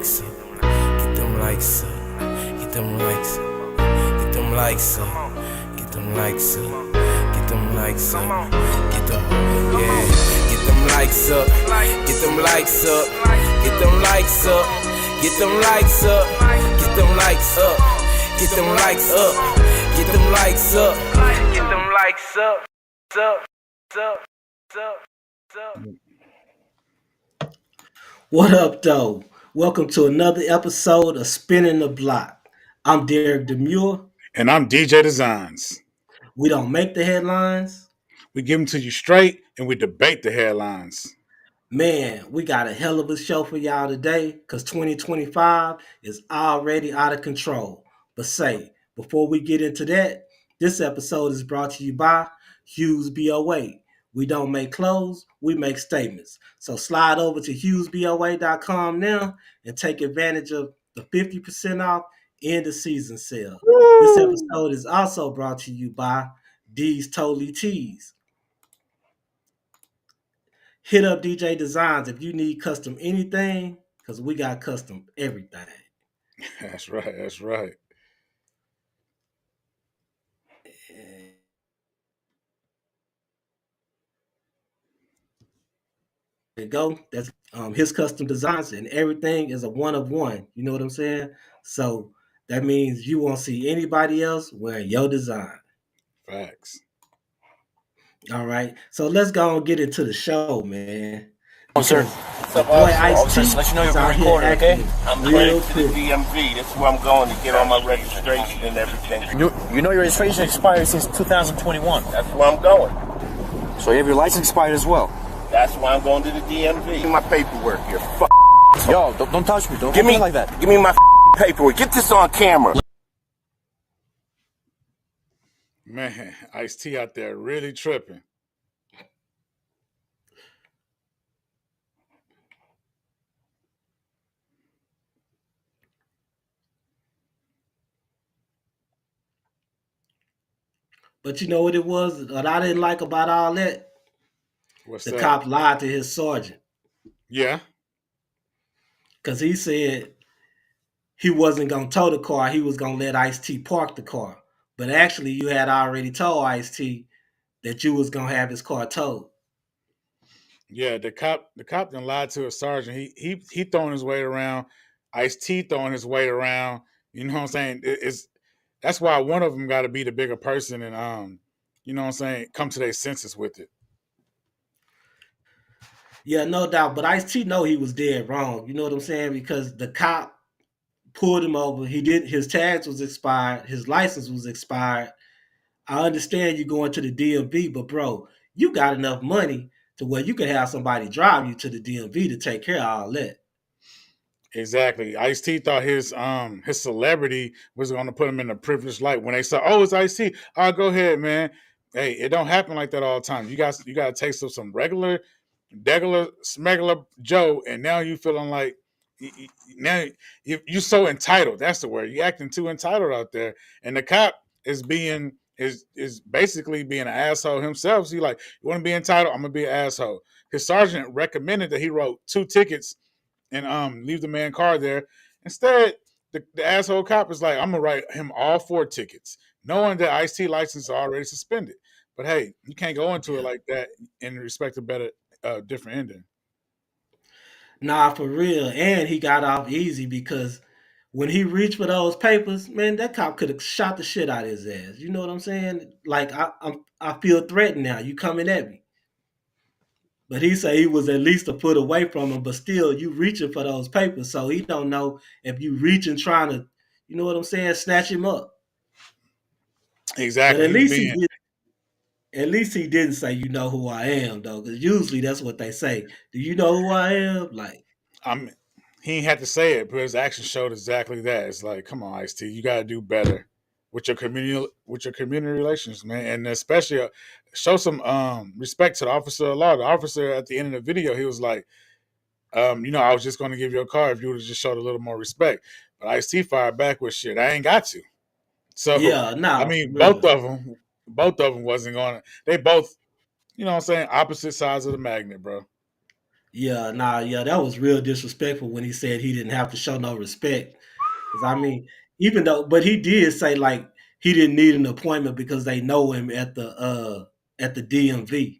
likes up. Get them likes up. Get them likes up. Get them likes up. Get them likes up. Get them likes up. Get them, yeah. Get them likes up. Get them likes up. Get them likes up. Get them likes up. Get them likes up. Get them likes up. Get them likes up. Get them likes up. What up, though? Welcome to another episode of Spinning the Block. I'm Derek Demure. And I'm DJ Designzz. We don't make the headlines. We give them to you straight, and we debate the headlines. Man, we got a hell of a show for y'all today because 2025 is already out of control. But say, before we get into that, this episode is brought to you by Hughes BOA. We don't make clothes, we make statements. So slide over to HughesBOA.com now and take advantage of the 50% off end of season sale. Woo! This episode is also brought to you by D's Totally Tees. Hit up DJ Designzz if you need custom anything, because we got custom everything. That's right, that's right. There you go. That's his custom designs, and everything is a one of one. You know what I'm saying? So that means you won't see anybody else wearing your design. Facts. All right. So let's go and get into the show, man. Oh, sir. The boy Ice-T just let you know you're out here recording, okay? acting I'm real headed to the quick. DMV. That's where I'm going to get all my registration and everything. You know your registration expired since 2021. That's where I'm going. So you have your license expired as well. That's why I'm going to the DMV. My paperwork here. Yo, don't touch me. Don't Give me me like that. Give me my paperwork. Get this on camera. Man, Ice-T out there really tripping. But you know what it was? What I didn't like about all that? What's the that? cop lied to his sergeant. Yeah. Because he said he wasn't going to tow the car. He was going to let Ice-T park the car. But actually, you had already told Ice-T that you was going to have his car towed. Yeah, the cop done lied to his sergeant. He throwing his weight around. Ice-T throwing his weight around. You know what I'm saying? That's why one of them got to be the bigger person and you know what I'm saying, come to their senses with it. Yeah, no doubt. But Ice-T know he was dead wrong. You know what I'm saying? Because the cop pulled him over. His tags was expired. His license was expired. I understand you going to the DMV, but bro, you got enough money to where you could have somebody drive you to the DMV to take care of all that. Exactly. Ice-T thought his celebrity was going to put him in a privileged light. When they saw, oh, it's Ice-T, oh, go ahead, man. Hey, it don't happen like that all the time. You got to taste some regular, smuggler Joe, and now you feeling like now you're so entitled. That's the word. You acting too entitled out there, and the cop is basically being an asshole himself. So you like, you want to be entitled? I'm gonna be an asshole. His sergeant recommended that he wrote 2 tickets and leave the man car there. Instead, the asshole cop is like, I'm gonna write him all 4 tickets, knowing that Ice-T license is already suspended. But hey, you can't go into it like that in respect to better different ending. Nah, for real. And he got off easy because when he reached for those papers, man, that cop could have shot the shit out of his ass. You know what I'm saying? Like, I feel threatened now. You coming at me. But he said he was at least a foot away from him, but still, you reaching for those papers. So he don't know if you reaching trying to, you know what I'm saying, snatch him up. Exactly. But at least he didn't say, you know who I am, though, because usually that's what they say. Do you know who I am? Like, he ain't had to say it, but his action showed exactly that. It's like, come on, Ice-T, you got to do better with your community relations, man, and especially show some respect to the officer of law. The officer at the end of the video, he was like, I was just going to give you a car if you would have just showed a little more respect. But Ice-T fired back with shit. I ain't got to. So yeah, no. I mean, really. both of them wasn't going to. They both, you know what I'm saying, opposite sides of the magnet, bro. Yeah, that was real disrespectful when he said he didn't have to show no respect. Because I mean, even though, but he did say like he didn't need an appointment because they know him at the DMV.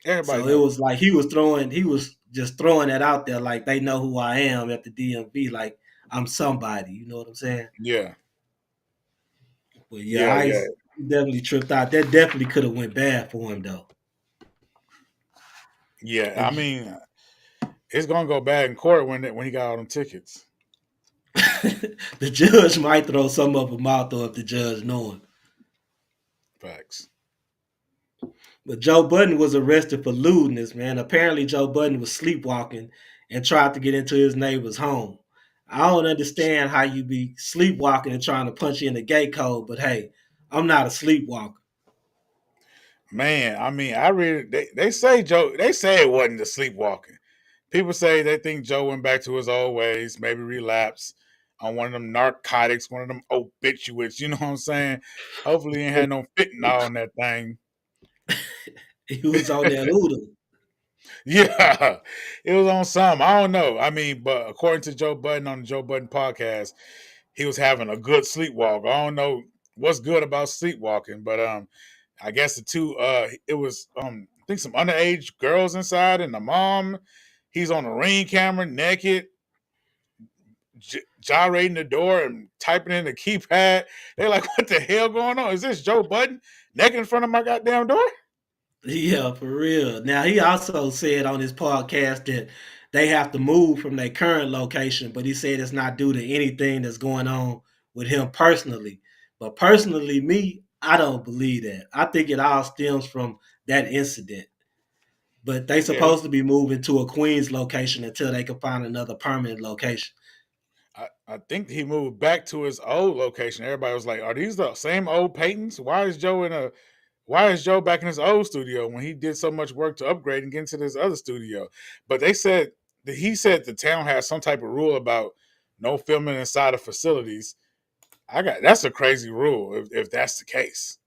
Everybody So it knows. was like he was just throwing that out there like they know who I am at the DMV, like I'm somebody. You know what I'm saying? Yeah, But yeah, yeah, yeah, he definitely tripped out. That definitely could have went bad for him though. yeah. I And mean, it's gonna go bad in court when he got all them tickets. the judge might throw some of them out though if the judge know him. Facts. But Joe Budden was arrested for lewdness, man. Apparently, Joe Budden was sleepwalking and tried to get into his neighbor's home. I don't understand how you be sleepwalking and trying to punch in the gate code, but hey, I'm not a sleepwalker. Man, I mean, I read they say Joe. They say it wasn't the sleepwalking. People say they think Joe went back to his old ways, maybe relapsed on one of them narcotics, one of them obituates. You know what I'm saying? Hopefully, he ain't had no fentanyl in that thing. He was on that Luda. Yeah, it was on some. I don't know. I mean, but according to Joe Budden on the Joe Budden podcast, he was having a good sleepwalk. I don't know what's good about sleepwalking, but I guess the two it was I think some underage girls inside and the mom. He's on a ring camera, naked, gyrating the door and typing in the keypad. They're like, "What the hell going on? Is this Joe Budden naked in front of my goddamn door?" Yeah, for real. Now he also said on his podcast that they have to move from their current location, but he said it's not due to anything that's going on with him personally. But personally, me, I don't believe that. I think it all stems from that incident. But they Yeah, supposed to be moving to a Queens location until they can find another permanent location. I think he moved back to his old location. Everybody was like, "Are these the same old Peytons? Why is Joe back in his old studio when he did so much work to upgrade and get into this other studio?" But they said that he said the town has some type of rule about no filming inside of facilities. That's a crazy rule if that's the case.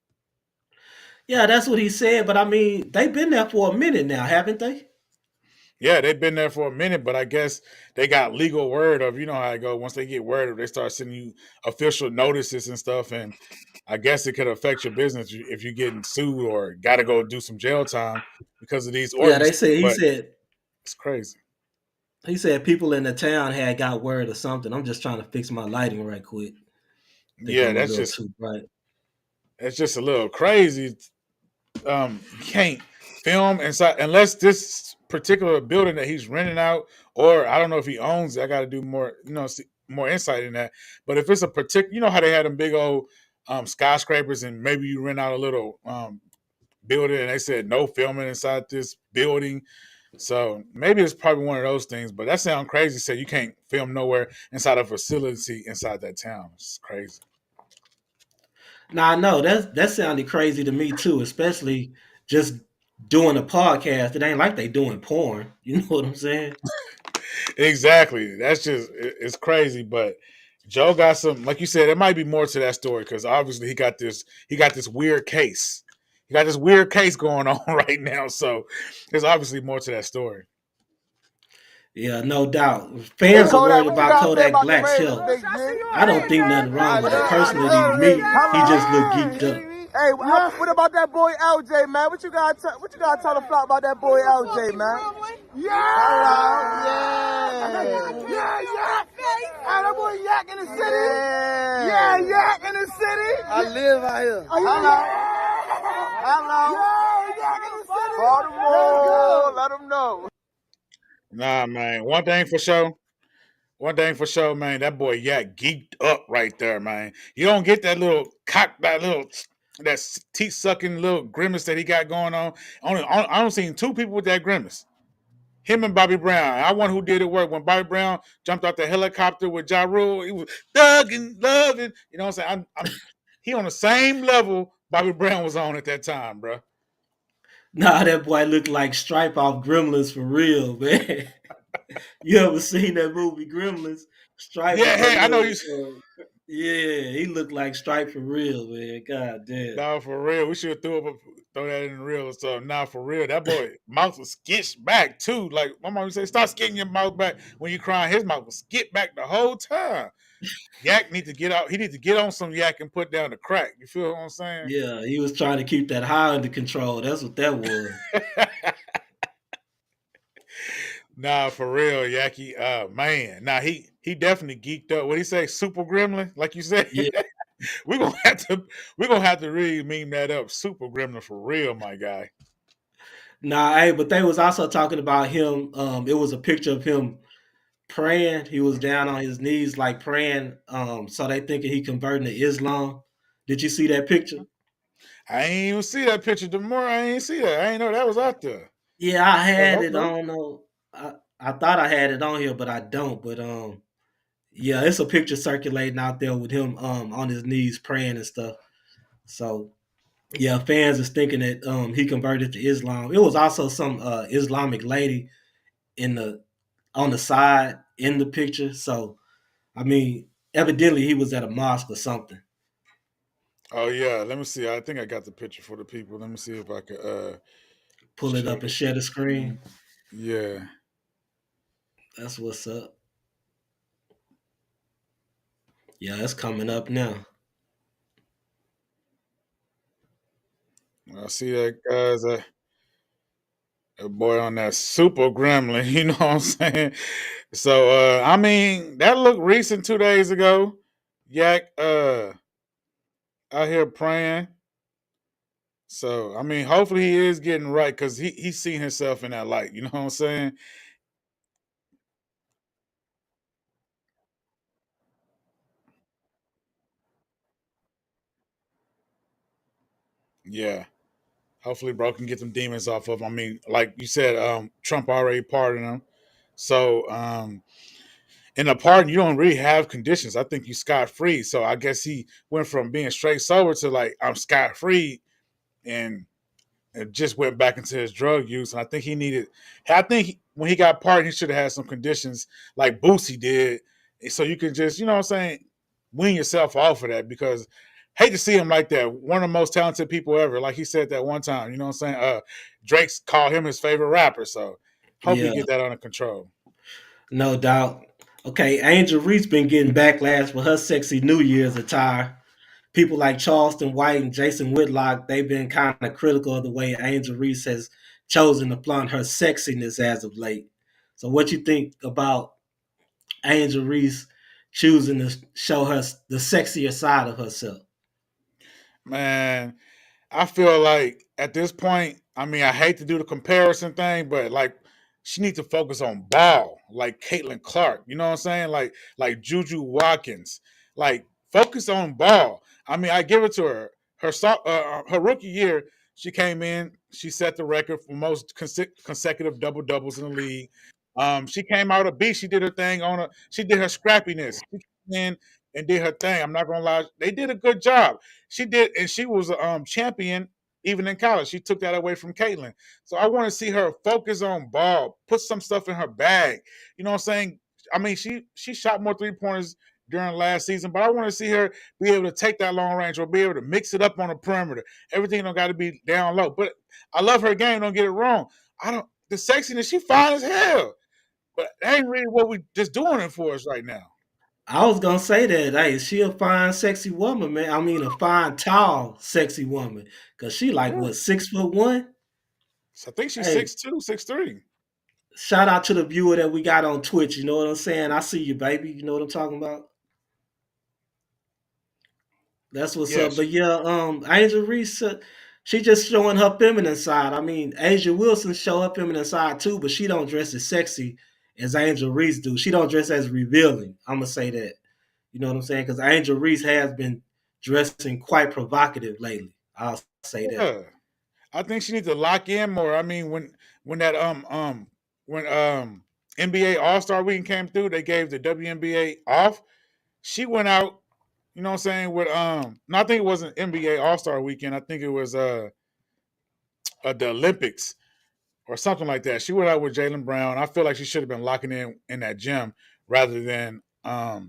Yeah, that's what he said. But I mean, they've been there for a minute now, haven't they? Yeah, they've been there for a minute, but I guess they got legal word of, you know how it go. Once they get word of, they start sending you official notices and stuff, and I guess it could affect your business if you're getting sued or got to go do some jail time because of these Yeah, they ordinances. said But it's crazy. he said people in the town had got word or something. I'm just trying to fix my lighting right quick. I think Yeah, I'm a little too bright. that's just a little crazy. You can't film inside unless this particular building that he's renting out, or I don't know if he owns it. I got to do more, more insight in that. But if it's a particular, you know how they had them big old skyscrapers, and maybe you rent out a little building, and they said no filming inside this building. So maybe it's probably one of those things. But that sounds crazy. Say you can't film nowhere inside a facility inside that town. It's crazy. Now I know that sounded crazy to me too, especially just doing a podcast. It ain't like they doing porn. You know what I'm saying? Exactly. That's just it's crazy. But Joe got some, like you said, there might be more to that story because obviously he got this weird case. He got this weird case going on right now. So there's obviously more to that story. Yeah, no doubt. Fans are worried about Kodak Black's health. I don't think nothing wrong with it. Personally, me, he just look geeked up. Hey, what about that boy LJ, man? What you got to tell the flock about that boy LJ, man? Yeah! Yeah! Hey, that boy Yak in the city? Yeah, Yak in the city? I live out here. Hello? Yeah, Yak in the city? Baltimore, let him know. Nah, man. One thing for sure, man. That boy Yak geeked up right there, man. You don't get that little that teeth sucking little grimace that he got going on. I don't seen two people with that grimace. Him and Bobby Brown. I wonder who did it work when Bobby Brown jumped out the helicopter with Ja Rule. He was thugging, loving. You know what I'm saying? He on the same level Bobby Brown was on at that time, bro. Nah, that boy looked like Stripe off Gremlins for real, man. You ever seen that movie Gremlins? Stripe. Yeah, hey, I know you. Yeah, he looked like Stripe for real, man. God damn. No, for real. We should have throw that in the reel or something. Now for real, that boy mouth was skitched back too. Like my mom would say, stop skitting your mouth back when you crying. His mouth was skit back the whole time. Yak need to get out. He need to get on some yak and put down the crack. You feel what I'm saying? Yeah, he was trying to keep that high under control. That's what that was. Nah, for real, Yaki. Man. Nah, he definitely geeked up. What he say? Super gremlin, like you said. Yeah. we're gonna have to really meme that up. Super gremlin for real, my guy. Nah, hey, but they was also talking about him. It was a picture of him praying. He was down on his knees, like praying. So they thinking he converting to Islam. Did you see that picture? I ain't even see that picture. The more I ain't see that. I ain't know that was out there. Yeah, I had Well, it. I don't know. I thought I had it on here, but I don't. But yeah, it's a picture circulating out there with him on his knees praying and stuff. So yeah, fans is thinking that he converted to Islam. It was also some Islamic lady on the side in the picture. So I mean, evidently he was at a mosque or something. Oh yeah, let me see. I think I got the picture for the people. Let me see if I could Pull it share up and share the screen. Yeah. That's what's up. Yeah, it's coming up now. I see that guy's a boy on that super gremlin, you know what I'm saying? So I mean, that looked recent 2 days ago. Yak out here praying. So I mean, hopefully he is getting right because he's seen himself in that light, you know what I'm saying? Yeah. Hopefully bro can get them demons off of him. I mean, like you said, Trump already pardoned him. So in a pardon, you don't really have conditions. I think you scot free. So I guess he went from being straight sober to like I'm scot free, and it just went back into his drug use. And I think he needed. I think when he got pardoned, he should have had some conditions like Boosie did, so you can just you know what I'm saying, wean yourself off of that because. Hate to see him like that. One of the most talented people ever. Like he said that one time. You know what I'm saying? Drake's called him his favorite rapper. So hope he Yeah, get that under control. no doubt. Okay, Angel Reese been getting backlash for her sexy New Year's attire. People like Charleston White and Jason Whitlock, they've been kind of critical of the way Angel Reese has chosen to flaunt her sexiness as of late. So, what you think about Angel Reese choosing to show her the sexier side of herself? Man, I feel like at this point, I mean, I hate to do the comparison thing, but like she needs to focus on ball, like Caitlin Clark. You know what I'm saying? Like Juju Watkins. Like focus on ball. I mean, I give it to her. Her rookie year, she came in. She set the record for most consecutive double doubles in the league. She came out a beast. She did her thing on her. She did her scrappiness. She came in and did her thing. I'm not gonna lie. They did a good job. She did, and she was a champion even in college. She took that away from Caitlin. So I want to see her focus on ball, put some stuff in her bag. You know what I'm saying? I mean, she shot more 3-pointers during last season, but I want to see her be able to take that long range or be able to mix it up on the perimeter. Everything don't got to be down low. But I love her game. Don't get it wrong. I don't the sexiness. She fine as hell, but that ain't really what we just doing it for us right now. I was gonna say that. Hey, she a fine, sexy woman, man. I mean, a fine, tall, sexy woman. Cause she like Yeah. what 6'1". So I think she's Hey, 6'2", 6'3". shout out to the viewer that we got on Twitch. You know what I'm saying? I see you, baby. You know what I'm talking about? That's what's up. Yes. But yeah, Angel Reese, she just showing her feminine side. I mean, Asia Wilson show her feminine side too, but she don't dress as sexy as Angel Reese do. She don't dress as revealing. I'm gonna say that. You know what I'm saying? Because Angel Reese has been dressing quite provocative lately. I'll say that. Yeah. I think she needs to lock in more. I mean, when that when NBA All Star Weekend came through, they gave the WNBA off. She went out, you know what I'm saying, with no, I think it wasn't NBA All Star Weekend. I think it was the Olympics or something like that. She went out with Jaylen Brown. I feel like she should have been locking in that gym rather than not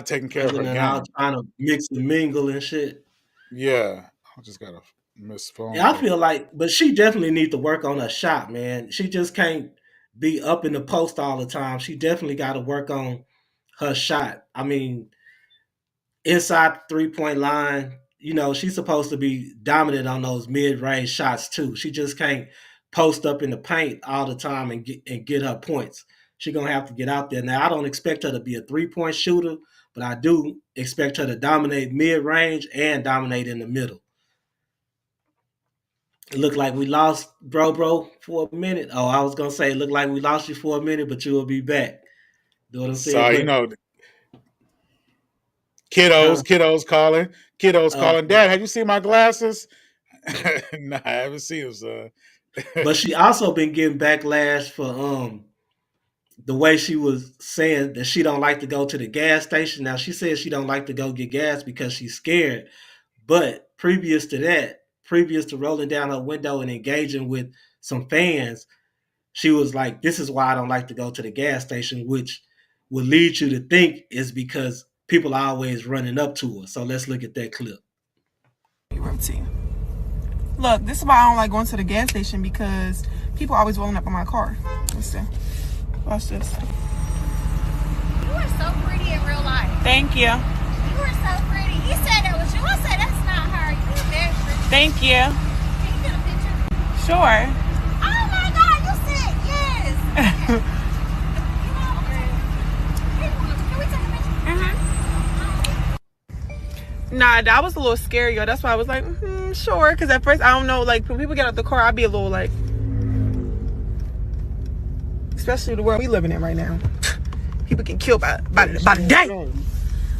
taking care of Rather her than out game. trying to mix and mingle and shit. Yeah, I just got a missed phone Yeah, I call. feel like, but she definitely need to work on her shot, man. She just can't be up in the post all the time. She definitely got to work on her shot. I mean, inside the 3-point line, she's supposed to be dominant on those mid-range shots too. She just can't post up in the paint all the time and get her points. She's gonna have to get out there. Now, I don't expect her to be a 3-point shooter, but I do expect her to dominate mid-range and dominate in the middle. It looked like we lost bro for a minute. Oh, I was gonna say it looked like we lost you for a minute, but you will be back. You know what I'm saying? So you But know, huh? kiddos calling. Okay. Dad, have you seen my glasses? Nah, I haven't seen them, son. But she also been getting backlash for the way she was saying that she don't like to go to the gas station. Now she says she don't like to go get gas because she's scared. But previous to that, previous to rolling down her window and engaging with some fans, she was like, "This is why I don't like to go to the gas station," which would lead you to think is because people are always running up to her. So let's look at that clip. Routine. Look, this is why I don't like going to the gas station because people always rolling up on my car. Let's see. Watch this. You are so pretty in real life. Thank you. You are so pretty. He said that was you. I said that's not her. You're very pretty. Thank you. Can you get a picture? Sure. Oh my God, you said yes. Can we take a picture? Nah, that was a little scary, yo. That's why I was like, sure. Because at first, I don't know, like, when people get out the car, I'd be a little like, especially the world we living in right now. People get killed by the day.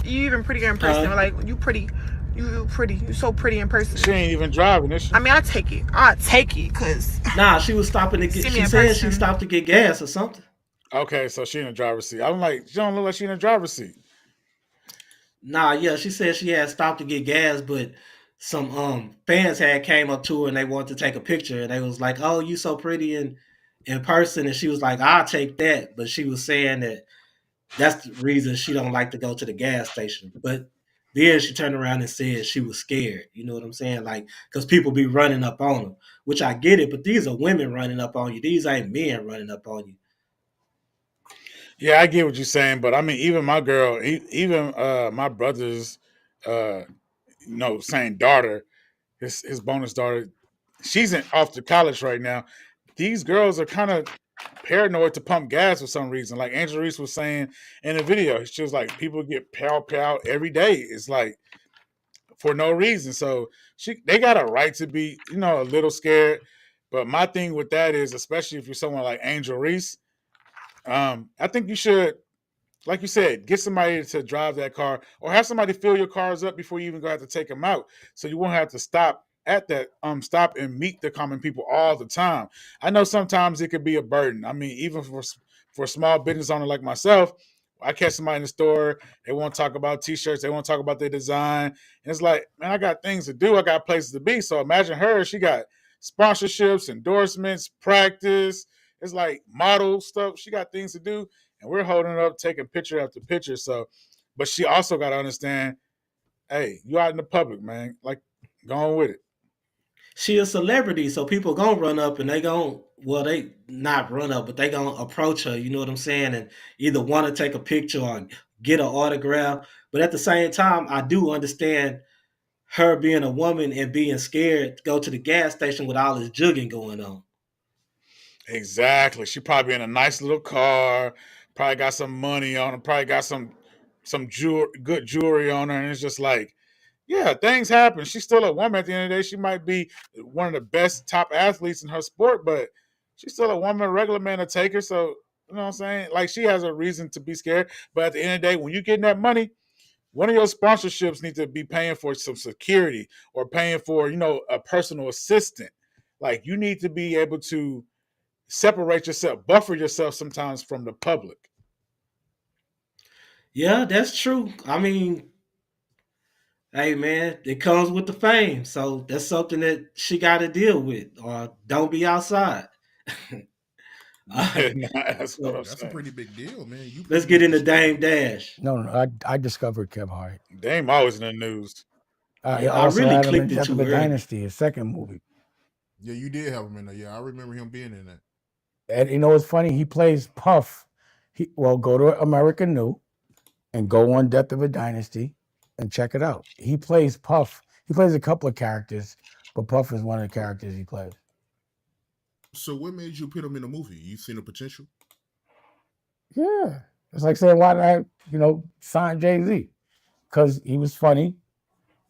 You even prettier in person. Like, you pretty. You so pretty in person. She ain't even driving, is she? I mean, I take it, cause Nah, she was stopping to get. She said she stopped to get gas or something. Okay, so she in the driver's seat. I'm like, she don't look like she in the driver's seat. Nah, yeah, she said she had stopped to get gas, but some fans had came up to her and they wanted to take a picture, and they was like, "Oh, you so pretty in person," and she was like, "I'll take that," but she was saying that that's the reason she don't like to go to the gas station. But then she turned around and said she was scared. You know what I'm saying? Like, because people be running up on them, which I get it, but these are women running up on you. These ain't men running up on you. Yeah, I get what you're saying, but I mean, even my girl, even my brother's, saying daughter, his bonus daughter, she's off to college right now. These girls are kind of paranoid to pump gas for some reason. Like Angela Reese was saying in the video, she was like, people get pow every day. It's like for no reason. So they got a right to be, a little scared. But my thing with that is, especially if you're someone like Angel Reese, I think you should, like you said, get somebody to drive that car or have somebody fill your cars up before you even go have to take them out. So you won't have to stop at that stop and meet the common people all the time. I know sometimes it could be a burden. I mean, even for a small business owner like myself, I catch somebody in the store, they want to talk about t-shirts, they want to talk about their design. And it's like, man, I got things to do. I got places to be. So imagine her, she got sponsorships, endorsements, practice. It's like model stuff. She got things to do. And we're holding up, taking picture after picture. So, but she also got to understand, hey, you out in the public, man. Like, go on with it. She a celebrity, so people gonna run up and they not run up, but they gonna approach her, you know what I'm saying, and either want to take a picture or get an autograph. But at the same time, I do understand her being a woman and being scared to go to the gas station with all this jugging going on. Exactly. She probably in a nice little car, probably got some money on her, probably got some good jewelry on her, and it's just like, yeah, things happen. She's still a woman at the end of the day. She might be one of the best top athletes in her sport, but she's still a woman. A regular man to take her. So, you know what I'm saying? Like, she has a reason to be scared. But at the end of the day, when you're getting that money, one of your sponsorships needs to be paying for some security or paying for, a personal assistant. Like, you need to be able to separate yourself, buffer yourself sometimes from the public. Yeah, that's true. I mean, hey man, it comes with the fame, so that's something that she got to deal with. Or don't be outside. That's what I'm That's saying. a pretty big deal, man. Let's get into Dame Dash. No, I discovered Kev Hart. Dame always in the news. I Yeah, I also really had him in clicked it Death of too a early. Dynasty, his second movie. Yeah, you did have him in there. Yeah, I remember him being in that. And you know what's funny? He plays Puff. Go to American New and go on Death of a Dynasty and check it out. He plays Puff. He plays a couple of characters, but Puff is one of the characters he plays. So what made you put him in the movie? You seen the potential? Yeah. It's like saying, why did I, sign Jay-Z? Because he was funny.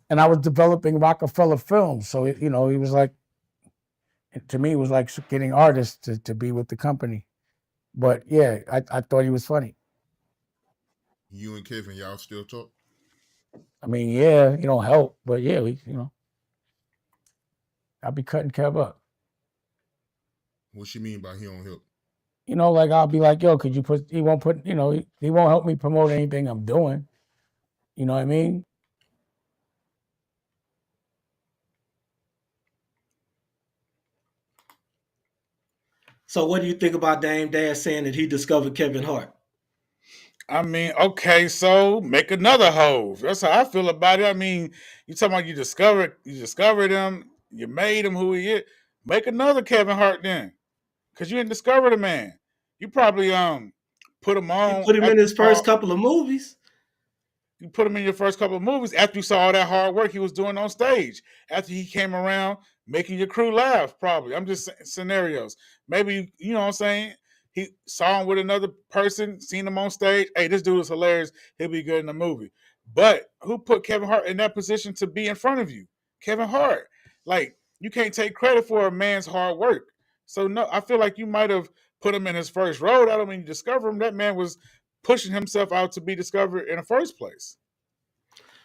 And I was developing Rockefeller Films. So, he was like, to me, it was like getting artists to be with the company. But yeah, I thought he was funny. You and Kevin, y'all still talk? I mean, yeah, he don't help, but yeah, I'll be cutting Kev up. What she mean by he don't help? Like I'll be like, yo, could you he won't help me promote anything I'm doing. You know what I mean? So what do you think about Dame Dash saying that he discovered Kevin Hart? I mean, okay, so make another hove. That's how I feel about it. I mean, you talking about you discovered him, you made him who he is. Make another Kevin Hart then. Because you didn't discover the man. You probably put him on. You put him in his first couple of movies. You put him in your first couple of movies after you saw all that hard work he was doing on stage. After he came around making your crew laugh, probably. I'm just saying scenarios. Maybe, you know what I'm saying? He saw him with another person, seen him on stage. Hey, this dude is hilarious. He'll be good in the movie. But who put Kevin Hart in that position to be in front of you? Kevin Hart. Like, you can't take credit for a man's hard work. So, no, I feel like you might have put him in his first role. I don't mean you discover him. That man was pushing himself out to be discovered in the first place.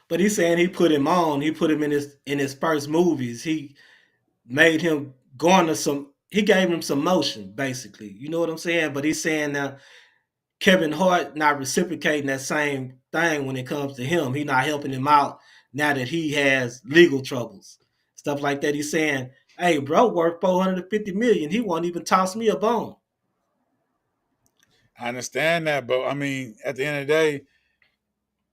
But he's saying he put him on. He put him in his first movies. He made him garner some. He gave him some motion, basically. You know what I'm saying? But he's saying that Kevin Hart not reciprocating that same thing when it comes to him. He not helping him out now that he has legal troubles, stuff like that. He's saying, "Hey, bro, worth $450 million. He won't even toss me a bone." I understand that, but I mean, at the end of the day,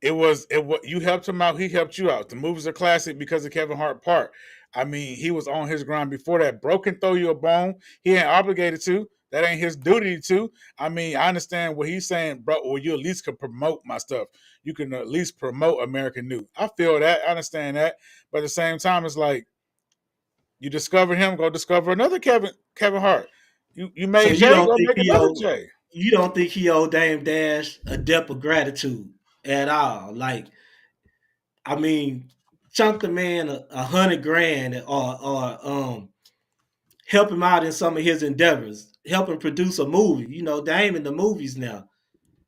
it was you helped him out, he helped you out. The movies are classic because of Kevin Hart part. I mean, he was on his grind before that. Bro can throw you a bone. He ain't obligated to. That ain't his duty to. I mean, I understand what he's saying, bro. Or you at least can promote my stuff. You can at least promote American New. I feel that. I understand that. But at the same time, it's like you discover him, go discover another Kevin Hart. You made So Jay, go make another Jay. You don't think he owed Dame Dash a debt of gratitude at all? Like, I mean, chunk the man $100,000 or help him out in some of his endeavors. Help him produce a movie. Dame in the movies now.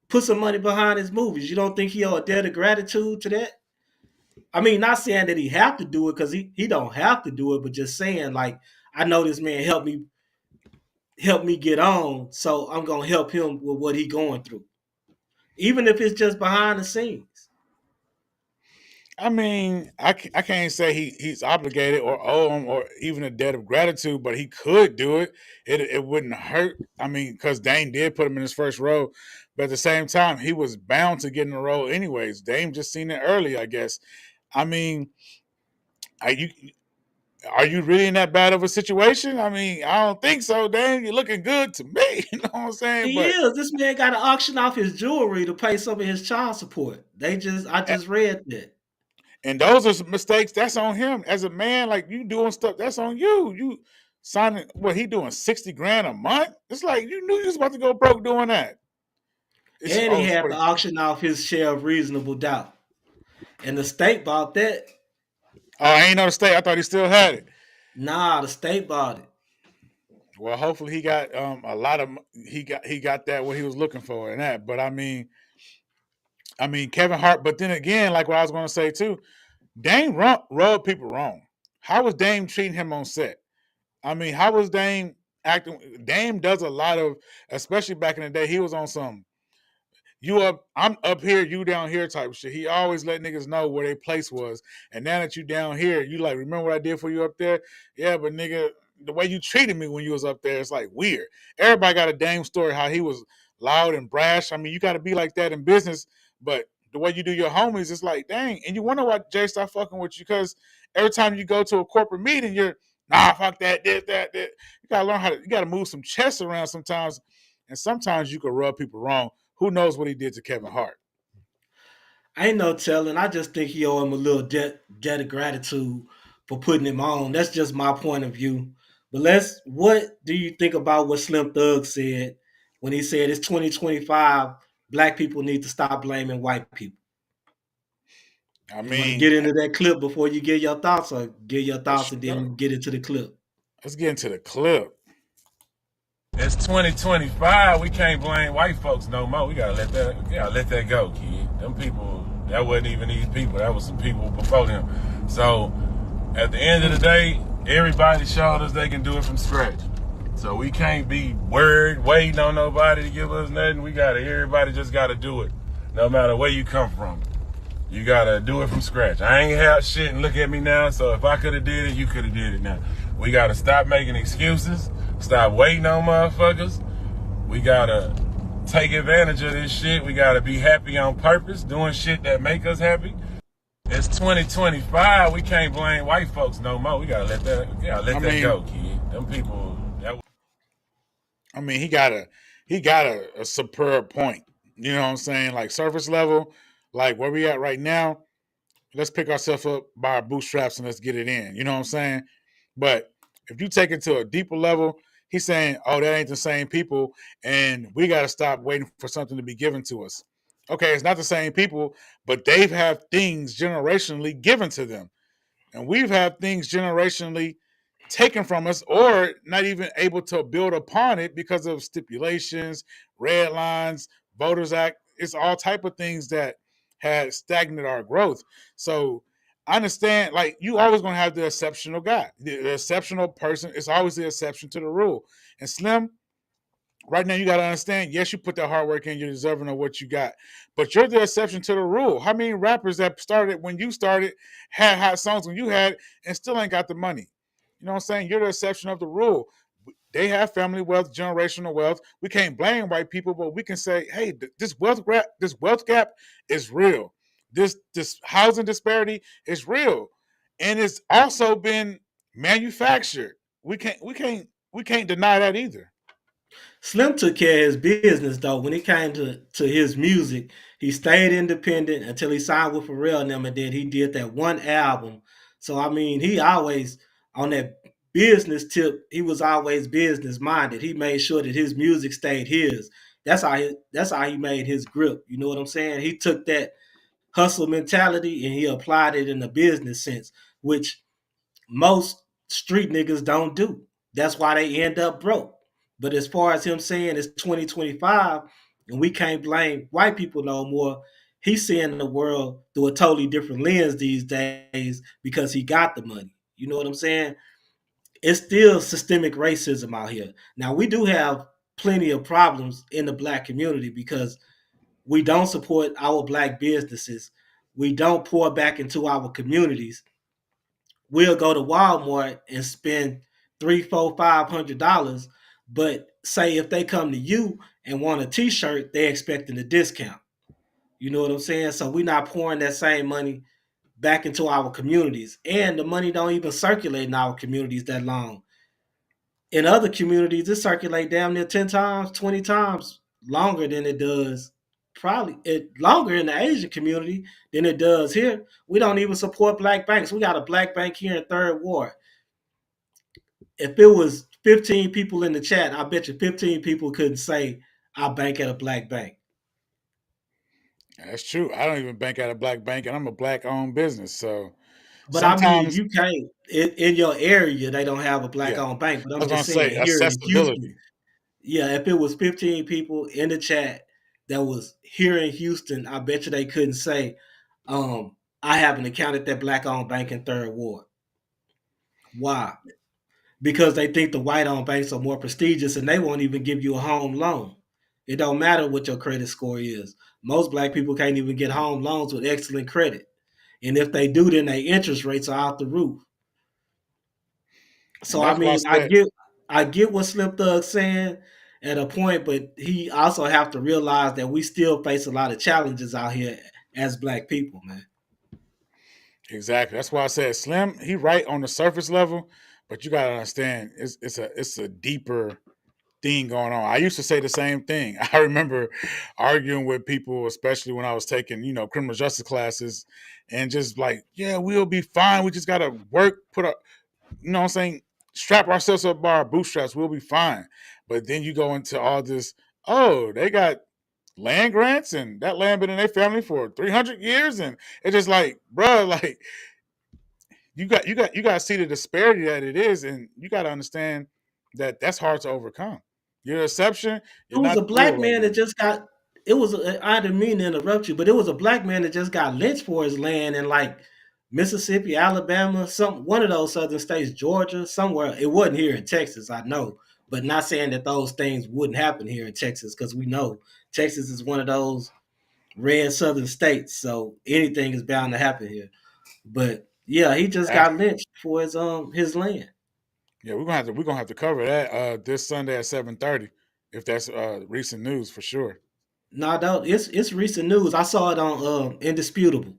Put some money behind his movies. You don't think he owe a debt of gratitude to that? I mean, not saying that he have to do it because he don't have to do it, but just saying like, I know this man helped me get on, so I'm gonna help him with what he going through, even if it's just behind the scenes. I mean, I can't say he's obligated or owe him or even a debt of gratitude, but he could do it. It wouldn't hurt. I mean, because Dame did put him in his first role, but at the same time, he was bound to get in the role anyways. Dame just seen it early, I guess. I mean, are you really in that bad of a situation? I mean, I don't think so, Dame. You're looking good to me. You know what I'm saying? He is. This man got to auction off his jewelry to pay some of his child support. I just read that. And those are mistakes. That's on him. As a man, like you doing stuff, that's on you. You signing he doing $60,000 a month? It's like you knew you was about to go broke doing that. And he had to auction off his share of Reasonable Doubt. And the state bought that. Oh, I ain't know the state. I thought he still had it. Nah, the state bought it. Well, hopefully he got a lot of he got that what he was looking for in that. But I mean Kevin Hart. But then again, like what I was going to say too, Dame rubbed people wrong. How was Dame treating him on set? I mean, how was Dame acting? Dame does a lot of, especially back in the day, he was on some I'm up here, you down here type of shit. He always let niggas know where their place was. And now that you down here, you like, remember what I did for you up there? Yeah, but nigga, the way you treated me when you was up there, it's like weird. Everybody got a Dame story, how he was loud and brash. I mean, you got to be like that in business, but the way you do your homies, it's like, dang. And you wonder why Jay start fucking with you, because every time you go to a corporate meeting, you're, nah, fuck that, this, that. You gotta learn you gotta move some chest around sometimes. And sometimes you can rub people wrong. Who knows what he did to Kevin Hart? Ain't no telling. I just think he owe him a little debt of gratitude for putting him on. That's just my point of view. But what do you think about what Slim Thug said when he said it's 2025, black people need to stop blaming white people? I You want to mean, get into that clip before you get your thoughts, or get your thoughts and then get into the clip? let's get into the clip. It's 2025. We can't blame white folks no more. We gotta let that go, kid. Them people, that wasn't even these people. That was some people before them. So at the end of the day, everybody showed us they can do it from scratch. So we can't be waiting on nobody to give us nothing. Everybody just gotta do it, no matter where you come from. You gotta do it from scratch. I ain't have shit and look at me now. So if I could have did it, you could have did it now. We gotta stop making excuses. Stop waiting on motherfuckers. We gotta take advantage of this shit. We gotta be happy on purpose, doing shit that make us happy. It's 2025. We can't blame white folks no more. We gotta let that go, kid. Them people. I mean, he got a superb point. You know what I'm saying? Like surface level, like where we at right now. Let's pick ourselves up by our bootstraps and let's get it in. You know what I'm saying? But if you take it to a deeper level, he's saying, oh, that ain't the same people, and we got to stop waiting for something to be given to us. Okay, it's not the same people, but they've had things generationally given to them. And we've had things generationally taken from us, or not even able to build upon it because of stipulations, red lines, Voters Act. It's all type of things that had stagnated our growth. So I understand, like, you always going to have the exceptional guy. The exceptional person is always the exception to the rule. And Slim, right now you got to understand, yes, you put that hard work in, you're deserving of what you got. But you're the exception to the rule. How many rappers that started when you started, had hot songs when you had, and still ain't got the money? You know what I'm saying? You're the exception of the rule. They have family wealth, generational wealth. We can't blame white people, but we can say, hey, this wealth gap is real. This housing disparity is real, and it's also been manufactured. We can't deny that either. Slim took care of his business though. When it came to his music, he stayed independent until he signed with Pharrell and them, and then he did that one album. So I mean, he always on that business tip. He was always business minded. He made sure that his music stayed his. That's how he made his grip. You know what I'm saying? He took that hustle mentality and he applied it in the business sense, which most street niggas don't do. That's why they end up broke. But as far as him saying it's 2025 and we can't blame white people no more, he's seeing the world through a totally different lens these days because he got the money. You know what I'm saying? It's still systemic racism out here. Now, we do have plenty of problems in the black community because we don't support our black businesses. We don't pour back into our communities. We'll go to Walmart and spend $300, $400, $500, but say if they come to you and want a T-shirt, they're expecting a discount. You know what I'm saying? So we're not pouring that same money back into our communities, and the money don't even circulate in our communities that long. In other communities, it circulates damn near 10 times, 20 times longer than it does. Probably longer in the Asian community than it does here. We don't even support black banks. We got a black bank here in Third Ward. If it was 15 people in the chat, I bet you 15 people couldn't say I bank at a black bank. That's true. I don't even bank at a black bank, and I'm a black-owned business. So, but I mean, you can't in your area. They don't have a black-owned bank. But I'm just saying here in Houston. Yeah, if it was 15 people in the chat that was here in Houston, I bet you they couldn't say, I have an account at that black-owned bank in Third Ward. Why? Because they think the white-owned banks are more prestigious and they won't even give you a home loan. It don't matter what your credit score is. Most black people can't even get home loans with excellent credit. And if they do, then their interest rates are out the roof. So, I mean, I get what Slim Thug's saying at a point, but he also have to realize that we still face a lot of challenges out here as black people, man. Exactly. That's why I said Slim, he right on the surface level, but you gotta understand it's a deeper thing going on. I used to say the same thing. I remember arguing with people, especially when I was taking, criminal justice classes, and just like, yeah, we'll be fine. We just gotta work, put up, what I'm saying, strap ourselves up by our bootstraps, we'll be fine. But then you go into all this, oh, they got land grants and that land been in their family for 300 years, and it's just like, bro, like you got to see the disparity that it is, and you got to understand that that's hard to overcome. You're an exception. It was a black man that just got. I didn't mean to interrupt you, but it was a black man that just got lynched for his land in like Mississippi, Alabama, one of those southern states, Georgia, somewhere. It wasn't here in Texas, I know, but not saying that those things wouldn't happen here in Texas, because we know Texas is one of those red southern states, so anything is bound to happen here. But yeah, he just got lynched for his land. Yeah, we're gonna have to cover that this Sunday at 7:30, if that's recent news for sure. No, it's recent news. I saw it on Indisputable.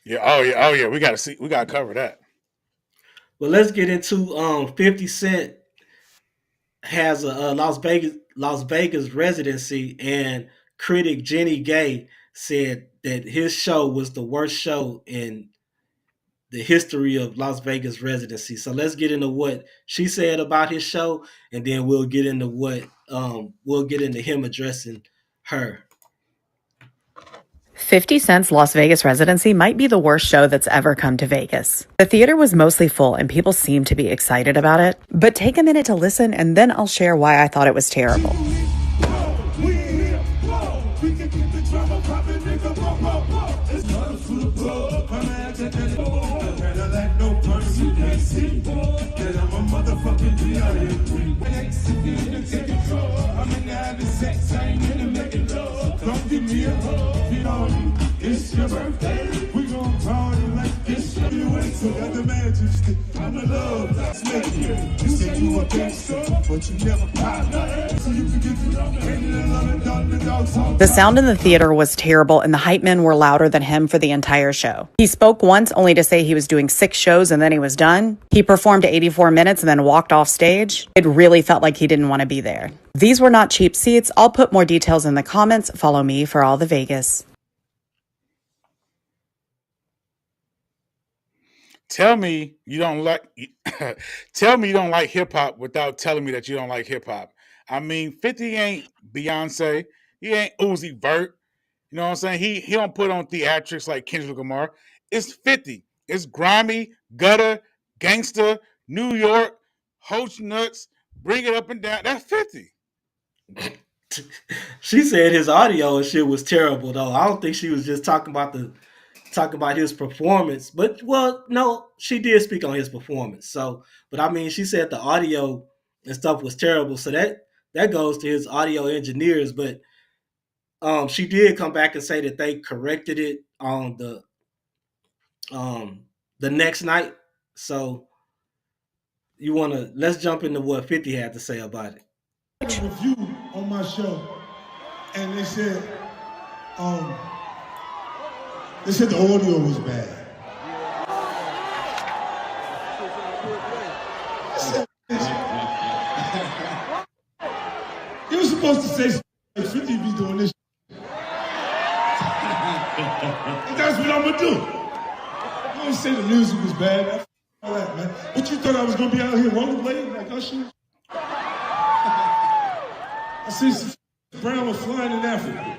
Yeah, oh yeah, we gotta cover that. Well, let's get into 50 Cent has a Las Vegas residency, and critic Jenny Gay said that his show was the worst show in the history of Las Vegas residency. So let's get into what she said about his show, and then we'll get into him addressing her. 50 Cent's Las Vegas residency might be the worst show that's ever come to Vegas. The theater was mostly full and people seemed to be excited about it, but take a minute to listen and then I'll share why I thought it was terrible. It's your birthday. We gon' party like it's your birthday. Got the majesty. I'm the love. That's me. You said you a gangster, but you never popped nothing. So you can get the sound in the theater was terrible, and the hype men were louder than him for the entire show. He spoke once only to say he was doing 6 shows and then he was done. He performed 84 minutes and then walked off stage. It really felt like he didn't want to be there. These were not cheap seats. I'll put more details in the comments. Follow me for all the Vegas. Tell me you don't like hip hop without telling me that you don't like hip hop. I mean, 50 ain't Beyonce. He ain't Uzi Vert. You know what I'm saying? He don't put on theatrics like Kendrick Lamar. It's 50. It's grimy, gutter, gangster, New York, Hoach nuts, bring it up and down. That's 50. She said his audio and shit was terrible, though. I don't think she was just talking about his performance, but no, she did speak on his performance. So, but I mean, she said the audio and stuff was terrible. So that goes to his audio engineers. But she did come back and say that they corrected it on the next night. So let's jump into what 50 had to say about it. I did a review on my show, and they said the audio was bad. You were supposed to say 50 be doing this. And that's what I'm gonna do. I'm gonna say the music was bad. All that, man. But you thought I was gonna be out here rollerblading like Usher? I see some brown was flying in Africa.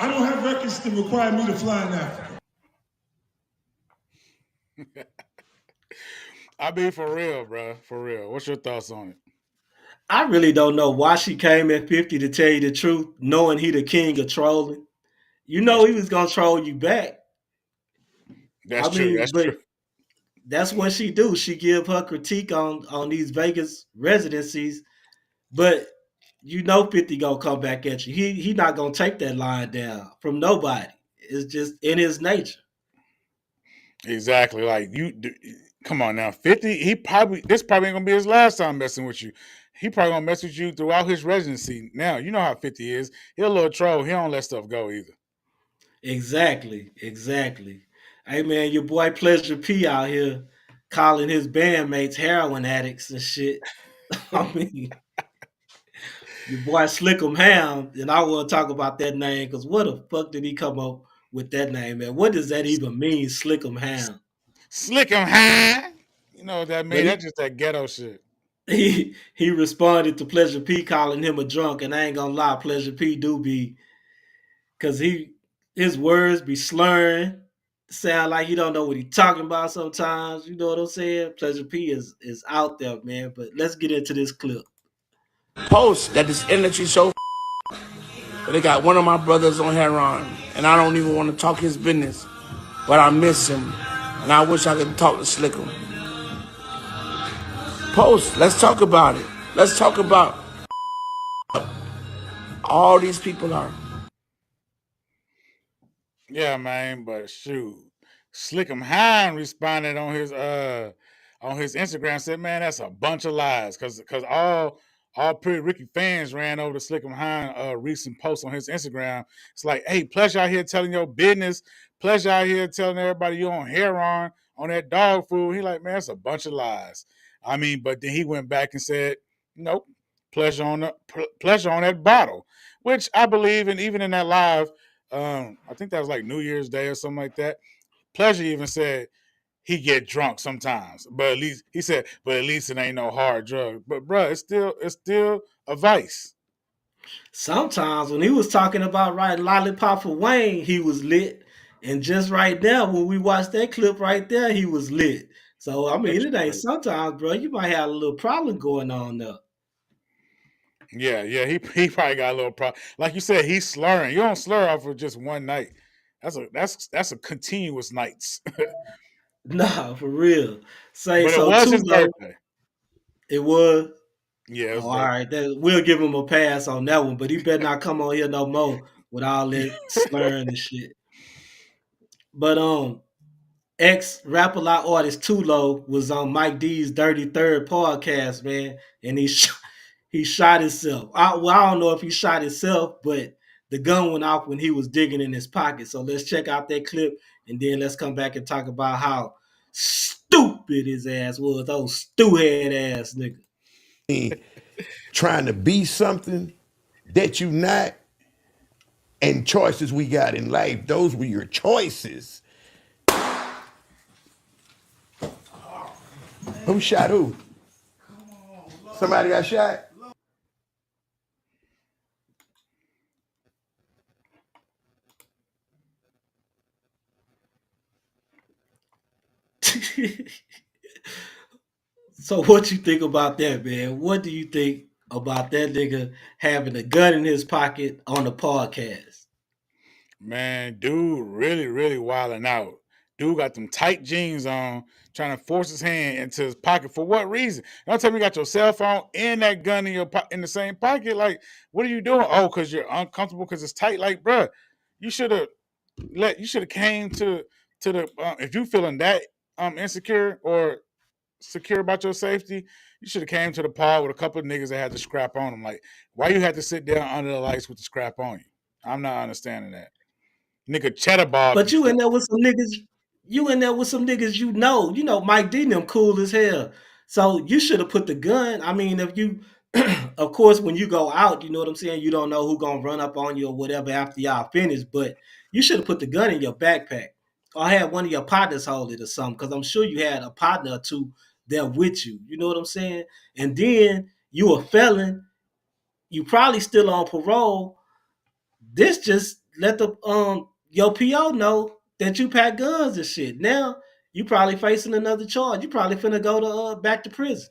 I don't have records to require me to fly in Africa. I mean, for real, bro. For real. What's your thoughts on it? I really don't know why she came at 50, to tell you the truth, knowing he the king of trolling. You know he was gonna troll you back. That's true. That's what she do. She give her critique on these Vegas residencies, but you know 50 gonna come back at you. He not gonna take that line down from nobody. It's just in his nature. Exactly. Like, come on now, 50. This probably ain't gonna be his last time messing with you. he probably gonna mess with you throughout his residency. Now you know how 50 is. He a little troll. He don't let stuff go either. Exactly. Hey man, your boy Pleasure P out here calling his bandmates heroin addicts and shit. I mean, your boy Slickum Ham, and I want to talk about that name because what the fuck did he come up with that name, man? What does that even mean, Slickum Ham? Slickum Ham. You know what that mean? But That's just that ghetto shit. he responded to Pleasure P calling him a drunk, and I ain't gonna lie, Pleasure P do be, because his words be slurring, sound like he don't know what he talking about sometimes. You know what I'm saying? Pleasure P is out there, man. But let's get into this clip. Post that this industry so but they got one of my brothers on heroin, and I don't even want to talk his business, but I miss him, and I wish I could talk to Slickum. Post, let's talk about it. Let's talk about all these people are. Yeah, man, but shoot. Slickum Ham responded on his Instagram, said, man, that's a bunch of lies. Cause all Pretty Ricky fans ran over to Slickum Ham recent post on his Instagram. It's like, hey, Pleasure out here telling your business. Pleasure out here telling everybody you on heroin, on that dog food. He like, man, that's a bunch of lies. I mean, but then he went back and said, nope, pleasure on that bottle, which I believe, and even in that live, I think that was like New Year's Day or something like that. Pleasure even said he get drunk sometimes, but at least he said, but at least it ain't no hard drug. But bruh, it's still a vice. Sometimes when he was talking about writing Lollipop for Wayne, he was lit. And just right now, when we watched that clip right there, he was lit. So, I mean, it ain't sometimes, bro. You might have a little problem going on there. Yeah, he probably got a little problem. Like you said, he's slurring. You don't slur off of just one night. That's a continuous nights. Nah, for real. But it was his birthday. It was? Yeah. All right. We'll give him a pass on that one, but he better not come on here no more with all that slurring and shit. But ex-Rap-A-Lot artist Tulo was on Mike D's Dirty Third podcast, man, and he shot himself. I don't know if he shot himself, but the gun went off when he was digging in his pocket. So let's check out that clip, and then let's come back and talk about how stupid his ass was. Those stew-head ass nigga. Trying to be something that you not, and choices we got in life, those were your choices. Who shot who? Somebody got shot? So what you think about that, man? What do you think about that nigga having a gun in his pocket on the podcast? Man, dude really, really wilding out. Dude got them tight jeans on, trying to force his hand into his pocket. For what reason? Don't tell me you got your cell phone and that gun in the same pocket. Like, what are you doing? Oh, because you're uncomfortable because it's tight. Like, bruh, you should have came to the if you feeling that insecure or secure about your safety, you should have came to the pod with a couple of niggas that had the scrap on them. Like, why you had to sit down under the lights with the scrap on you? I'm not understanding that. Nigga cheddar ball. But you in there with some niggas. You in there with some niggas you know. You know, Mike D and them cool as hell. So you should have put the gun. I mean, if you, of course, when you go out, you know what I'm saying? You don't know who gonna run up on you or whatever after y'all finish. But you should have put the gun in your backpack. Or had one of your partners hold it or something. Because I'm sure you had a partner or two there with you. You know what I'm saying? And then you a felon. You probably still on parole. This just let the your PO know that you pack guns and shit. Now you probably facing another charge. You probably finna go to back to prison.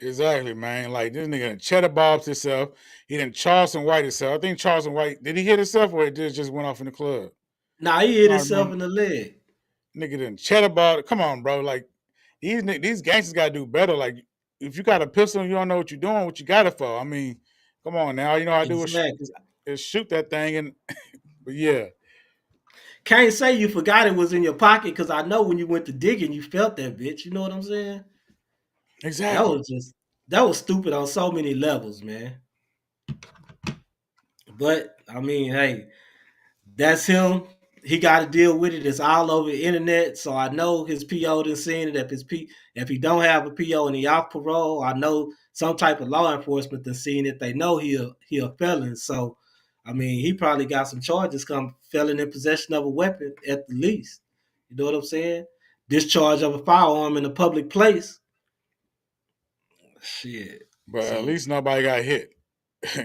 Exactly, man. Like this nigga done cheddar bobs himself. He done Charleston White himself. I think Charleston White, did he hit himself or it just went off in the club? Nah, he hit himself in the leg. Nigga done cheddar bob. Come on, bro. Like these gangsters gotta do better. Like if you got a pistol and you don't know what you're doing, what you got it for? I mean, come on now. You know how I do is shoot that thing and but yeah. Can't say you forgot it was in your pocket because I know when you went to digging, you felt that bitch. You know what I'm saying? Exactly. that was stupid on so many levels, man. But I mean, hey, that's him. He got to deal with it. It's all over the internet. So I know his PO done seen it. If he don't have a PO and he off parole, I know some type of law enforcement done seen it. They know he a felon. So I mean, he probably got some charges come felon in possession of a weapon at the least. You know what I'm saying? Discharge of a firearm in a public place. Shit. But So, at least nobody got hit.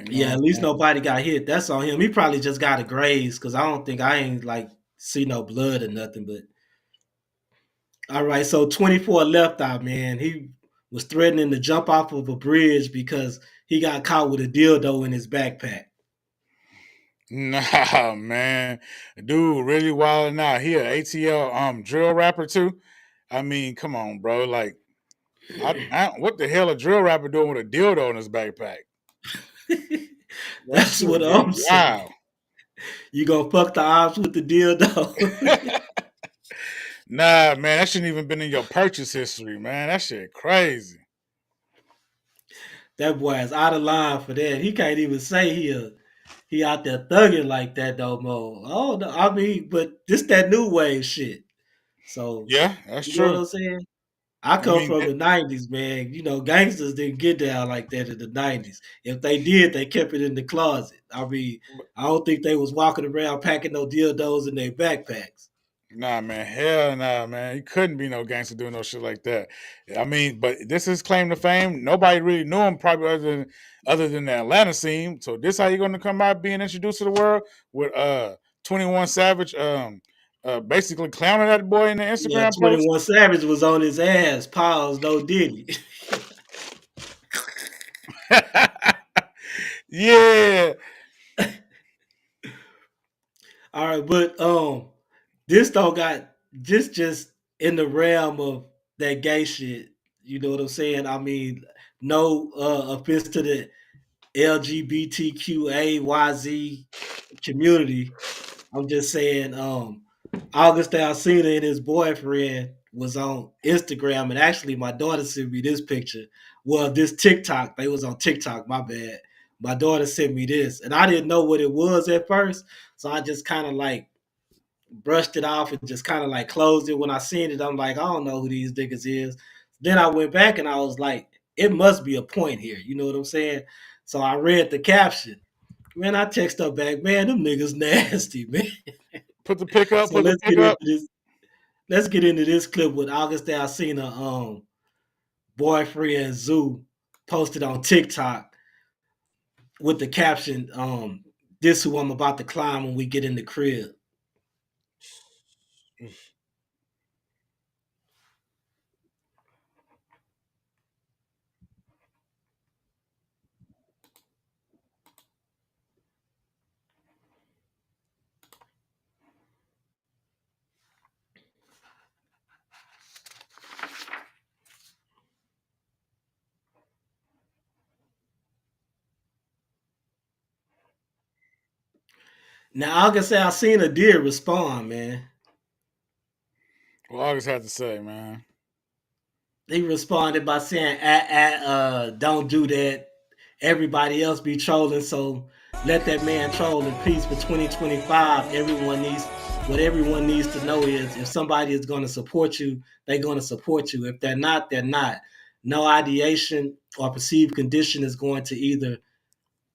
yeah, at least nobody got hit. That's on him. He probably just got a graze because I ain't like see no blood or nothing. But all right, so 24 left out, man. He was threatening to jump off of a bridge because he got caught with a dildo in his backpack. Nah, man, dude, really wilding out. He a ATL drill rapper too. I mean, come on, bro. Like, what the hell a drill rapper doing with a dildo in his backpack? That's what I'm saying. Wow. You gonna fuck the ops with the dildo? Nah, man, that shouldn't even been in your purchase history, man. That shit crazy. That boy is out of line for that. He can't even say he out there thugging like that no more. Oh no, I mean, but this that new wave shit. So yeah, that's you true. know what I'm saying? I come from the 90s, man. You know, gangsters didn't get down like that in the 90s. If they did, they kept it in the closet. I mean, I don't think they was walking around packing no dildos in their backpacks. Nah, man. Hell nah, man. He couldn't be no gangster doing no shit like that. I mean, but this is claim to fame. Nobody really knew him probably other than the Atlanta scene. So this how you gonna come out being introduced to the world with 21 Savage basically clowning that boy in the Instagram post. 21 Savage was on his ass. Pause, no Diddy. Yeah. All right, but this don't got just in the realm of that gay shit. You know what I'm saying? I mean, no offense to the LGBTQAYZ community. I'm just saying, August Alsina and his boyfriend was on Instagram, and actually my daughter sent me this picture. Well, this TikTok, they was on TikTok, my bad. My daughter sent me this, and I didn't know what it was at first, so I just kind of like brushed it off and just kind of like closed it. When I seen it, I'm like, I don't know who these niggas is. Then I went back and I was like, it must be a point here. You know what I'm saying? So I read the caption. Man, I text her back, man, them niggas nasty, man. Put the pick up, so let's get into this clip with August Alsina, boyfriend Zoo posted on TikTok with the caption, this who I'm about to climb when we get in the crib. Now, August Alsina did respond, man. Well, August had to say, man. He responded by saying, don't do that. Everybody else be trolling, so let that man troll in peace for 2025. Everyone needs to know is if somebody is going to support you, they're going to support you. If they're not, they're not. No ideation or perceived condition is going to either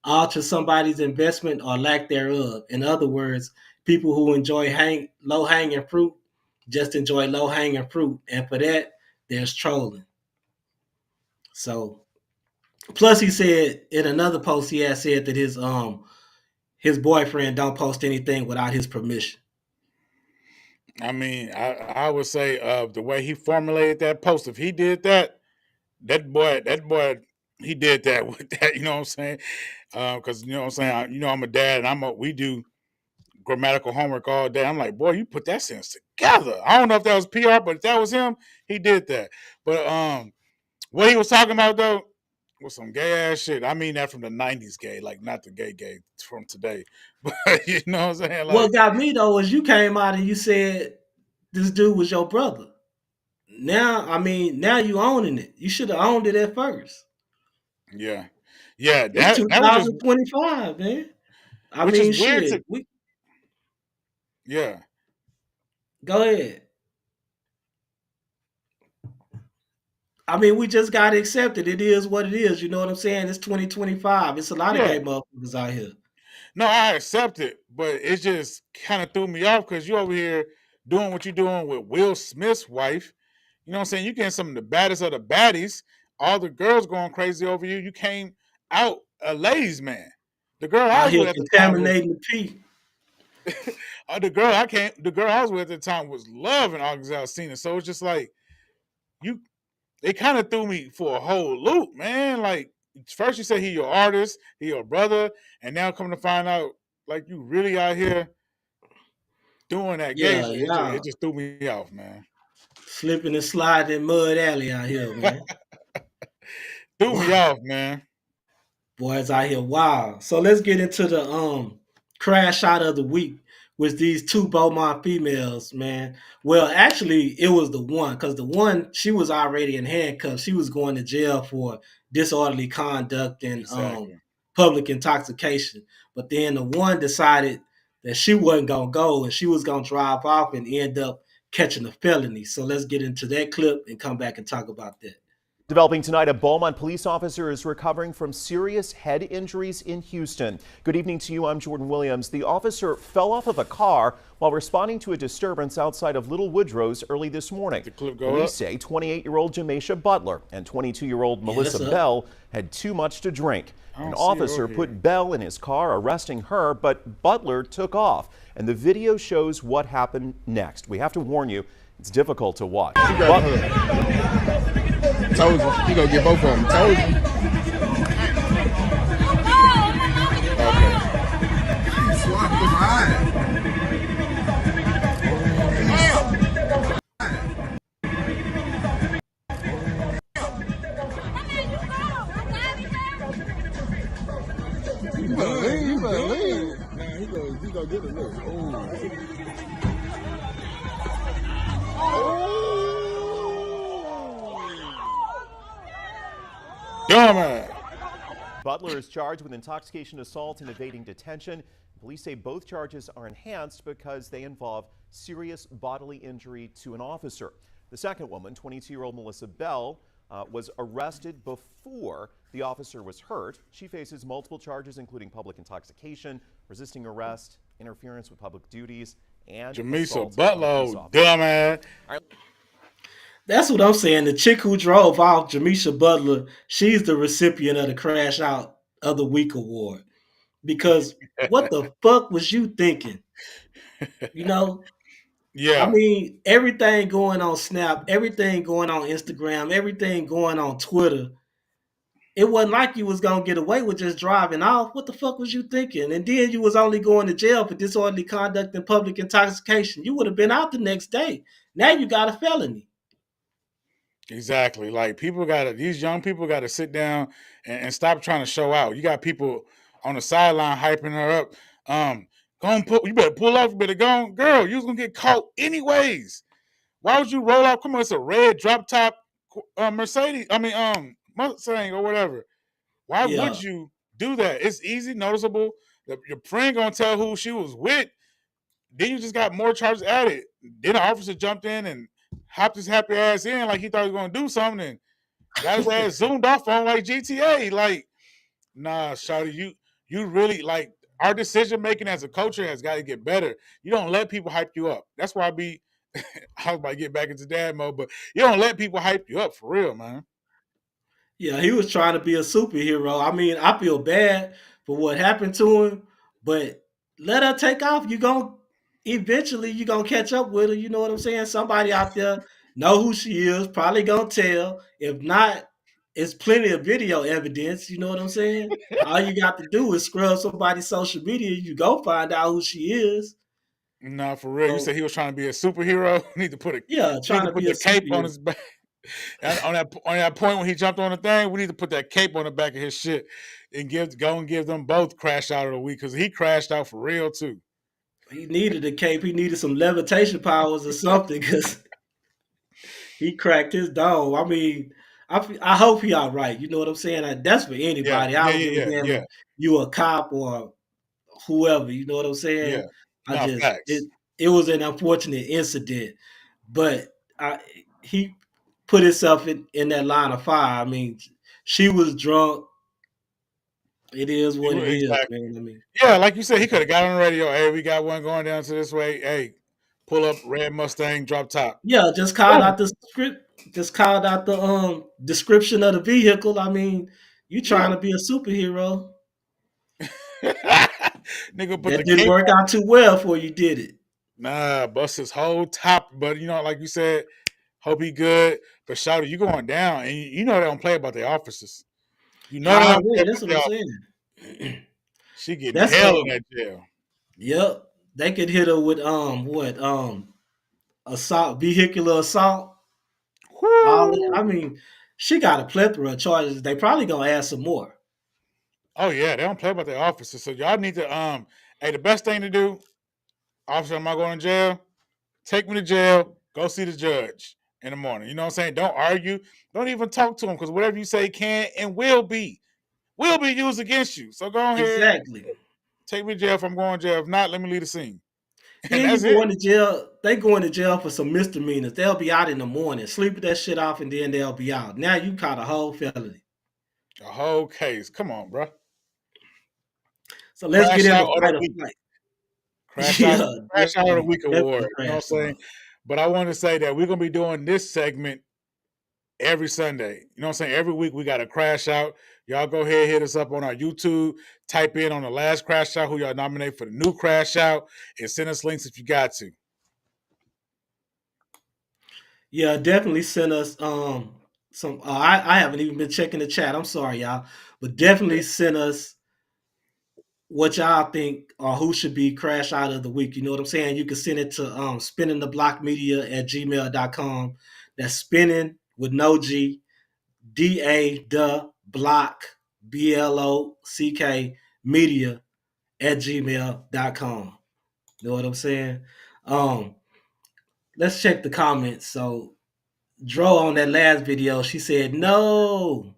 alter somebody's investment or lack thereof. In other words, people who enjoy low-hanging fruit just enjoy low-hanging fruit. And for that, there's trolling. So, plus he said in another post, he had said that his boyfriend don't post anything without his permission. I mean, I would say the way he formulated that post, if he did that boy, he did that with that, you know what I'm saying? Because you know what I'm saying, I'm a dad and we do grammatical homework all day. I'm like, boy, you put that sentence together. I don't know if that was PR, but if that was him, he did that. But what he was talking about though was some gay ass shit. I mean that from the 90s gay, like not the gay from today. But you know what I'm saying? Like, what got me though is you came out and you said this dude was your brother. Now you owning it. You should have owned it at first. Yeah. Yeah. It's That was just 2025, man. I which is mean, weird shit. to yeah. Go ahead. I mean, we just got to accept it. It is what it is. You know what I'm saying? It's 2025. It's a lot of Yeah. gay motherfuckers out here. No, I accept it, but it just kind of threw me off because you over here doing what you're doing with Will Smith's wife. You know what I'm saying? You getting some of the baddest of the baddies. All the girls going crazy over you. You came out a ladies' man. The girl I Out was here with at the time was contaminating the pee. the girl I was with at the time was loving August Alsina. So it's just like they kind of threw me for a whole loop, man. Like first you say he your artist, he your brother, and now come to find out like you really out here doing that gay Yeah, shit. yeah. It just threw me off, man. Slipping and sliding in mud alley out here, man. Threw me off, man. Boys out here wild. So let's get into the crash out of the week with these two Beaumont females, man. Well, actually, it was the one, because the one, she was already in handcuffs. She was going to jail for disorderly conduct and Exactly. public intoxication. But then the one decided that she wasn't gonna go and she was gonna drive off and end up catching a felony. So let's get into that clip and come back and talk about that. Developing tonight, a Beaumont police officer is recovering from serious head injuries in Houston. Good evening to you. I'm Jordan Williams. The officer fell off of a car while responding to a disturbance outside of Little Woodrow's early this morning. Police say 28-year-old Jimmy Butler and 22-year-old Melissa Bell had too much to drink. An officer put Bell in his car, arresting her, but Butler took off. And the video shows what happened next. We have to warn you, it's difficult to watch. Told you. He gonna get both of them. Told you. You better leave. Nah, he gonna get a look. Butler is charged with intoxication, assault, and evading detention. Police say both charges are enhanced because they involve serious bodily injury to an officer. The second woman, 22-year-old Melissa Bell, was arrested before the officer was hurt. She faces multiple charges, including public intoxication, resisting arrest, interference with public duties, and Jimmy assault Butler, on a police officer. dumbass. That's what I'm saying. The chick who drove off, Jamisha Butler, she's the recipient of the Crash Out of the Week award. Because what the fuck was you thinking? You know? Yeah. I mean, everything going on Snap, everything going on Instagram, everything going on Twitter. It wasn't like you was going to get away with just driving off. What the fuck was you thinking? And then you was only going to jail for disorderly conduct and public intoxication. You would have been out the next day. Now you got a felony. Exactly. Like these young people gotta sit down and stop trying to show out. You got people on the sideline hyping her up. You better pull off, you better go on. Girl, you was gonna get caught anyways. Why would you roll out? Come on, it's a red drop top Mustang or whatever. Why would you do that? It's easy, noticeable. Your friend gonna tell who she was with. Then you just got more charges added. Then the officer jumped in and hopped his happy ass in like he thought he was gonna do something and got his ass zoomed off on like GTA. Like, nah, shawty, you really like our decision making as a culture has got to get better. You don't let people hype you up. That's why I was about to get back into dad mode, but you don't let people hype you up for real, man. Yeah, he was trying to be a superhero. I mean, I feel bad for what happened to him, but let her take off. Eventually you're gonna catch up with her. You know what I'm saying? Somebody out there know who she is, probably gonna tell. If not, it's plenty of video evidence. You know what I'm saying? All you got to do is scrub somebody's social media. You go find out who she is. Nah, for real. You said he was trying to be a superhero. Need to put the cape on his back. on that point when he jumped on the thing, we need to put that cape on the back of his shit and give them both Crash Out of the Week because he crashed out for real too. He needed a cape. He needed some levitation powers or something because he cracked his dome. I mean, I hope he all right. You know what I'm saying? That's for anybody. I don't give a damn if you a cop or whoever. You know what I'm saying? No, facts. It was an unfortunate incident, but he put himself in that line of fire. I mean, she was drunk. It is what it is, man. I mean, yeah, like you said, he could have got on the radio. Hey, we got one going down to this way. Hey, pull up, red Mustang, drop top. yeah, just called out the script. Just called out the description of the vehicle. I mean, you trying to be a superhero. Nigga, but that didn't work out too well for you, did it? Nah, bust his whole top. But you know, like you said, hope he good. But Shawty, you going down, and you know they don't play about their officers. You know they don't play that's about what their I'm saying. She getting hell in that jail. Yep, they could hit her with assault, vehicular assault. I mean, she got a plethora of charges. They probably gonna add some more. Oh yeah, they don't play about their officers. So y'all need to hey, the best thing to do, officer, am I going to jail? Take me to jail. Go see the judge in the morning. You know what I'm saying? Don't argue. Don't even talk to him because whatever you say can and will be used against you. So go ahead. Exactly. Take me to jail if I'm going to jail. If not, let me leave the scene. And that's you going to jail. They going to jail for some misdemeanors. They'll be out in the morning. Sleep that shit off, and then they'll be out. Now you caught a whole felony. A whole case. Come on, bro. So let's get into fight or flight. Crash out of the week award. You know what I'm saying? But I want to say that we're gonna be doing this segment every Sunday. You know what I'm saying? Every week we got a crash out. Y'all go ahead, hit us up on our YouTube. Type in on the last crash out who y'all nominate for the new crash out, and send us links if you got to. Yeah, definitely send us some. I haven't even been checking the chat. I'm sorry, y'all, but definitely send us what y'all think or who should be crash out of the week. You know what I'm saying? You can send it to spinningtheblockmedia@gmail.com. That's spinning with no G, DA the block BLOCK media@gmail.com. You know what I'm saying? Let's check the comments. So Dro on that last video, she said no.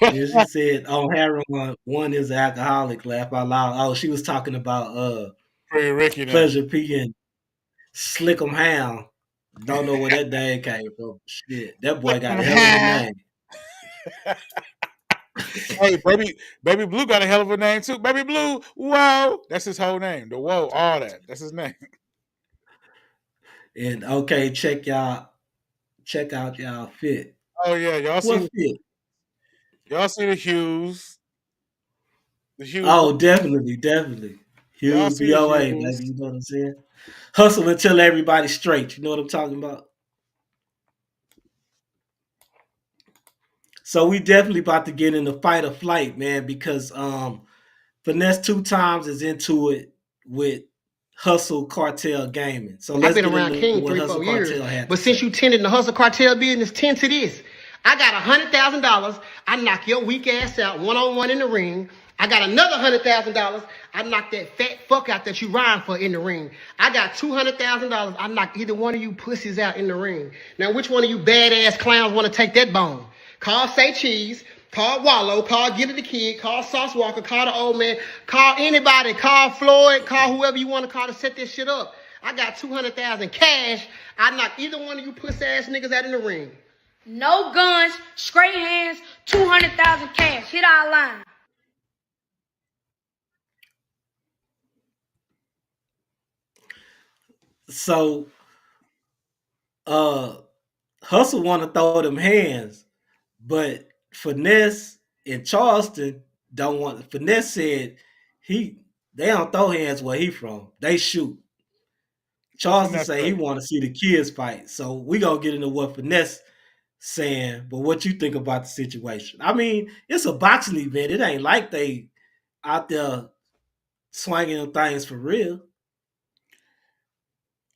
Yeah, she said on heroin, one is an alcoholic. Laugh out loud. Oh, she was talking about Ricky Pleasure P and Slickum Hound. Don't know where that name came from. Shit, that boy got a hell of a name. Hey, baby Blue got a hell of a name too. Baby Blue, whoa, that's his whole name. The whoa, all that. That's his name. And okay, check out y'all fit. Oh yeah, y'all see fit? Y'all see the Hughes. The Hughes. Oh, definitely. Hughes BOA, baby. You know what I'm saying? Hustle until everybody's straight. You know what I'm talking about? So we definitely about to get into fight or flight, man, because Finesse 2 times is into it with Hustle Cartel Gaming. So let's I've been around King 3-4 years, but since you tended the Hustle Cartel business, tend to this. I got $100,000. I knock your weak ass out one-on-one in the ring. I got another $100,000. I knock that fat fuck out that you rhyme for in the ring. I got $200,000. I knock either one of you pussies out in the ring. Now, which one of you badass clowns want to take that bone? Call Say Cheese. Call Wallow. Call Get It the Kid. Call Sauce Walker. Call the old man. Call anybody. Call Floyd. Call whoever you want to call to set this shit up. I got $200,000 cash. I knock either one of you puss ass niggas out in the ring. No guns, straight hands, $200,000 cash. Hit our line. So, Hustle want to throw them hands, but Finesse in Charleston don't want. Finesse said they don't throw hands where he from. They shoot. Charleston say he want to see the kids fight. So we gonna get into what Finesse saying, but what you think about the situation? I mean, it's a boxing event. It ain't like they out there swinging things for real.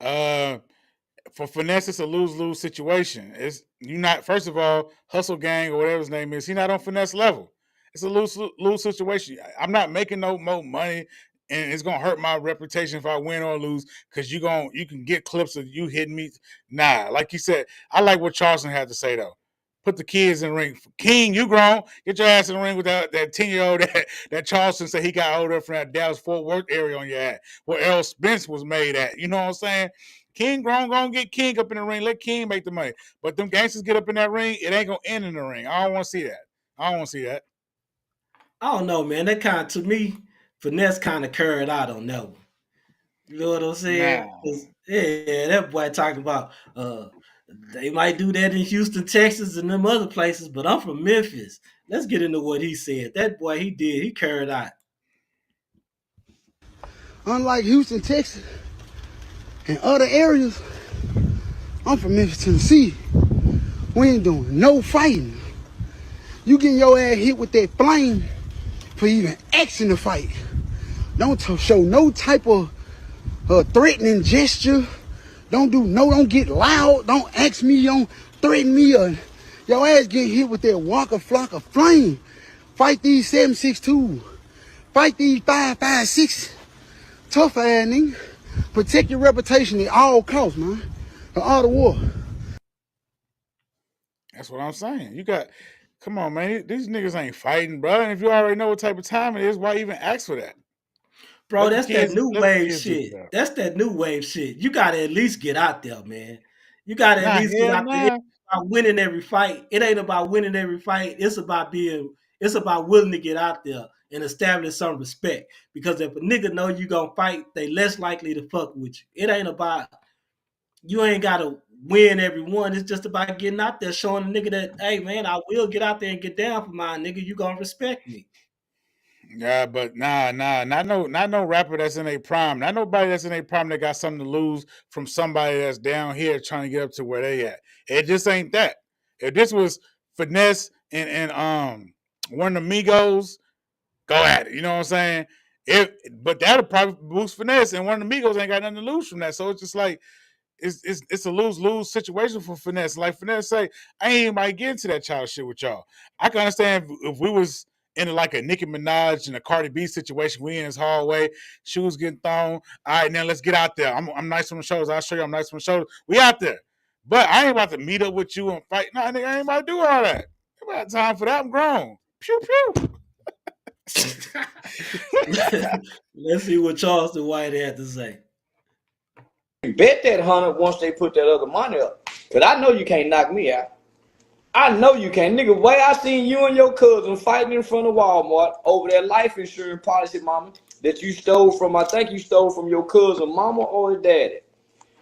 For Finesse, it's a lose-lose situation. It's you not first of all, Hustle Gang or whatever his name is. He's not on Finesse level. It's a lose situation. I'm not making no more money. and it's gonna hurt my reputation if I win or lose, because you can get clips of you hitting me. Nah, like you said, I like what Charleston had to say though. Put the kids in the ring. King, you grown. Get your ass in the ring with that 10-year-old that Charleston said he got older from that Dallas-Fort Worth area on your ass, where Errol Spence was made at. You know what I'm saying? King grown, gonna get King up in the ring. Let King make the money. But them gangsters get up in that ring, it ain't gonna end in the ring. I don't want to see that. I don't know, man. That kind of, to me, Finesse kind of curved out on that one. You know what I'm saying? Nah. Yeah, that boy talking about they might do that in Houston, Texas, and them other places, but I'm from Memphis. Let's get into what he said. That boy, he curved out. Unlike Houston, Texas, and other areas, I'm from Memphis, Tennessee. We ain't doing no fighting. You getting your ass hit with that flame for even asking to fight. Don't show no type of threatening gesture. Don't get loud. Don't ask me, don't threaten me. Your ass getting hit with that Waka Flocka flame. Fight these 7.62. Fight these 5.56. Tough ass nigga. Protect your reputation at all costs, man. For all the war. That's what I'm saying. Come on, man. These niggas ain't fighting, bro. And if you already know what type of time it is, why even ask for that? Bro, that's that new wave shit. That's that new wave shit. You gotta at least get out there, man. You gotta at least get out there. It ain't about winning every fight. It ain't about winning every fight. It's about willing to get out there and establish some respect. Because if a nigga know you gonna fight, they less likely to fuck with you. It ain't about, you ain't gotta win every one. It's just about getting out there, showing the nigga that, hey man, I will get out there and get down for my nigga. You gonna respect me. Yeah, but not no rapper that's in a prime. Not nobody that's in a prime that got something to lose from somebody that's down here trying to get up to where they at. It just ain't that. If this was Finesse and one of the Migos, go at it. You know what I'm saying? But that'll probably boost Finesse, and one of the Migos ain't got nothing to lose from that. So it's just like it's a lose-lose situation for Finesse. Like Finesse say, I ain't even might get into that child shit with y'all. I can understand if we was in like a Nicki Minaj and a Cardi B situation, we in his hallway, shoes getting thrown. All right, now let's get out there. I'm nice on the shoulders. I'll show you I'm nice on the shoulders. We out there. But I ain't about to meet up with you and fight. Nah, nigga, I ain't about to do all that. I ain't got time for that. I'm grown. Pew, pew. Let's see what Charleston White had to say. Bet that 100 once they put that other money up. Because I know you can't knock me out. I know you can't. Nigga, way I seen you and your cousin fighting in front of Walmart over that life insurance policy, mama, that you stole from, I think you stole from your cousin, mama or daddy.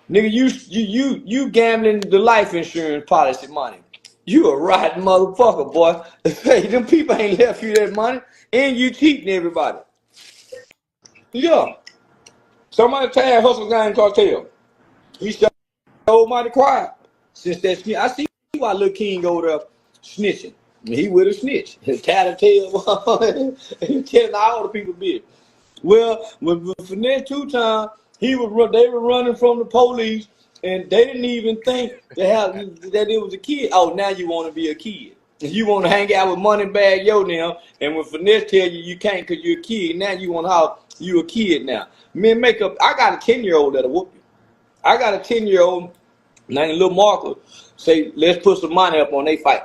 Nigga, you gambling the life insurance policy money. You a rotten motherfucker, boy. Hey, them people ain't left you that money, and you cheating everybody. Yeah. Somebody tag Hustle Gang Cartel. He stole money quiet. Since that shit, I see why Lil King over there snitching. He with a snitch. Tattletale. He telling all the people business. Well, when Finesse 2 times, they were running from the police, and they didn't even think that it was a kid. Oh, now you want to be a kid. You want to hang out with Moneybag Yo now, and when Finesse tell you can't because you're a kid, now you want to how you a kid now. Men make up. I got a 10-year-old that'll whoop you. I got a 10-year-old named Lil Marco. Say, let's put some money up on they fight.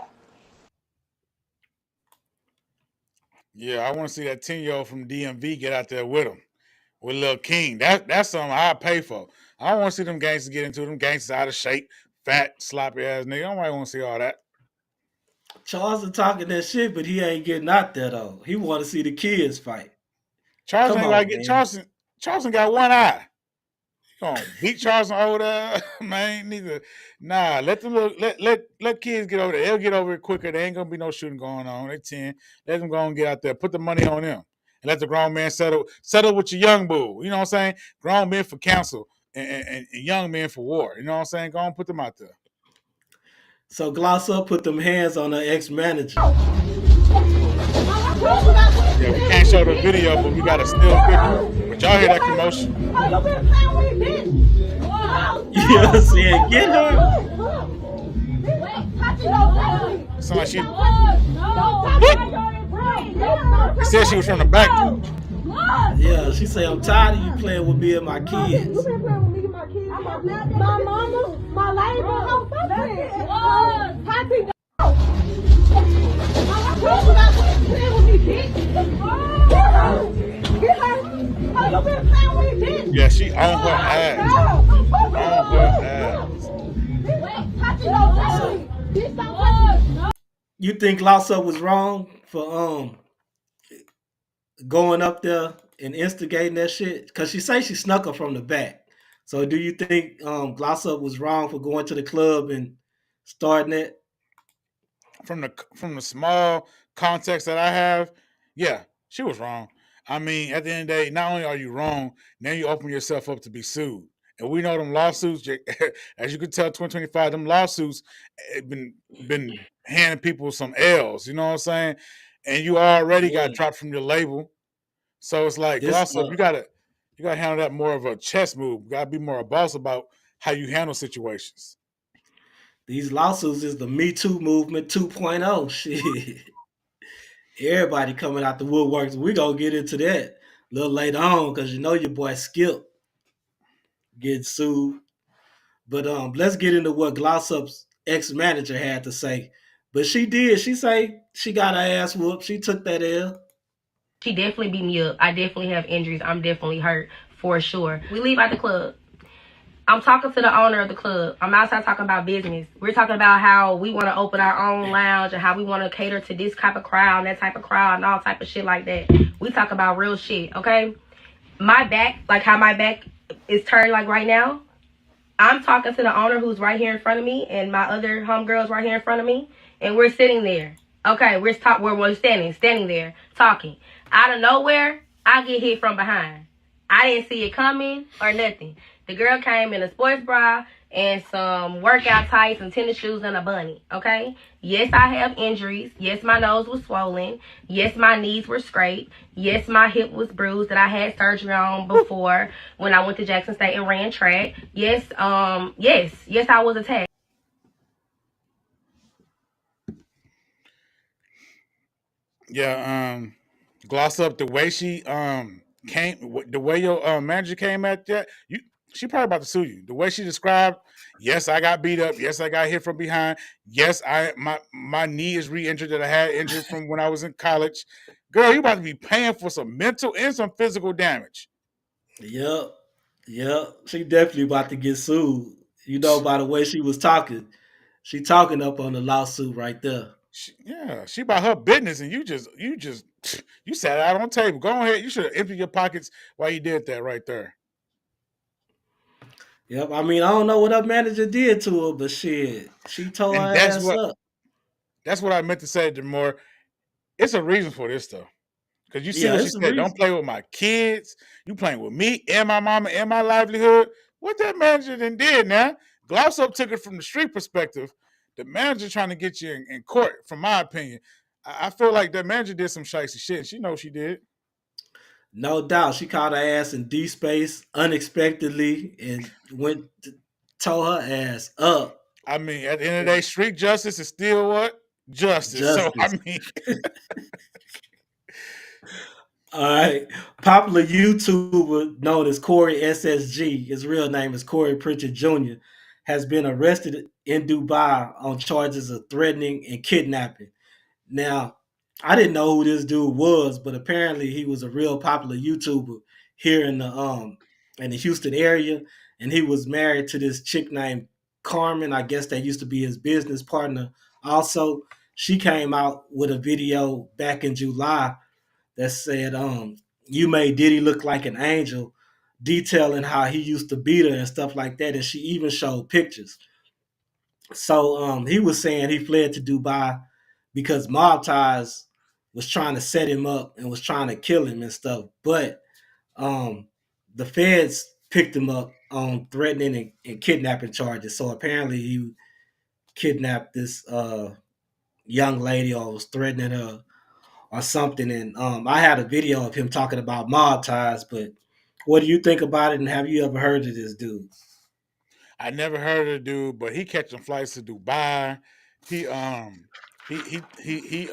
Yeah, I want to see that 10-year-old from DMV get out there with him, with Lil King. That's something I'll pay for. I don't want to see them gangsters get into them gangsters out of shape, fat, sloppy ass nigga. I don't want to see all that. Charleston talking that shit, but he ain't getting out there though. He want to see the kids fight. Charleston ain't like get Charleston got one eye. You gonna beat Charleston over there, man? Neither. Nah, let kids get over there. They'll get over it quicker. There ain't gonna be no shooting going on. They 10. Let them go and get out there. Put the money on them. And let the grown man settle with your young boo. You know what I'm saying? Grown men for counsel and young men for war. You know what I'm saying? Go and put them out there. So Gloss Up put them hands on her ex-manager. Yeah, we can't show the video, but we got a still picture. But y'all hear that commotion? You know what I'm saying? Get her. Sound like she said she was from the back. Yeah, she say I'm tired of you playing with me and my kids. You been playing with me and my kids. My mama, my labor, how fuck Tati, playing with me, bitch. Get her. How you been playing with me, bitch? Yeah, she on her ass. On her ass. You think Glossa was wrong for going up there and instigating that shit? Because she say she snuck her from the back. So do you think Glossa was wrong for going to the club and starting it? From the small context that I have, yeah, she was wrong. I mean, at the end of the day, not only are you wrong, now you open yourself up to be sued. And we know them lawsuits, as you can tell, 2025, them lawsuits been handing people some L's, you know what I'm saying? And you already got dropped from your label. So it's like, Glossa, you gotta handle that more of a chess move. You gotta be more a boss about how you handle situations. These lawsuits is the Me Too movement 2.0. Shit. Everybody coming out the woodworks. We're going to get into that a little later on because you know your boy Skip getting sued. But let's get into what Glossup's ex-manager had to say. But she did. She say she got her ass whooped. She took that L. She definitely beat me up. I definitely have injuries. I'm definitely hurt for sure. We leave out the club. I'm talking to the owner of the club. I'm outside talking about business. We're talking about how we want to open our own lounge and how we want to cater to this type of crowd and that type of crowd and all type of shit like that. We talk about real shit, okay? My back, like how my back is turned like right now, I'm talking to the owner who's right here in front of me and my other homegirls right here in front of me, and we're sitting there. Okay, we're standing there, talking. Out of nowhere, I get hit from behind. I didn't see it coming or nothing. The girl came in a sports bra and some workout tights and tennis shoes and a bunny, okay? Yes, I have injuries. Yes, my nose was swollen. Yes, my knees were scraped. Yes, my hip was bruised that I had surgery on before when I went to Jackson State and ran track. Yes, yes, I was attacked. Yeah, Gloss up the way she came, the way your manager came at that, she probably about to sue you. The way she described, yes, I got beat up. Yes, I got hit from behind. Yes, my knee is re-injured that I had injured from when I was in college. Girl, you about to be paying for some mental and some physical damage. Yep. She definitely about to get sued. You know, by the way she was talking. She talking up on the lawsuit right there. She about her business, and you sat out on the table. Go ahead. You should have emptied your pockets while you did that right there. Yep. I mean, I don't know what her manager did to her, but shit, she told her ass up. That's what I meant to say, Demure. It's a reason for this, though. Because you see what she said. Don't play with my kids. You playing with me and my mama and my livelihood. What that manager then did now? Glossop took it from the street perspective. The manager trying to get you in court, from my opinion. I feel like that manager did some shicey shit. She knows she did. No doubt. She caught her ass in D space unexpectedly and tore her ass up. I mean, at the end of the day, street justice is still what? Justice. So, I mean. All right. Popular YouTuber known as Corey SSG, his real name is Corey Pritchard Jr., has been arrested in Dubai on charges of threatening and kidnapping. Now, I didn't know who this dude was, but apparently he was a real popular YouTuber here in the Houston area, and he was married to this chick named Carmen. I guess that used to be his business partner. Also, she came out with a video back in July that said, you made Diddy look like an angel, detailing how he used to beat her and stuff like that. And she even showed pictures. So he was saying he fled to Dubai because Mob Ties was trying to set him up and was trying to kill him and stuff. But the feds picked him up on threatening and kidnapping charges. So apparently he kidnapped this young lady or was threatening her or something. And I had a video of him talking about Mob Ties, but what do you think about it? And have you ever heard of this dude? I never heard of the dude, but he catching flights to Dubai. He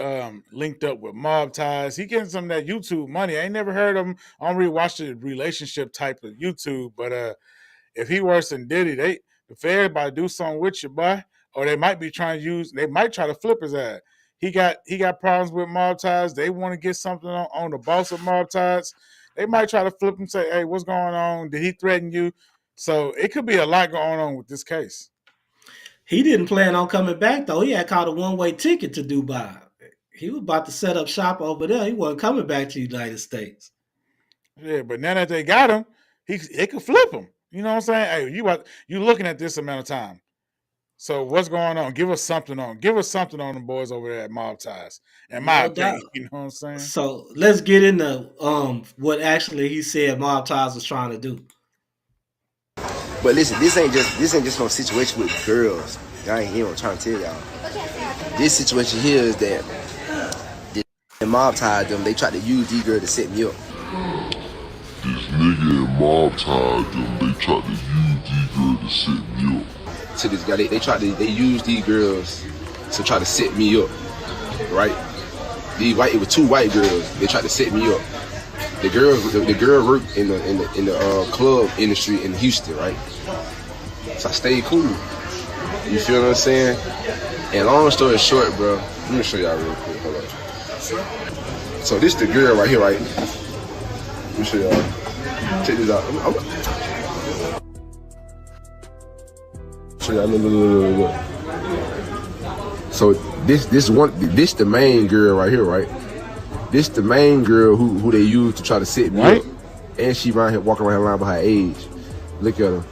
linked up with Mob Ties. He getting some of that YouTube money. I ain't never heard of him. I don't really watch the relationship type of YouTube, but if he worse than Diddy, the Fed about to do something with you, boy. Or they might be trying to they might try to flip his ass. He got problems with Mob Ties. They want to get something on the boss of Mob Ties. They might try to flip him, say, hey, what's going on? Did he threaten you? So it could be a lot going on with this case. He didn't plan on coming back, though. He had caught a one-way ticket to Dubai. He was about to set up shop over there. He wasn't coming back to the United States. Yeah, but now that they got him, he could flip him. You know what I'm saying? Hey, you looking at this amount of time. So what's going on? Give us something on them boys over there at Mob Ties. In my opinion, you know what I'm saying? So let's get into what actually he said Mob Ties was trying to do. But listen, this ain't just no situation with girls. I ain't here trying to tell y'all. This situation here is that the Mob Tied them. They tried to use these girls to set me up. This nigga and Mob Tied them. They tried to use these girls to set me up. To this guy, they used these girls to try to set me up, right? It was two white girls. They tried to set me up. The girl worked in the club industry in Houston, right? So I stayed cool. You feel what I'm saying? And long story short, bro, let me show y'all real quick. Hold on. So this the girl right here, right? Let me show y'all. Check this out. Show y'all. Look. So this the main girl right here, right? This the main girl who they use to try to set me up. And she around here walking around lying by her age. Look at her.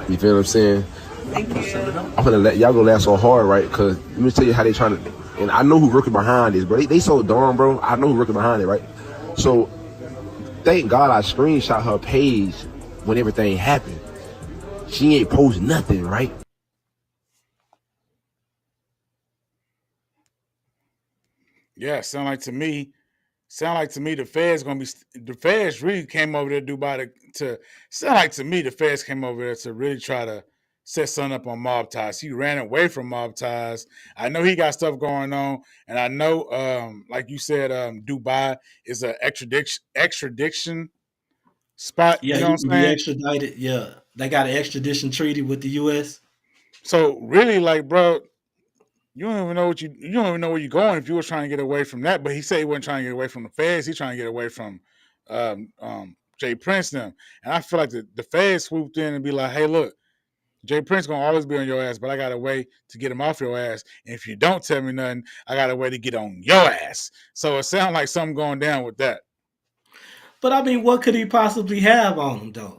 You feel what I'm saying? Thank you. I'm gonna let y'all go laugh so hard, right? Cause let me tell you how they trying to, and I know who working behind this, bro. They so dumb, bro. I know who working behind it, right? So thank God I screenshot her page when everything happened. She ain't post nothing, right? Yeah, sound like to me the feds really came over there to Dubai to sound like to me the feds came over there to really try to set something up on Mob Ties. He ran away from Mob Ties. I know he got stuff going on, and I know like you said, Dubai is an extradition spot. Yeah, you know he what can I'm be saying? extradited. Yeah, they got an extradition treaty with the U.S. So really, like, bro, you don't even know where you're going if you were trying to get away from that. But he said he wasn't trying to get away from the feds. He's trying to get away from Jay Prince them. And I feel like the feds swooped in and be like, hey, look, Jay Prince gonna always be on your ass, but I got a way to get him off your ass. And if you don't tell me nothing, I got a way to get on your ass. So it sounds like something going down with that. But I mean, what could he possibly have on him, though?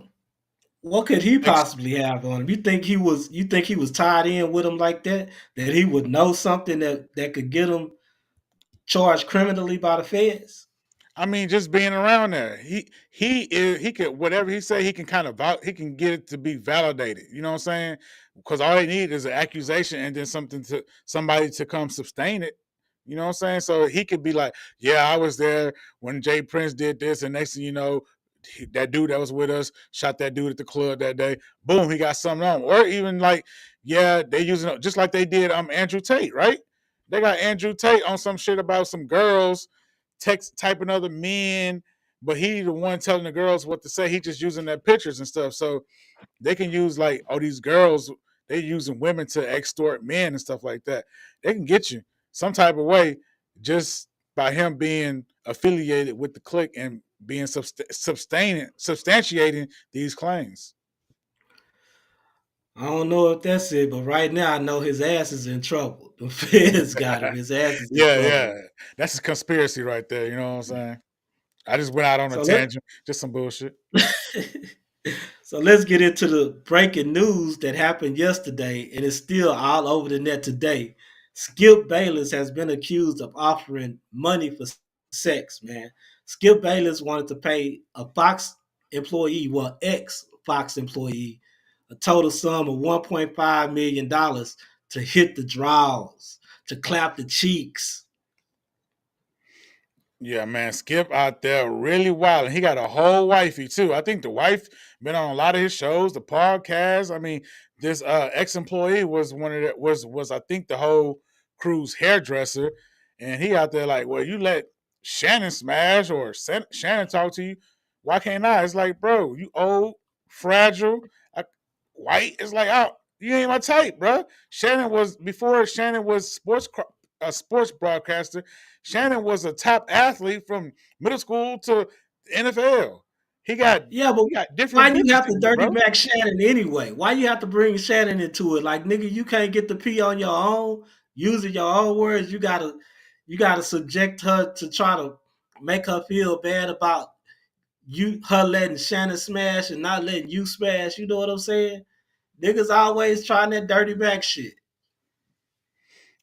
What could he possibly have on him? You think he was tied in with him like that? That he would know something that could get him charged criminally by the feds? I mean, just being around there, he could whatever he say, he can kind of he can get it to be validated. You know what I'm saying? Because all they need is an accusation and then somebody to come sustain it. You know what I'm saying? So he could be like, yeah, I was there when Jay Prince did this, and next thing you know, that dude that was with us shot that dude at the club that day. Boom, he got something on. Or even like, yeah, they using it just like they did Andrew Tate, right? They got Andrew Tate on some shit about some girls typing other men, but he the one telling the girls what to say. He just using their pictures and stuff. So they can use like, oh, these girls, they using women to extort men and stuff like that. They can get you some type of way just by him being affiliated with the clique and being substantiating these claims. I don't know if that's it, but right now I know his ass is in trouble. The feds got him. His ass is in trouble. Yeah. That's a conspiracy right there. You know what I'm saying? I just went out on a tangent. Just some bullshit. So let's get into the breaking news that happened yesterday, and it's still all over the net today. Skip Bayless has been accused of offering money for sex, man. Skip Bayless wanted to pay a Fox employee, well, ex-Fox employee, a total sum of $1.5 million to hit the draws, to clap the cheeks. Yeah, man, Skip out there really wild. And he got a whole wifey, too. I think the wife been on a lot of his shows, the podcast. I mean, this ex-employee was one of the, was I think the whole Cruz hairdresser, and he out there like, well, you let Shannon smash or Shannon talk to you. Why can't I? It's like, bro, you old, fragile, white. It's like, oh, you ain't my type, bro. Before Shannon was a sports broadcaster. Shannon was a top athlete from middle school to the NFL. He got different why you bitches have than to you, dirty bro. Mac Shannon anyway? Why you have to bring Shannon into it? Like, nigga, you can't get the P on your own, using your own words. You gotta subject her to try to make her feel bad about her letting Shannon smash and not letting you smash. You know what I'm saying? Niggas always trying that dirty Mac shit.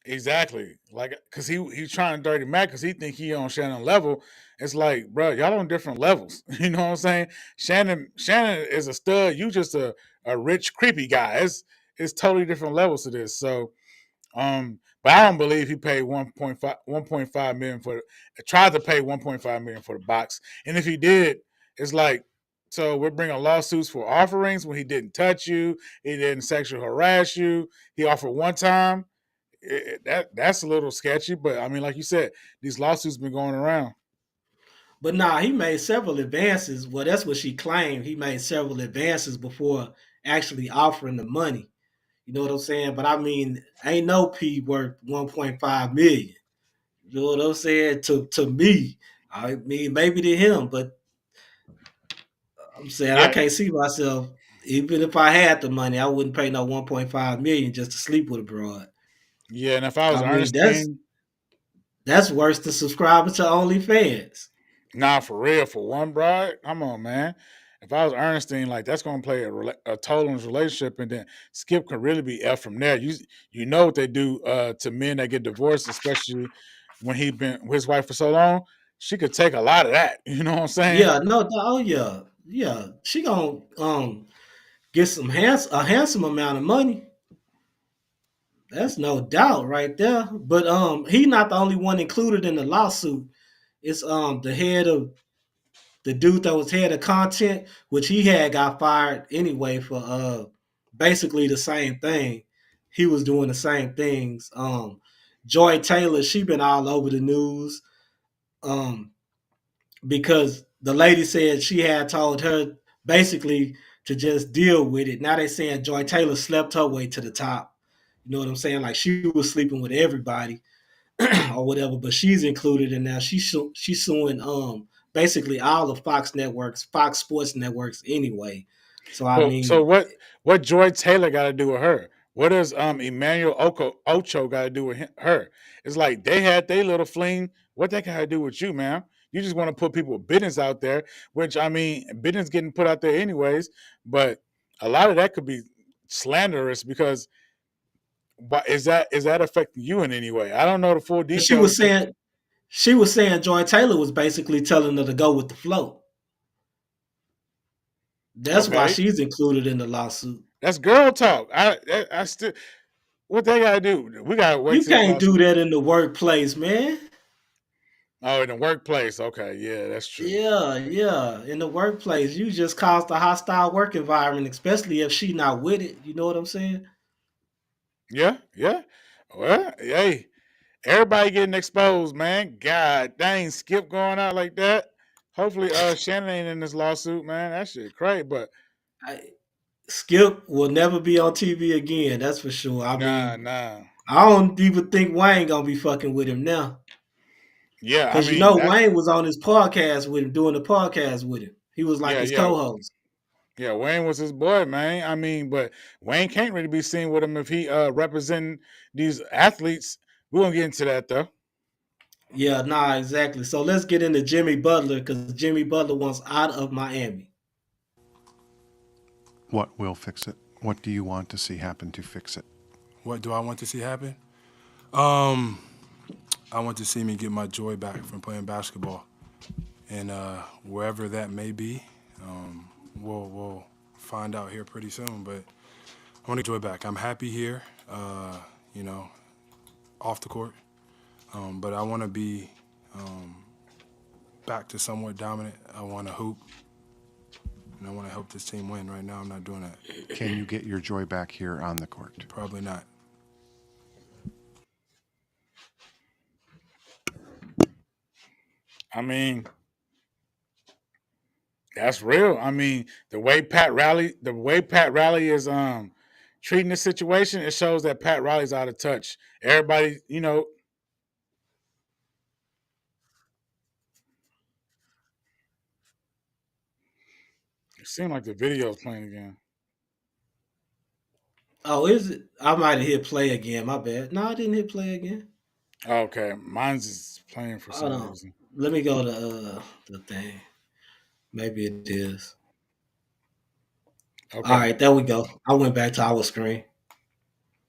Exactly. Like, cause he's trying to dirty Mac because he think he on Shannon level. It's like, bro, y'all on different levels. You know what I'm saying? Shannon is a stud. You just a rich, creepy guy. It's totally different levels to this. So, but I don't believe he paid 1.5 million tried to pay 1.5 million for the box. And if he did, it's like, so we're bringing lawsuits for offerings when he didn't touch you, he didn't sexually harass you, he offered one time. That's a little sketchy, but I mean, like you said, these lawsuits been going around. But nah, he made several advances. Well, that's what she claimed. He made several advances before actually offering the money. You know what I'm saying? But I mean, ain't no P worth 1.5 million. You know what I'm saying? To me, I mean, maybe to him, but I'm saying I Yeah, can't see myself. Even if I had the money, I wouldn't pay no 1.5 million just to sleep with a broad. yeah. And if I was I mean, Ernestine, that's worse than subscribing to OnlyFans. nah, for real, for one bride, come on, man. If I was Ernestine, like that's gonna play a toll in his relationship, and then Skip could really be F from there. You know what they do to men that get divorced, especially when he been with his wife for so long. She could take a lot of that. You know what I'm saying? Yeah, no, oh yeah, yeah. She gonna get a handsome amount of money. That's no doubt right there. But he not the only one included in the lawsuit. It's the head of the dude that was head of content, which he had got fired anyway for basically the same thing. He was doing the same things. Joy Taylor, she been all over the news because the lady said she had told her basically to just deal with it. Now they saying Joy Taylor slept her way to the top. You know what I'm saying? Like she was sleeping with everybody or whatever, but she's included in now. She's suing basically all the Fox networks, Fox Sports networks anyway. So I So mean, what Joy Taylor got to do with her? What does Emmanuel Ocho got to do with her? It's like they had their little fling. What that got to do with you, man? You just want to put people business out there, which I mean, business getting put out there anyways. But a lot of that could be slanderous because, but is that affecting you in any way? I don't know the full she details. was saying Joy Taylor was basically telling her to go with the flow. That's why Okay, she's included in the lawsuit. that's girl talk. I still, what they got to do? We got to wait You till this can't do lawsuit. that in the workplace, man. Oh, in the workplace. Okay, yeah, that's true. Yeah. In the workplace, you just caused a hostile work environment, especially if she not with it. You know what I'm saying? Yeah. Well, hey, everybody getting exposed, man. God dang, Skip going out like that. Hopefully, Shannon ain't in this lawsuit, man. That shit crazy, but Skip will never be on TV again. That's for sure. I mean, nah. I don't even think Wayne gonna be fucking with him now. Yeah, I Because mean that. Wayne was on his podcast with him, doing the podcast with him. He was like his Yeah. co-host. Yeah, Wayne was his boy, man. I mean, but Wayne can't really be seen with him if he representing these athletes. We're gonna get into that though. Yeah, nah, exactly. So let's get into Jimmy Butler because Jimmy Butler wants out of Miami. What will fix it? What do you want to see happen to fix it? What do I want to see happen? I want to see me get my joy back from playing basketball. And wherever that may be, we'll find out here pretty soon. But I want to joy back. I'm happy here, off the court. But I want to be back to somewhat dominant. I want to hoop. And I want to help this team win. Right now, I'm not doing that. Can you get your joy back here on the court? Probably not. I mean, that's real. I mean, the way Pat Riley is treating the situation, it shows that Pat Riley's out of touch. Everybody, you know. It seemed like the video's playing again. Oh, is it? I might have hit play again. My bad. No, I didn't hit play again. Okay, mine's is playing for Hold some on. reason. Let me go to the thing. Maybe it is. Okay. All right, there we go. I went back to our screen.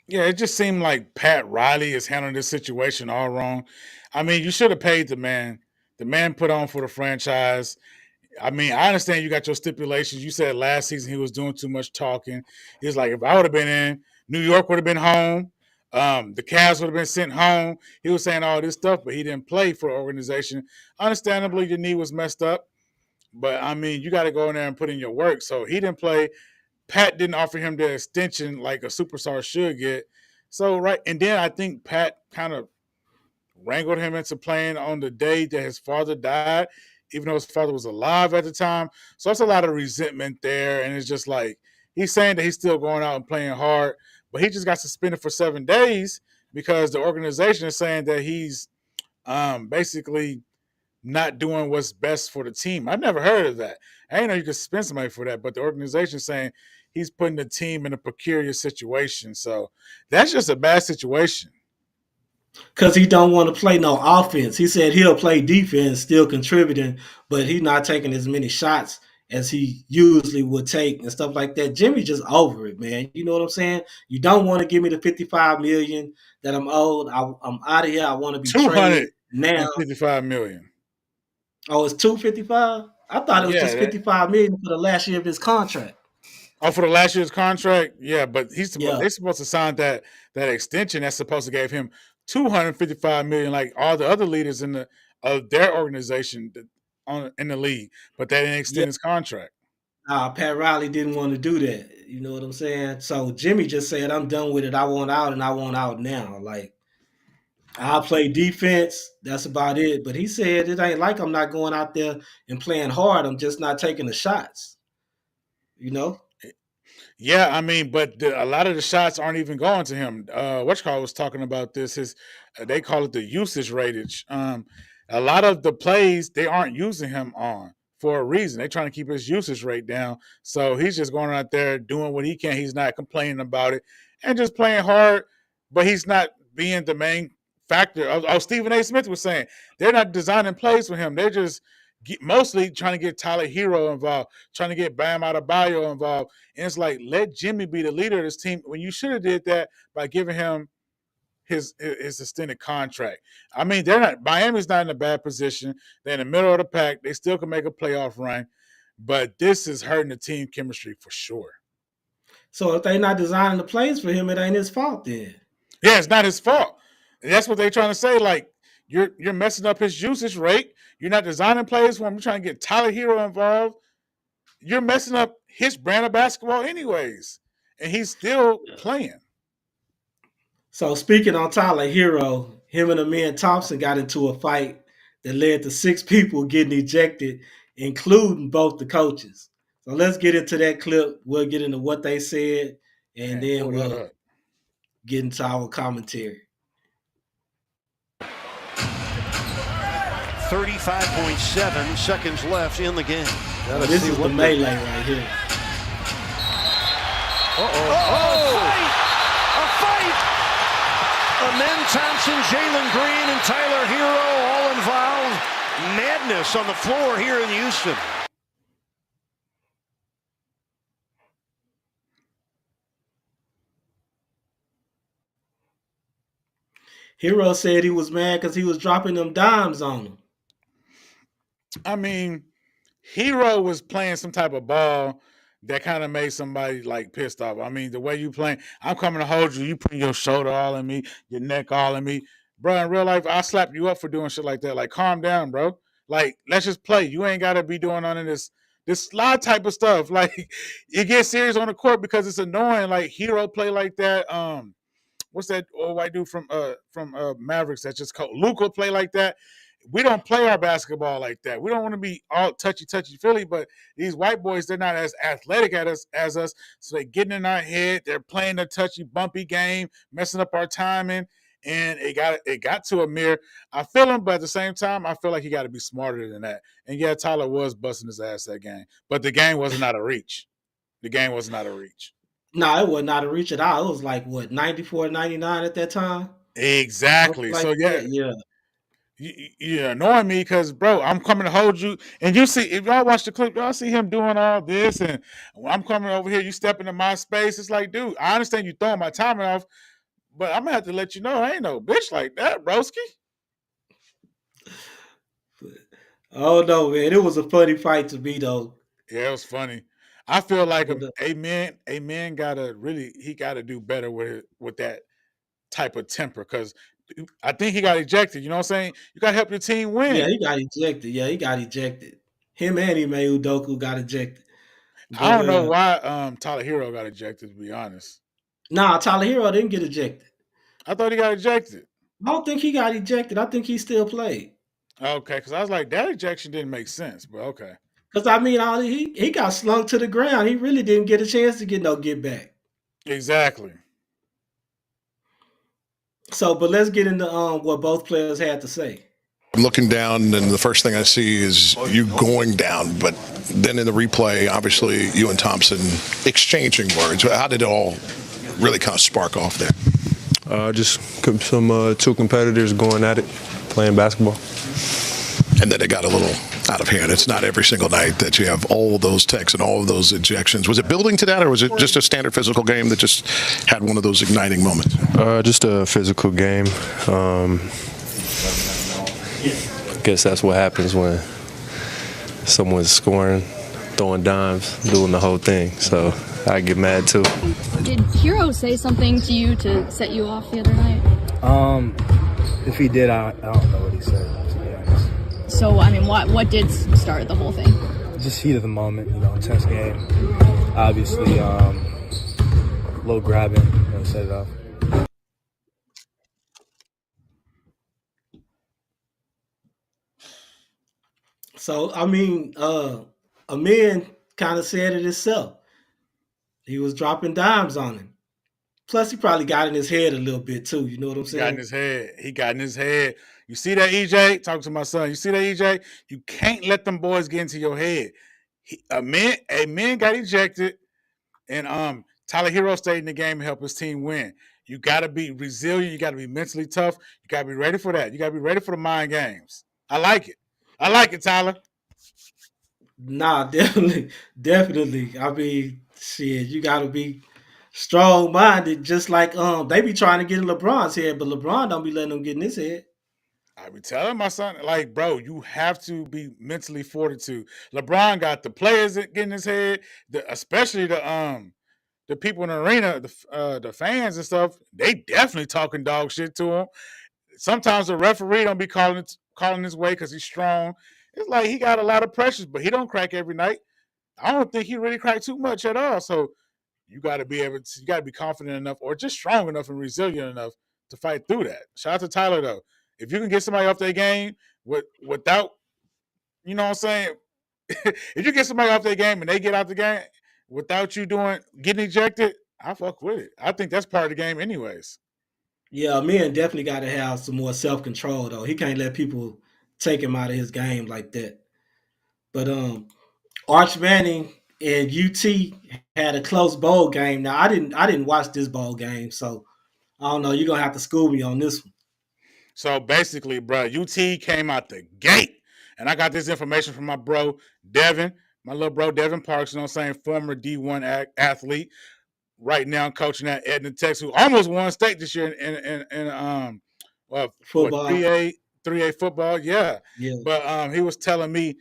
Yeah, it just seemed like Pat Riley is handling this situation all wrong. I mean, you should have paid the man. The man put on for the franchise. I mean, I understand you got your stipulations. You said last season he was doing too much talking. He's like, if I would have been in, New York would have been home. The Cavs would have been sent home. He was saying all this stuff, but he didn't play for the organization. Understandably, your knee was messed up. But, I mean, you got to go in there and put in your work. So he didn't play. Pat didn't offer him the extension like a superstar should get. So, right. And then I think Pat kind of wrangled him into playing on the day that his father died, even though his father was alive at the time. So it's a lot of resentment there. And it's just like, he's saying that he's still going out and playing hard, but he just got suspended for 7 days because the organization is saying that he's basically not doing what's best for the team. I've never heard of that. I didn't know you could suspend somebody for that, but the organization is saying he's putting the team in a precarious situation. So that's just a bad situation. Because he don't want to play no offense. He said he'll play defense, still contributing, but he's not taking as many shots as he usually would take and stuff like that. Jimmy just over it, man. You know what I'm saying? You don't want to give me the $55 million that I'm owed. I'm out of here. I want to be traded now. $255 million. Oh, it's $255? I thought it was just $55 million for the last year of his contract. Oh, for the last year's contract? Yeah, but they're supposed to sign that extension that's supposed to give him $255 million, like all the other leaders in their organization in the league, but they didn't extend his contract. Pat Riley didn't want to do that. You know what I'm saying? So Jimmy just said, I'm done with it. I want out, and I want out now. Like, I'll play defense. That's about it. But he said it ain't like I'm not going out there and playing hard. I'm just not taking the shots. You know? Yeah, I mean, but a lot of the shots aren't even going to him. Whatchcall was talking about this. They call it the usage ratage. A lot of the plays they aren't using him on for a reason. They're trying to keep his usage rate down. So he's just going out there doing what he can. He's not complaining about it and just playing hard, but he's not being the main factor. Stephen A. Smith was saying they're not designing plays for him. They're just mostly trying to get Tyler Hero involved, trying to get Bam Adebayo involved. And it's like, let Jimmy be the leader of this team when you should have did that by giving him his extended contract. I mean, Miami's not in a bad position. They're in the middle of the pack. They still can make a playoff run, but this is hurting the team chemistry for sure. So if they're not designing the plays for him, it ain't his fault then. Yeah, it's not his fault. And that's what they're trying to say. Like, you're messing up his usage rate. You're not designing plays for him. You're trying to get Tyler Hero involved. You're messing up his brand of basketball anyways. And he's still playing. So speaking on Tyler Hero, him and Amir Thompson got into a fight that led to 6 people getting ejected, including both the coaches. So let's get into that clip. We'll get into what they said, and then we'll get into our commentary. 35.7 seconds left in the game. This is the melee right here. A fight! Amen Thompson, Jalen Green, and Tyler Hero all involved. Madness on the floor here in Houston. Hero said he was mad because he was dropping them dimes on him. I mean, Hero was playing some type of ball that kind of made somebody like pissed off. I mean, the way you playing, I'm coming to hold you. You put your shoulder all in me, your neck all in me. Bro, in real life, I'll slap you up for doing shit like that. Like, calm down, bro. Like, let's just play. You ain't got to be doing none of this slide type of stuff. Like, you get serious on the court because it's annoying. Like, Hero play like that. What's that old white dude from Mavericks that just called Luka play like that? we don't play our basketball like that. We don't want to be all touchy-feely, but these white boys, they're not as athletic as us, so they're getting in our head. They're playing a touchy, bumpy game, messing up our timing, and it got to Amir. I feel him, but at the same time, I feel like he got to be smarter than that. And yeah, Tyler was busting his ass that game, but the game wasn't out of reach. The game wasn't out of reach. No, it was not a reach at all. It was like, what, 94, 99 at that time? Exactly. Like So, yeah. yeah. You're annoying me because, bro, I'm coming to hold you. And you see, if y'all watch the clip, y'all see him doing all this. And when I'm coming over here, you step into my space. It's like, dude, I understand you throwing my timing off, but I'm going to have to let you know I ain't no bitch like that, broski. Oh, no, man. It was a funny fight to me, though. Yeah, it was funny. I feel like a man gotta do better with that type of temper, because I think he got ejected. You know what I'm saying? You got to help your team win. Yeah, he got ejected. Him and Ime Udoka got ejected. But, I don't know why Tyler Hero got ejected, to be honest. Nah, Tyler Hero didn't get ejected. I thought he got ejected. I don't think he got ejected. I think he still played. Okay, because I was like, that ejection didn't make sense, but okay. Because, I mean, he got slung to the ground. He really didn't get a chance to get no get back. Exactly. So, but let's get into what both players had to say. Looking down, and the first thing I see is you going down, but then in the replay, obviously, you and Thompson exchanging words. How did it all really kind of spark off there? Just some two competitors going at it, playing basketball. And then it got a little out of hand. It's not every single night that you have all of those texts and all of those ejections. Was it building to that, or was it just a standard physical game that just had one of those igniting moments? Just a physical game. I guess that's what happens when someone's scoring, throwing dimes, doing the whole thing. So I get mad too. Did Hero say something to you to set you off the other night? If he did, I don't know what he said. So, I mean, what did start the whole thing? Just heat of the moment, intense game. Obviously, a little grabbing, set it off. So, I mean, a man kind of said it himself. He was dropping dimes on him. Plus, he probably got in his head a little bit, too. You know what I'm saying? He got in his head. You see that, EJ? Talk to my son. You see that, EJ? You can't let them boys get into your head. A man got ejected, and Tyler Hero stayed in the game and helped his team win. You got to be resilient. You got to be mentally tough. You got to be ready for that. You got to be ready for the mind games. I like it, Tyler. Nah, definitely. I mean, shit, you got to be strong-minded, just like they be trying to get in LeBron's head, but LeBron don't be letting them get in his head. I be telling my son, like, bro, you have to be mentally fortitude. LeBron got the players that get in his head, especially the people in the arena, the fans and stuff. They definitely talking dog shit to him. Sometimes the referee don't be calling his way because he's strong. It's like he got a lot of pressures, but he don't crack every night. I don't think he really cracked too much at all. So you got to be confident enough, or just strong enough and resilient enough to fight through that. Shout out to Tyler though. If you can get somebody off their game without, you know what I'm saying? If you get somebody off their game and they get out the game without you getting ejected, I fuck with it. I think that's part of the game anyways. Yeah, man definitely got to have some more self-control though. He can't let people take him out of his game like that. But Arch Manning and UT had a close bowl game. Now I didn't watch this bowl game, so I don't know. You're gonna have to school me on this one. So basically, bro, UT came out the gate. And I got this information from my bro, Devin, my little bro, Devin Parks, you know what I'm saying, former D1 athlete, right now coaching at Edna, Texas, who almost won state this year in football. 3A football, yeah. But he was telling me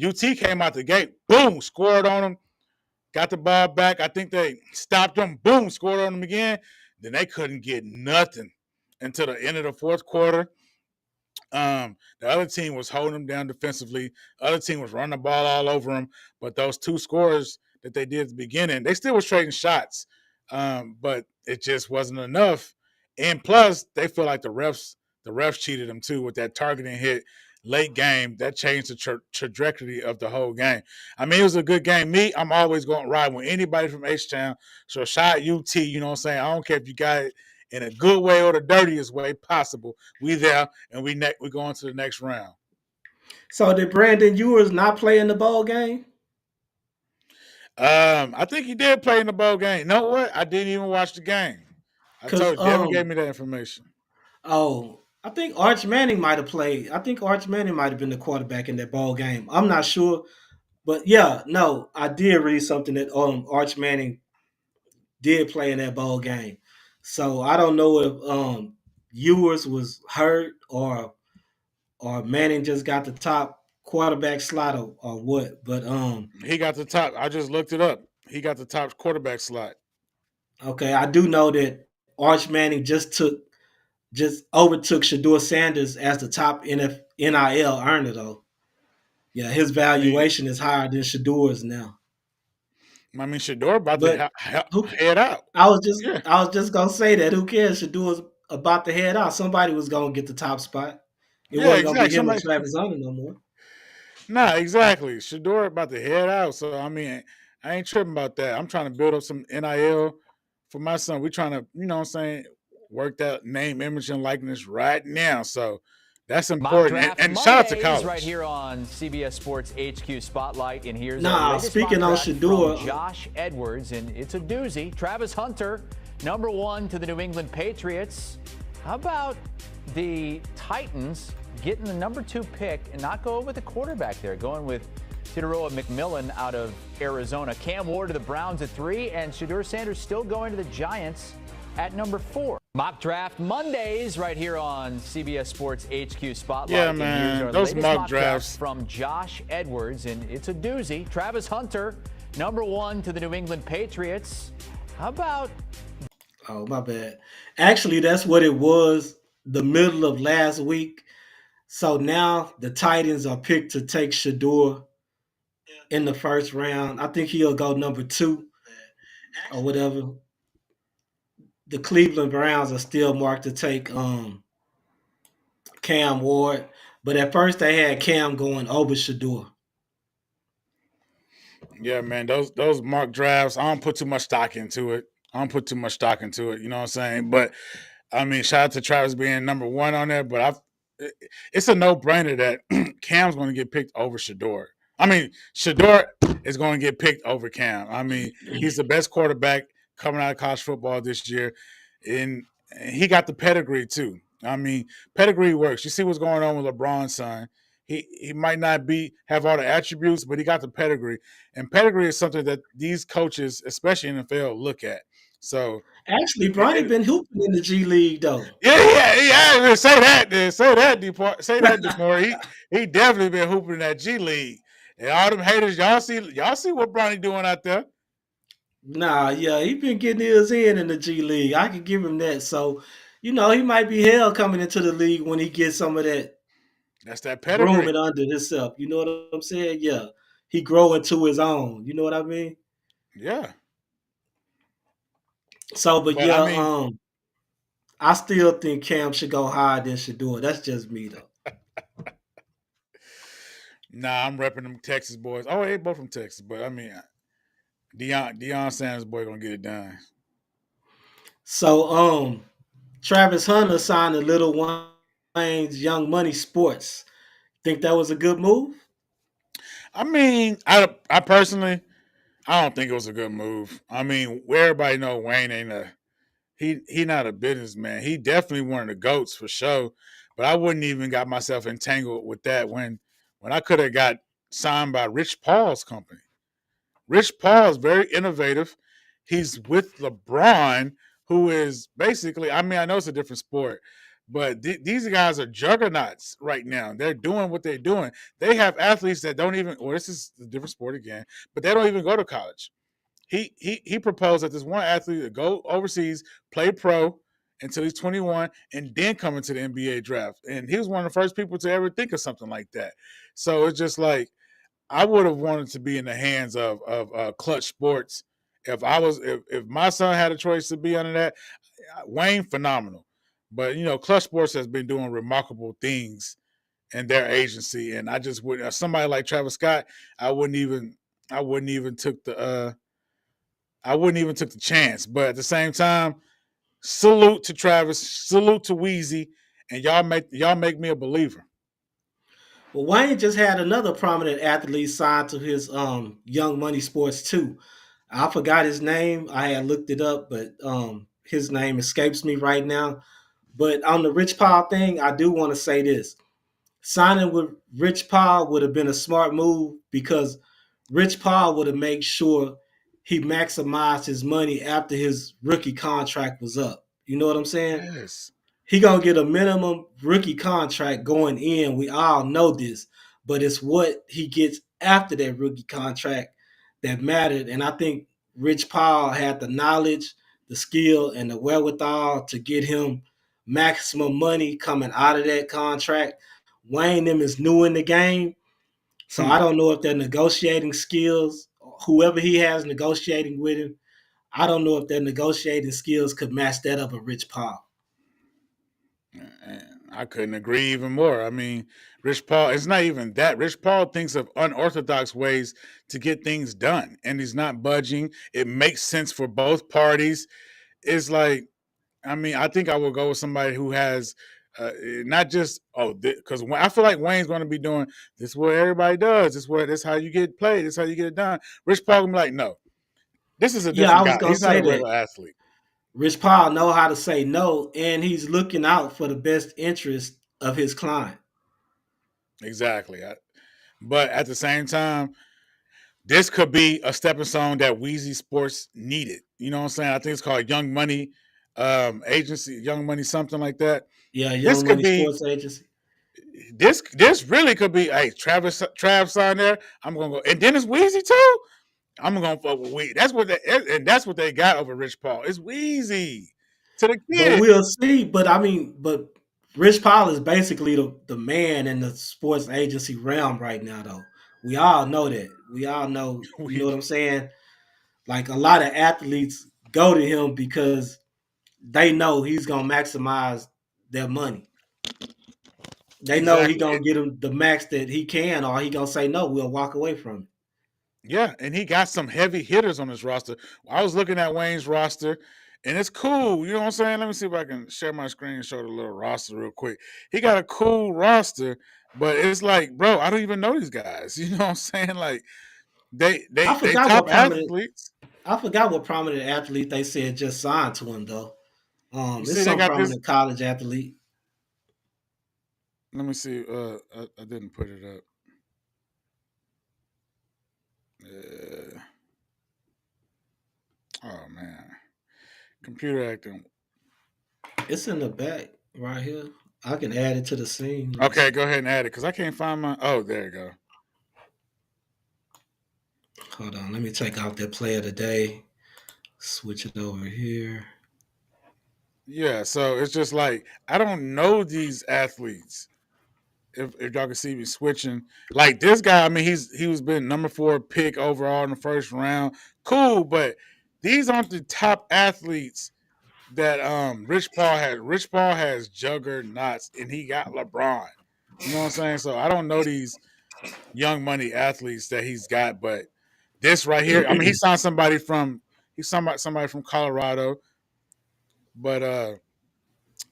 UT came out the gate, boom, scored on him, got the ball back. I think they stopped them, boom, scored on them again. Then they couldn't get nothing until the end of the fourth quarter. The other team was holding them down defensively. The other team was running the ball all over them. But those two scores that they did at the beginning, they still was trading shots. But it just wasn't enough. And plus, they feel like the refs cheated them too with that targeting hit. late game, that changed the trajectory of the whole game. I mean, it was a good game. I'm always going to ride with anybody from H-Town. So shout out UT, you know what I'm saying? I don't care if you got it in a good way or the dirtiest way possible. We there, and we go on to the next round. So did Brandon Ewers not play in the bowl game? I think he did play in the bowl game. You know what? I didn't even watch the game. I told you, Devin gave me that information. Oh, I think Arch Manning might have played. I think Arch Manning might have been the quarterback in that bowl game. I'm not sure. But yeah, no, I did read something that Arch Manning did play in that bowl game. So I don't know if Ewers was hurt or Manning just got the top quarterback slot or what. But he got the top. I just looked it up. He got the top quarterback slot. Okay, I do know that Arch Manning just overtook Shedeur Sanders as the top NIL earner though. Yeah, his valuation is higher than Shedeur's now. I mean, Shedeur about to head out. I was just gonna say that. Who cares? Shedeur's about to head out. Somebody was gonna get the top spot. It wasn't gonna be him and Travis Hunter no more. Nah, exactly. Shedeur about to head out. So I mean, I ain't tripping about that. I'm trying to build up some NIL for my son. We're trying to, you know what I'm saying, work that name, image, and likeness right now. So that's important. And shout out to college. Right here on CBS Sports HQ Spotlight. And here's speaking on Shedeur, Josh Edwards, and it's a doozy. Travis Hunter, #1 to the New England Patriots. How about the Titans getting the #2 pick and not going with the quarterback there, going with Titaroa McMillan out of Arizona. Cam Ward to the Browns at 3, and Shedeur Sanders still going to the Giants at #4. Mock Draft Mondays right here on CBS Sports HQ Spotlight. Yeah, man, those mock drafts from Josh Edwards, and it's a doozy. Travis Hunter, #1 to the New England Patriots. How about... Oh, my bad. Actually, that's what it was the middle of last week. So now the Titans are picked to take Shedeur in the first round. I think he'll go #2 or whatever. The Cleveland Browns are still marked to take Cam Ward, but at first they had Cam going over Shedeur. Yeah, man, those mock drafts, I don't put too much stock into it. You know what I'm saying? But I mean, shout out to Travis being #1 on there, but it's a no-brainer that Cam's going to get picked over Shedeur. I mean, Shedeur is going to get picked over Cam. I mean, he's the best quarterback coming out of college football this year, and he got the pedigree too. I mean, pedigree works. You see what's going on with LeBron's son. He might not have all the attributes, but he got the pedigree, and pedigree is something that these coaches, especially in the NFL, look at. So actually, Bronny been hooping in the G League though. Yeah. Say that, Demure. He definitely been hooping in that G League. And all them haters, y'all see what Bronny doing out there. Nah, yeah, he been getting his in the G League. I can give him that. So, he might be hell coming into the league when he gets some of that. That's that pedigree. Grooming under himself. You know what I'm saying? Yeah. He grow into his own. You know what I mean? Yeah. So, but I still think Cam should go higher than Shedeur. That's just me, though. Nah, I'm repping them Texas boys. Oh, they both from Texas, but I mean, Deion Sanders boy gonna get it done. So, Travis Hunter signed to Lil Wayne's Young Money Sports. Think that was a good move? I mean, I personally, I don't think it was a good move. I mean, everybody know Wayne ain't he not a businessman. He definitely one of the GOATs for sure. But I wouldn't even got myself entangled with that when I could have got signed by Rich Paul's company. Rich Paul is very innovative. He's with LeBron, who is basically, I mean, I know it's a different sport, but these guys are juggernauts right now. They're doing what they're doing. They have athletes that don't even, or this is a different sport again, but they don't even go to college. He proposed that this one athlete to go overseas, play pro until he's 21, and then come into the NBA draft. And he was one of the first people to ever think of something like that. So it's just like, I would have wanted to be in the hands of Clutch Sports. If my son had a choice to be under that, Wayne, phenomenal. But, Clutch Sports has been doing remarkable things and their agency. And I just would somebody like Travis Scott, I wouldn't even took the chance. But at the same time, salute to Travis, salute to Weezy, and y'all make me a believer. Well, Wayne just had another prominent athlete signed to his Young Money Sports too. I forgot his name. I had looked it up, but his name escapes me right now. But on the Rich Paul thing, I do want to say this. Signing with Rich Paul would have been a smart move because Rich Paul would have made sure he maximized his money after his rookie contract was up. You know what I'm saying? Yes. He gonna get a minimum rookie contract going in. We all know this, but it's what he gets after that rookie contract that mattered. And I think Rich Paul had the knowledge, the skill, and the wherewithal to get him maximum money coming out of that contract. Wayne them is new in the game, so I don't know if their negotiating skills, whoever he has negotiating with him, I don't know if their negotiating skills could match that of a Rich Paul. I couldn't agree even more. I mean, Rich Paul, it's not even that. Rich Paul thinks of unorthodox ways to get things done, and he's not budging. It makes sense for both parties. It's like, I mean, I think I will go with somebody who has not just, because I feel like Wayne's going to be doing, this is what everybody does. This is how you get played. This is how you get it done. Rich Paul going to be like, no, this is a different guy. He's not a regular athlete. Rich Paul know how to say no, and he's looking out for the best interest of his client. Exactly. But at the same time, this could be a stepping stone that Weezy Sports needed. You know what I'm saying? I think it's called Young Money Agency, Young Money something like that. Yeah, Young Money Sports Agency. This really could be, hey, Trav signed there. I'm gonna go, and then it's Weezy too. I'm gonna fuck with Weezy. That's what they got over Rich Paul. It's Weezy to the kid. But we'll see. But I mean, Rich Paul is basically the man in the sports agency realm right now, though. We all know that. We all know, you know what I'm saying? Like a lot of athletes go to him because they know he's gonna maximize their money. They know he's gonna get them the max that he can, or he gonna say no, we'll walk away from it. Yeah, and he got some heavy hitters on his roster. I was looking at Wayne's roster, and it's cool. You know what I'm saying? Let me see if I can share my screen and show the little roster real quick. He got a cool roster, but it's like, bro, I don't even know these guys. You know what I'm saying? Like, they top athletes. I forgot what prominent athlete they said just signed to him, though. It's see, some prominent college athlete. Let me see. I didn't put it up. Oh man, computer acting. It's in the back right here. I can add it to the scene. Okay, go ahead and add it because I can't find my. Oh, there you go. Hold on, let me take out that play of the day. Switch it over here. Yeah, so it's just like I don't know these athletes. If y'all can see me switching, like this guy, I mean, he was been number 4 pick overall in the first round. Cool, but these aren't the top athletes that Rich Paul has. Rich Paul has juggernauts, and he got LeBron. You know what I'm saying? So I don't know these young money athletes that he's got, but this right here, I mean, he signed somebody from Colorado, but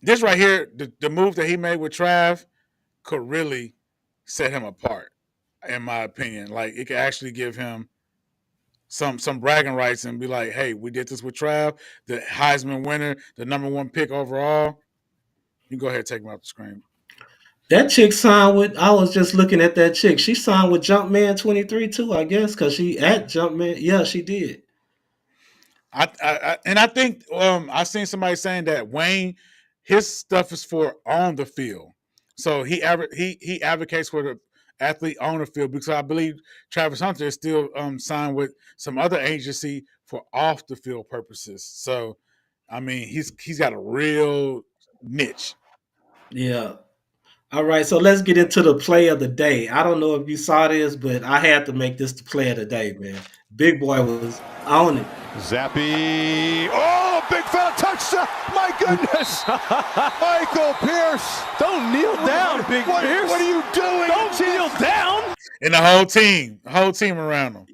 this right here, the move that he made with Trav could really set him apart, in my opinion. Like it could actually give him some bragging rights and be like, hey, we did this with Trav, the Heisman winner, the number 1 pick overall. You go ahead and take him off the screen. That chick signed with, I was just looking at that chick. She signed with Jumpman 23 too, I guess, because she at Jumpman. Yeah, she did. I think I seen somebody saying that Wayne, his stuff is for on the field. So he advocates for the athlete on the field because I believe Travis Hunter is still signed with some other agency for off the field purposes. So, I mean, he's got a real niche. Yeah. All right, so let's get into the play of the day. I don't know if you saw this, but I had to make this the play of the day, man. Big boy was on it. Zappy. Oh, big fella touchdown. My goodness! Michael Pierce! Don't kneel down, Big Pierce. What are you doing? Don't kneel down. And the whole team around him.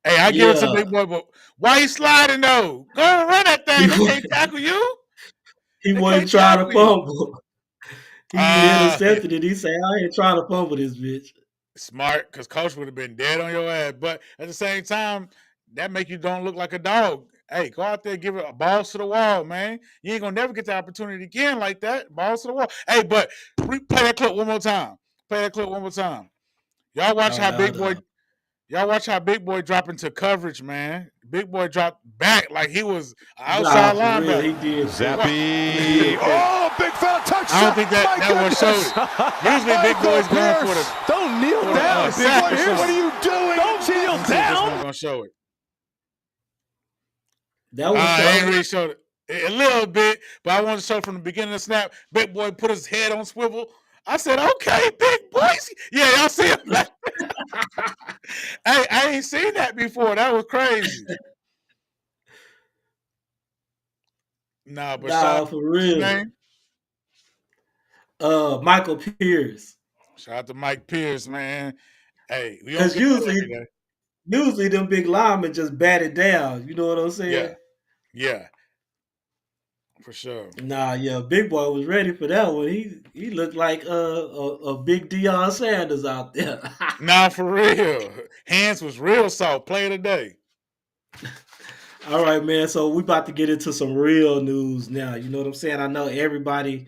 Hey, I give it to Big Boy, but why he sliding though? Go and run that thing. They can't tackle you. He wasn't trying to fumble. He intercepted it. He said, I ain't trying to fumble this bitch. Smart, because coach would have been dead on your ass. But at the same time, that make you don't look like a dog. Hey, go out there, give it a balls to the wall, man. You ain't gonna never get the opportunity again like that. Balls to the wall. Hey, but play that clip one more time. Play that clip one more time. Y'all watch how Big Boy drop into coverage, man. Big Boy dropped back like he was outside linebacker. He did. Zappy. Oh, big foul touchdown. I don't think that one showed it. Usually Big Boy's going for the. Don't kneel down, Big Boy. What are you doing? Don't kneel This down. one's gonna show it. That was I ain't really showed it a little bit, but I wanted to show from the beginning of the snap. Big Boy put his head on swivel. I said, "Okay, Big Boy." Yeah, y'all see him. I ain't seen that before. That was crazy. But for real. Michael Pierce. Shout out to Mike Pierce, man. Hey, because usually them big linemen just bat it down. You know what I'm saying? Yeah. For sure. Big Boy was ready for that one. He looked like a big Deion Sanders out there. Nah, for real. Hands was real soft. Play of the day. All right, man. So we about to get into some real news now. You know what I'm saying? I know everybody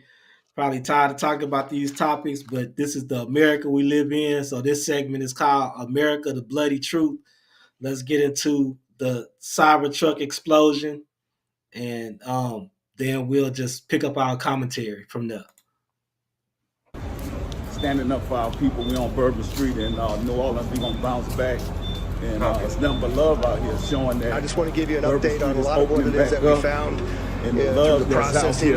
probably tired of talking about these topics, but this is the America we live in. So this segment is called America, the Bloody Truth. Let's get into the Cybertruck explosion, and then we'll just pick up our commentary from there. Standing up for our people. We on Bourbon Street in New Orleans. We gonna bounce back. And it's nothing but love out here, showing that. I just want to give you an update on a lot of what it is that we found and through the processing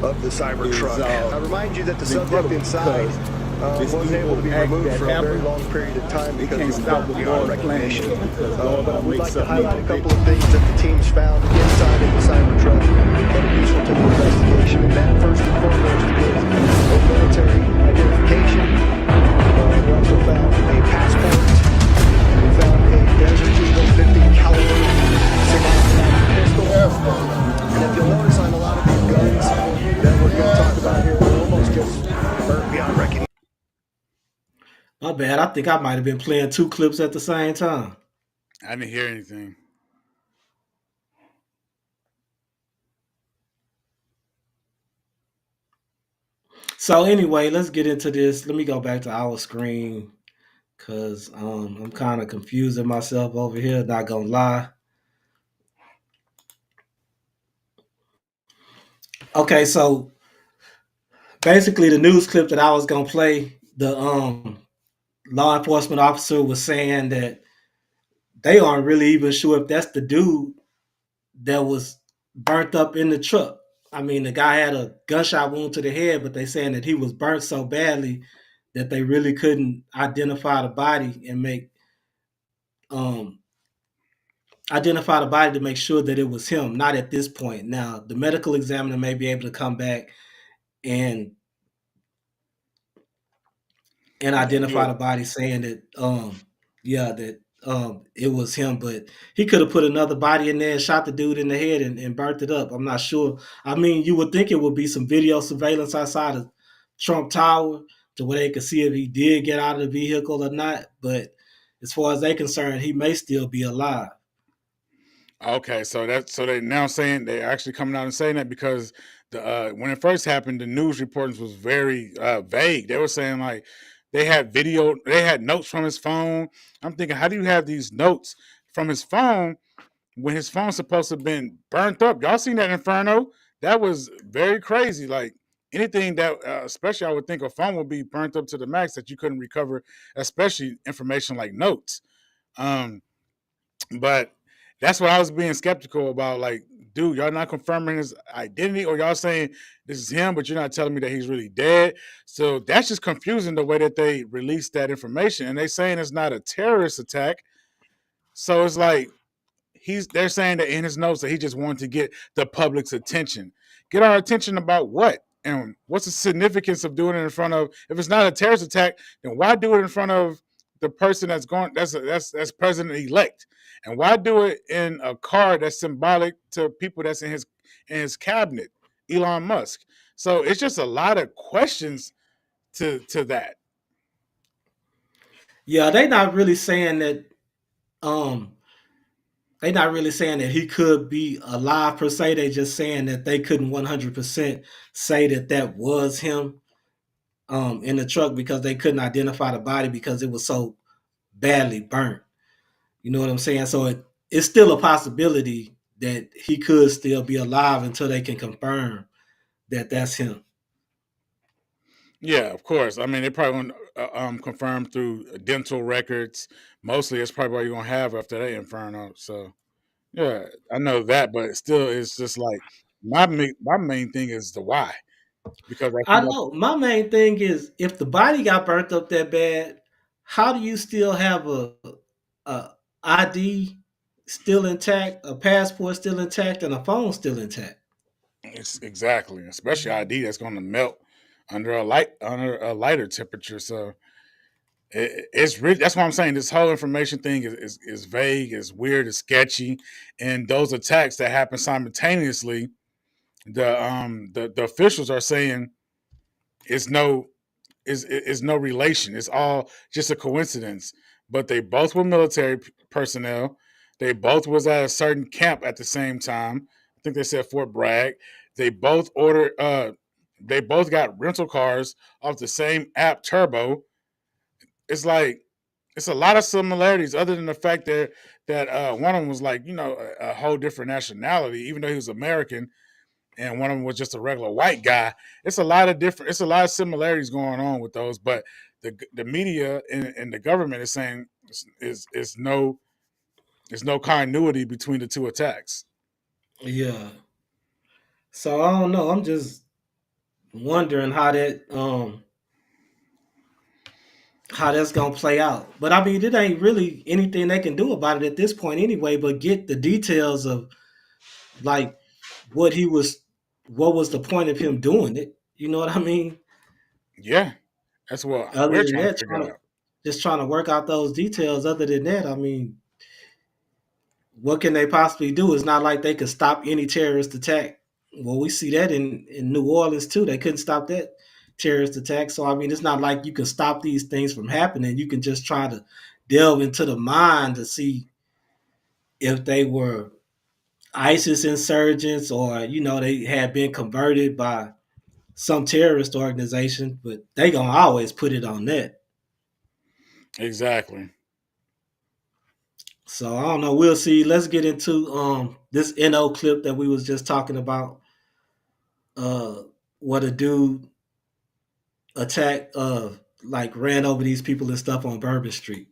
of the Cybertruck. I remind you that the subject inside was able to be removed for a very long period of time because of beyond recognition. But we'd like to highlight a couple of things that the teams found inside of the Cybertruck that are useful to the investigation. And that, first and foremost, is a military identification. We also found a passport. We found a Desert Eagle 50 caliber semi-automatic pistol. And if you'll notice on a lot of these guns that we're going to talk about here, they're almost just burnt beyond recognition. My bad. I think I might have been playing two clips at the same time. I didn't hear anything. So anyway, let's get into this. Let me go back to our screen because I'm kind of confusing myself over here, not gonna lie. Okay, so basically the news clip that I was gonna play, the law enforcement officer was saying that they aren't really even sure if that's the dude that was burnt up in the truck. I mean, the guy had a gunshot wound to the head, but they saying that he was burnt so badly that they really couldn't identify the body and identify the body to make sure that it was him. Not at this point. Now, the medical examiner may be able to come back and identify the body, saying that it was him, but he could have put another body in there and shot the dude in the head and burnt it up. I'm not sure. I mean, you would think it would be some video surveillance outside of Trump Tower to where they could see if he did get out of the vehicle or not. But as far as they're concerned, he may still be alive. Okay, so they now saying they're actually coming out and saying that because when it first happened, the news reports was very vague. They were saying like they had video, they had notes from his phone. I'm thinking, how do you have these notes from his phone when his phone's supposed to have been burnt up? Y'all seen that Inferno? That was very crazy. Like anything that, especially I would think a phone would be burnt up to the max that you couldn't recover, especially information like notes. But that's what I was being skeptical about. Like, dude, y'all not confirming his identity, or y'all saying this is him, but you're not telling me that he's really dead. So that's just confusing the way that they released that information. And they saying it's not a terrorist attack. So it's like they're saying that in his notes that he just wanted to get the public's attention. get our attention about what? And what's the significance of doing it in front of, if it's not a terrorist attack, then why do it in front of the person that's president-elect? And why do it in a car that's symbolic to people that's in his cabinet, Elon Musk? So it's just a lot of questions to that. Yeah, they're not really saying that they're not really saying that he could be alive per se. They just saying that they couldn't 100% say that was him in the truck because they couldn't identify the body because it was so badly burnt. You know what I'm saying? So it's still a possibility that he could still be alive until they can confirm that that's him. Yeah, of course. I mean, they probably won't confirm through dental records. Mostly, it's probably what you're gonna have after that inferno. So, yeah, I know that, but still, it's just like my main thing is the why. Because I know my main thing is if the body got burnt up that bad, how do you still have a ID still intact, a passport still intact, and a phone still intact? It's exactly, especially ID that's going to melt under a lighter temperature. So it's really, that's what I'm saying. This whole information thing is vague, is weird, is sketchy, and those attacks that happen simultaneously, the officials are saying it's no relation. It's all just a coincidence. But they both were military personnel. They both was at a certain camp at the same time. I think they said Fort Bragg. They both they both got rental cars off the same app, Turbo. It's like, it's a lot of similarities other than the fact that one of them was like, a whole different nationality, even though he was American, and one of them was just a regular white guy. It's a lot of similarities going on with those, but the media and the government is saying there's no continuity between the two attacks. Yeah. So I don't know. I'm just wondering how that's gonna play out. But I mean, it ain't really anything they can do about it at this point anyway, but get the details of like what was the point of him doing it. You know what I mean? Yeah. That's what Other we're than trying to that, figure out. just trying to work out those details. Other than that, I mean, what can they possibly do? It's not like they could stop any terrorist attack. Well, we see that in New Orleans too. They couldn't stop that terrorist attack. So I mean, it's not like you can stop these things from happening. You can just try to delve into the mind to see if they were ISIS insurgents or they had been converted by some terrorist organization. But they gonna always put it on that. Exactly. So I don't know. We'll see. Let's get into this NO clip that we was just talking about. What a dude attacked, ran over these people and stuff on Bourbon Street.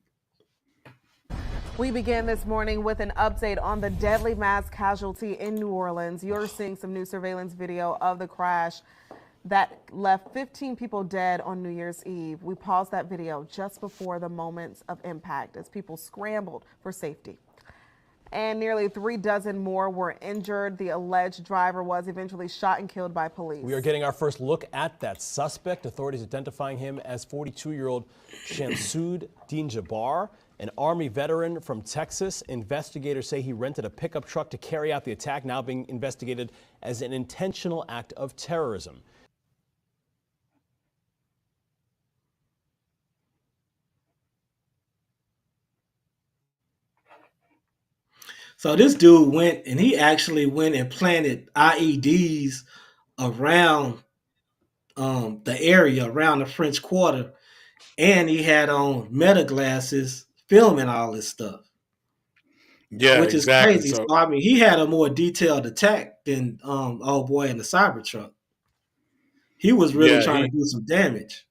We begin this morning with an update on the deadly mass casualty in New Orleans. You're seeing some new surveillance video of the crash that left 15 people dead on New Year's Eve. We paused that video just before the moments of impact as people scrambled for safety. And nearly 36 more were injured. The alleged driver was eventually shot and killed by police. We are getting our first look at that suspect. Authorities identifying him as 42-year-old Shamsud Din Jabbar, an Army veteran from Texas. Investigators say he rented a pickup truck to carry out the attack, now being investigated as an intentional act of terrorism. So this dude went and he actually went and planted IEDs around the area, around the French Quarter, and he had on meta glasses filming all this stuff. Yeah, which exactly. is crazy. So I mean, he had a more detailed attack than old boy in the Cybertruck. He was really trying to do some damage.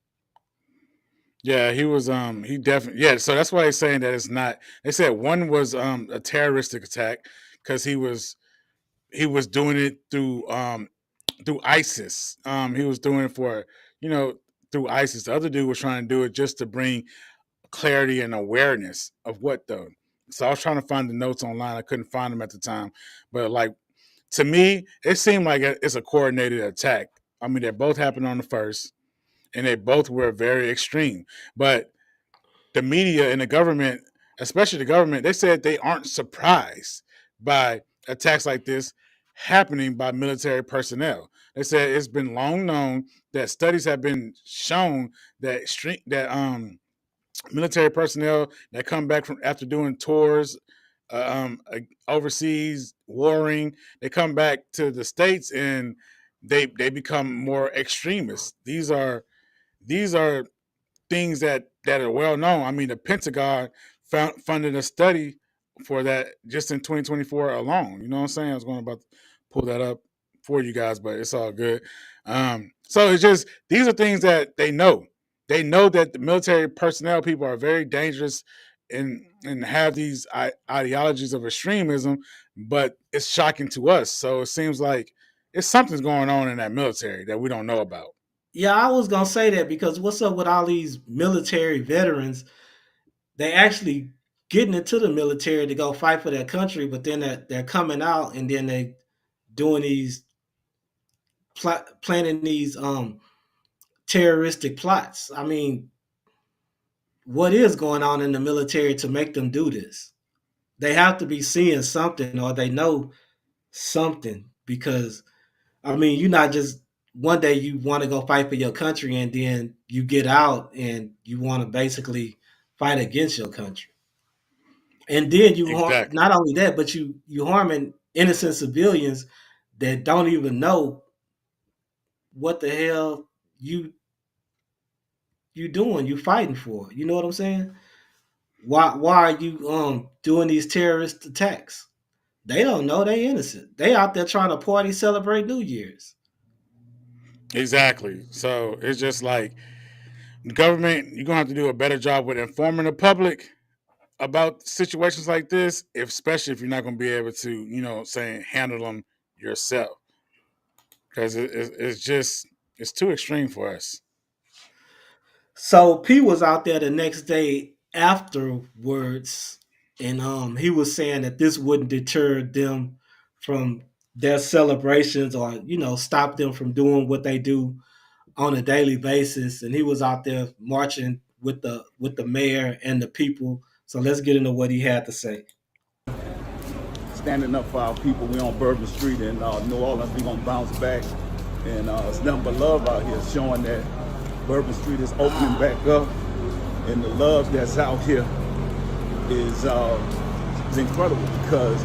Yeah, he was he definitely, yeah, so that's why they're saying that it's not. They said one was a terroristic attack because he was doing it through ISIS. He was doing it for, through ISIS. The other dude was trying to do it just to bring clarity and awareness of what though. So I was trying to find the notes online. I couldn't find them at the time. But like to me, it seemed like it's a coordinated attack. I mean, they both happened on the first, and they both were very extreme. But the media and the government, especially the government, they said they aren't surprised by attacks like this happening by military personnel. They said it's been long known that studies have been shown that military personnel that come back from after doing tours overseas, warring, they come back to the States and they become more extremists. These are things that are well known. I mean, the Pentagon funded a study for that just in 2024 alone. You know what I'm saying? I was going about to pull that up for you guys, but it's all good. So it's just, these are things that they know. They know that the military personnel people are very dangerous and have these ideologies of extremism, but it's shocking to us. So it seems like it's something's going on in that military that we don't know about. Yeah, I was gonna say that because what's up with all these military veterans? They actually getting into the military to go fight for their country, but then they're coming out and then they doing these planning these terroristic plots. I mean, what is going on in the military to make them do this? They have to be seeing something or they know something because, I mean, you're not just one day you want to go fight for your country and then you get out and you want to basically fight against your country. And then you harm, not only that, but you harming innocent civilians that don't even know what the hell you doing, you fighting for. You know what I'm saying? Why are you doing these terrorist attacks? They don't know, they innocent. They out there trying to party, celebrate New Year's. Exactly. So it's just like the government, you're gonna have to do a better job with informing the public about situations like this, especially if you're not gonna be able to, you know, handle them yourself. Because it's too extreme for us. So P was out there the next day afterwards, and he was saying that this wouldn't deter them from their celebrations or, you know, stop them from doing what they do on a daily basis. And he was out there marching with the mayor and the people. So let's get into what he had to say. Standing up for our people. We on Bourbon Street in New Orleans. We gonna bounce back, and it's nothing but love out here, showing that Bourbon Street is opening back up, and the love that's out here is incredible because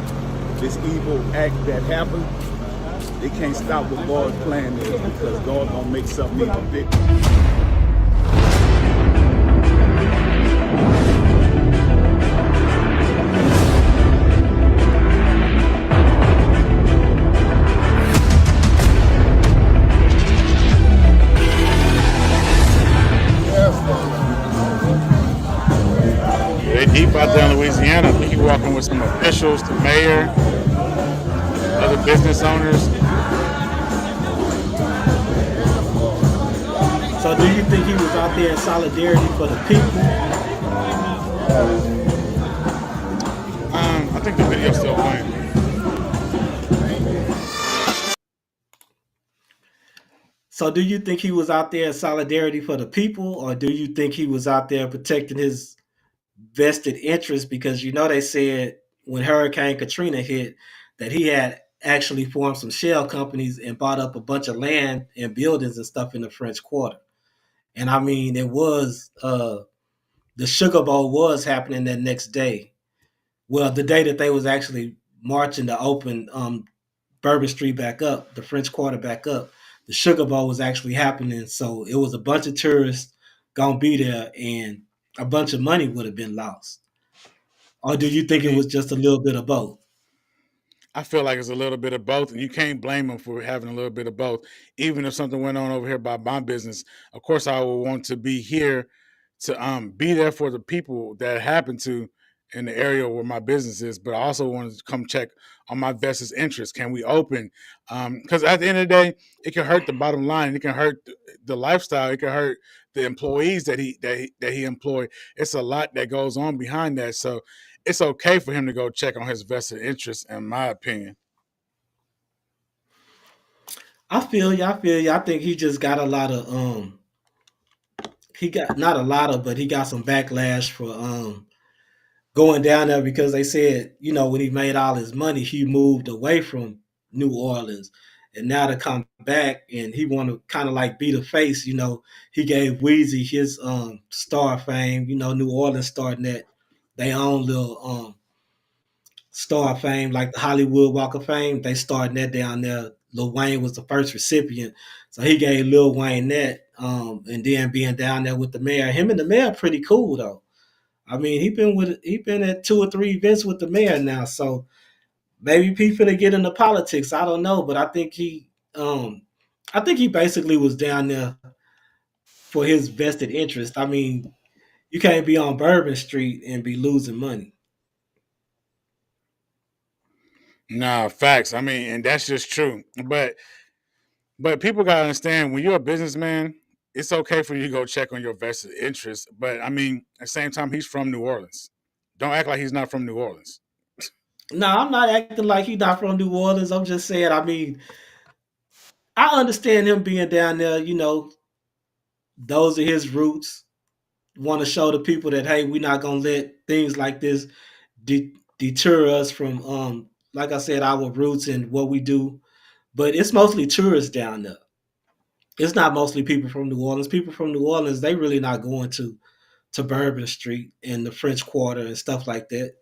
this evil act that happened, they can't stop what God's plan is because God gonna make something even bigger. They deep out there in Louisiana. I think you're walking with some officials, the mayor, other business owners. So do you think he was out there in solidarity for the people? I think the video's still playing. So do you think he was out there in solidarity for the people, or do you think he was out there protecting his vested interest? Because, you know, they said when Hurricane Katrina hit that he had actually formed some shell companies and bought up a bunch of land and buildings and stuff in the French Quarter. And I mean, it was the Sugar Bowl was happening that next day. Well, the day that they was actually marching to open Bourbon Street back up, the French Quarter back up, the Sugar Bowl was actually happening. So it was a bunch of tourists gonna be there, and a bunch of money would have been lost. Or do you think it was just a little bit of both? I feel like it's a little bit of both, and you can't blame them for having a little bit of both. Even if something went on over here by my business, of course I would want to be here to be there for the people that it happened to in the area where my business is, but I also wanted to come check on my vested interest. Can we open? Because at the end of the day, it can hurt the bottom line. It can hurt the lifestyle. It can hurt the employees that he employed. It's a lot that goes on behind that. So it's okay for him to go check on his vested interest, in my opinion. I feel you. I feel you. I think he just got a lot of he got not a lot of, but he got some backlash for going down there because they said, you know, when he made all his money, he moved away from New Orleans. And now to come back and he want to kind of like be the face, you know, he gave Weezy his star fame, you know, New Orleans starting that they own little star fame, like the Hollywood Walk of Fame. They started that down there. Lil Wayne was the first recipient. So he gave Lil Wayne that. And then being down there with the mayor. Him and the mayor pretty cool though. I mean, he been at 2 or 3 events with the mayor now. So maybe P finna get into politics. I don't know, but I think he basically was down there for his vested interest. I mean, you can't be on Bourbon Street and be losing money. Nah, facts. I mean, and that's just true. But people gotta understand when you're a businessman, it's okay for you to go check on your vested interests. But I mean, at the same time, he's from New Orleans. Don't act like he's not from New Orleans. No, I'm not acting like he's not from New Orleans. I'm just saying, I mean, I understand him being down there, you know, those are his roots. Want to show the people that, hey, we're not gonna let things like this deter us from like I said, our roots and what we do. But it's mostly tourists down there. It's not mostly people from New Orleans. People from New Orleans, they really not going to Bourbon Street and the French Quarter and stuff like that.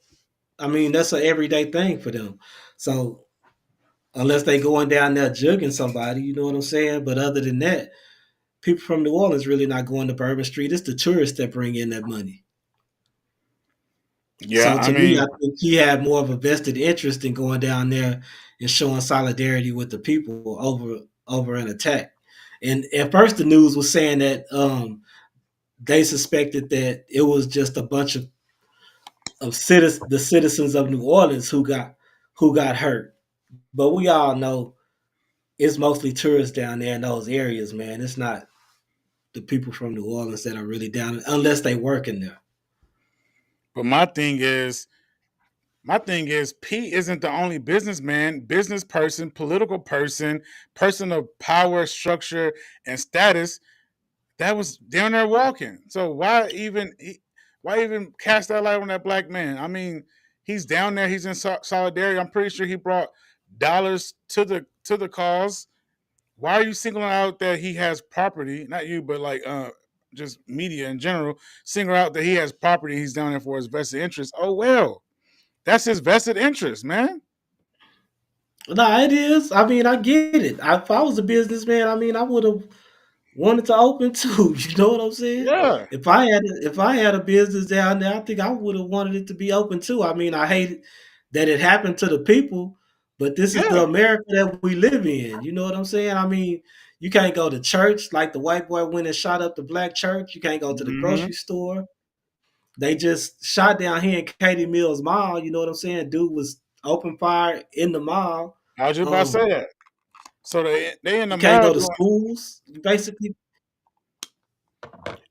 I mean, that's an everyday thing for them. So unless they going down there jugging somebody, you know what I'm saying? But other than that, people from New Orleans really not going to Bourbon Street. It's the tourists that bring in that money. Yeah, So to me, I think he had more of a vested interest in going down there and showing solidarity with the people over an attack. And at first, the news was saying that they suspected that it was just a bunch of the citizens of New Orleans who got hurt. But we all know it's mostly tourists down there in those areas, man. It's not the people from New Orleans that are really down unless they work in there. But my thing is, P isn't the only businessman, business person, political person, person of power, structure, and status that was down there walking. So why even cast that light on that black man? I mean, he's down there. He's in solidarity. I'm pretty sure he brought dollars to the cause. Why are you singling out that he has property? Not you, but like just media in general, single out that he has property. He's down there for his vested interest. Oh well, that's his vested interest, man. No, it is. I mean, I get it. If I was a businessman, I mean, I would have wanted to open too. You know what I'm saying? Yeah. If I had a business down there, I think I would have wanted it to be open too. I mean, I hate that it happened to the people, but this is the America that we live in. You know what I'm saying? I mean, you can't go to church like the white boy went and shot up the black church. You can't go to the grocery store. They just shot down here in Katy Mills Mall. You know what I'm saying? Dude was open fire in the mall. I was just about to say that. So they in the mall. Can't go to schools, basically.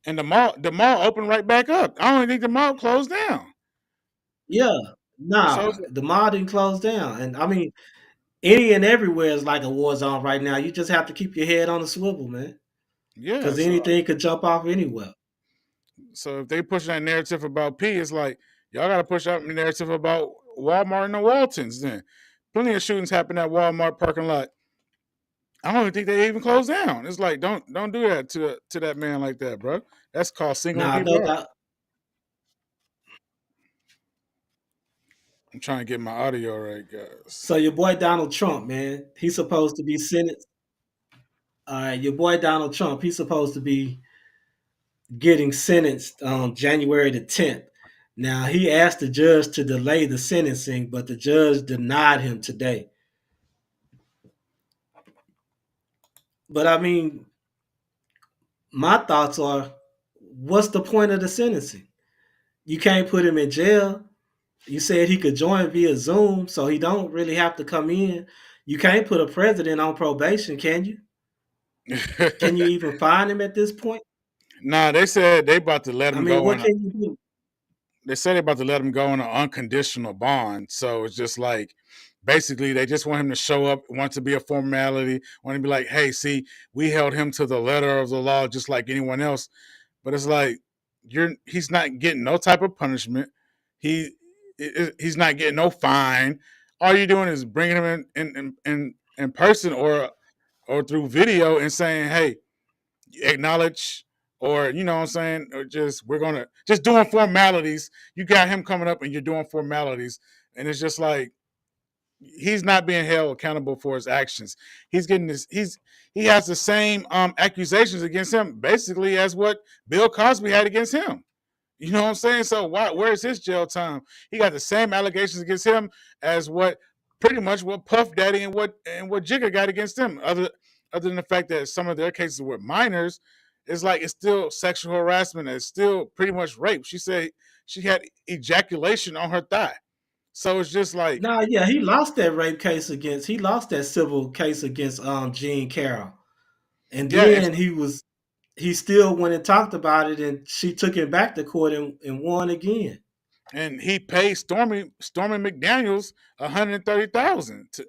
And the mall opened right back up. I don't think the mall closed down. Yeah. Nah, the mall didn't close down. And I mean, any and everywhere is like a war zone right now. You just have to keep your head on the swivel, man. Yeah. Because anything could jump off anywhere. So if they push that narrative about P, it's like, y'all got to push out the narrative about Walmart and the Waltons then. Plenty of shootings happen at Walmart parking lot. I don't even think they even closed down. It's like, don't do that to that man like that, bro. That's called singling people out. I'm trying to get my audio right, guys. So your boy Donald Trump, man, he's supposed to be sentenced. All right, your boy Donald Trump, he's supposed to be getting sentenced on January the 10th. Now, he asked the judge to delay the sentencing, but the judge denied him today. But I mean, my thoughts are, what's the point of the sentencing? You can't put him in jail. You said he could join via Zoom, so he don't really have to come in. You can't put a president on probation, can you? Can you even find him at this point? Nah, they said they about to let him go. What can you do? They said they about to let him go on an unconditional bond. So it's just like, basically they just want him to show up, want to be a formality, want to be like, hey, see, we held him to the letter of the law just like anyone else. But it's like he's not getting no type of punishment. He's not getting no fine. All you're doing is bringing him in person or through video and saying, hey, acknowledge, or you know what I'm saying, or we're gonna just doing formalities. You got him coming up and you're doing formalities, and it's just like he's not being held accountable for his actions. He's getting this. He has the same accusations against him basically as what Bill Cosby had against him. You know what I'm saying? So where's his jail time? He got the same allegations against him as pretty much what Puff Daddy and what Jigga got against him. Other than the fact that some of their cases with minors, it's still sexual harassment. It's still pretty much rape. She said she had ejaculation on her thigh. So it's just like, he lost that rape case he lost that civil case against Jean Carroll, and then he still went and talked about it, and she took him back to court and won again. And he paid Stormy McDaniels $130,000.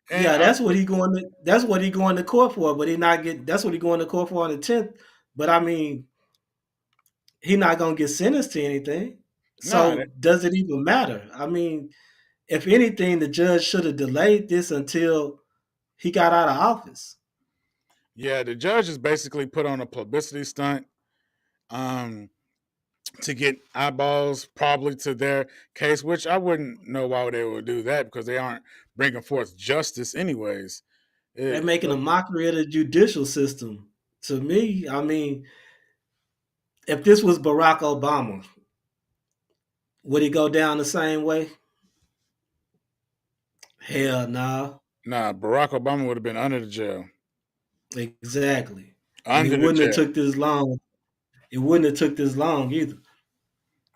That's what he going to court for, but that's what he going to court for on the 10th. But I mean, he not gonna get sentenced to anything. So does it even matter? I mean, if anything, the judge should have delayed this until he got out of office. Yeah, the judge is basically put on a publicity stunt to get eyeballs probably to their case, which I wouldn't know why they would do that, because they aren't bringing forth justice anyways. They're making a mockery of the judicial system. To me, I mean, if this was Barack Obama, would he go down the same way? Hell no. Nah, Barack Obama would have been under the jail. Exactly. And it wouldn't have took this long. It wouldn't have took this long either.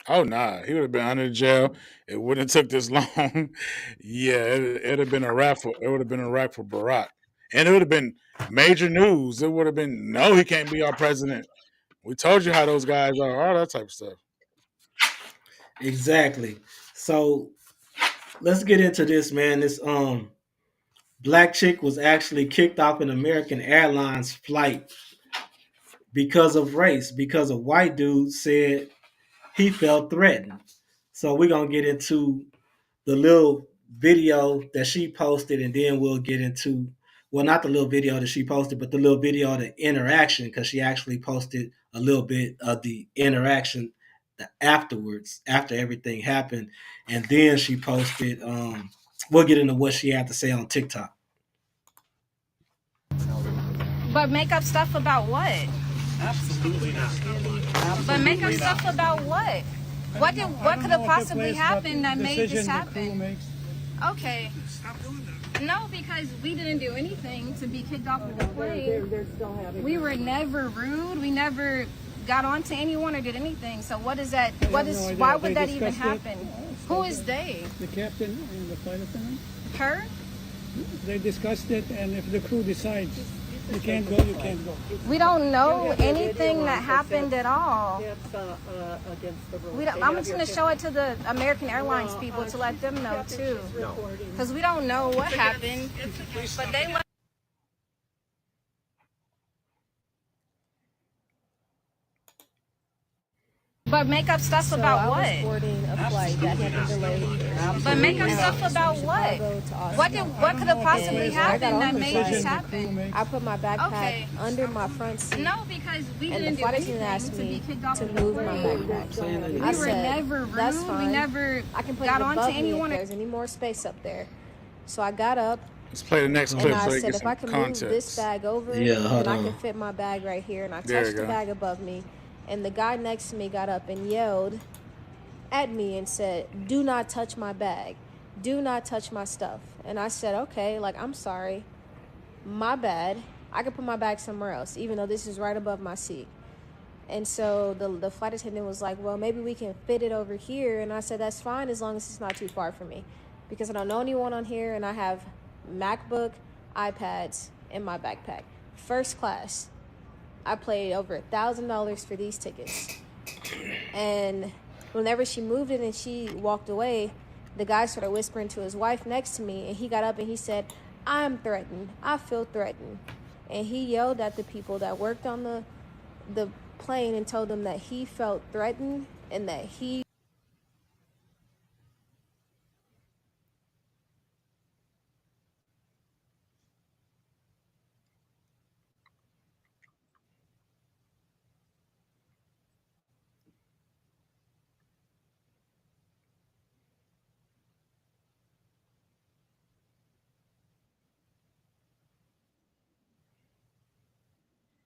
Oh nah, he would have been under the jail. It wouldn't have took this long. Yeah, it'd have been a wrap for Barack. And it would have been major news. It would have been, no, he can't be our president. We told you how those guys are, all that type of stuff. Exactly. So let's get into this, man. This black chick was actually kicked off an American Airlines flight because of race, because a white dude said he felt threatened. So we're going to get into the little video that she posted, and then we'll get into, well, not the little video that she posted, but the little video of the interaction, because she actually posted a little bit of the interaction afterwards, after everything happened. And then she posted, we'll get into what she had to say on TikTok. But make up stuff about what? Absolutely not. But make up stuff about what? What could have possibly happened that made this happen? Okay. Stop doing that. No, because we didn't do anything to be kicked off of the plane. We were never rude. We never got on to anyone or did anything. So what is that? Why would that even happen? Who is they? The captain and the flight attendant. Her? They discussed it, and if the crew decides you can't go, you can't go. We don't know anything that happened at all. I'm just going to show it to the American Airlines people to let them know too, because we don't know what happened. But they let. But make up stuff about what? But make up stuff about what? What could have possibly happened that made this happen? I put my backpack under my front seat. No, because we didn't do anything to be kicked off to move my backpack. We were never rude. That's fine. We never I can put got it on to above me anyone. if there's any more space up there. So I got up. Let's play the next clip and so I they said, get if I some can context. move this bag over, then I can fit my bag right here. And I touched the bag above me. And the guy next to me got up and yelled at me and said, "Do not touch my bag. Do not touch my stuff." And I said, okay, like, I'm sorry. My bad. I could put my bag somewhere else, even though this is right above my seat. And so the flight attendant was like, well, maybe we can fit it over here. And I said, that's fine as long as it's not too far from me, because I don't know anyone on here, and I have MacBook, iPads in my backpack. First class. I paid over $1,000 for these tickets. And whenever she moved it and she walked away, The guy started whispering to his wife next to me, and he got up and he said, "I'm threatened. I feel threatened." And he yelled at the people that worked on the plane and told them that he felt threatened and that he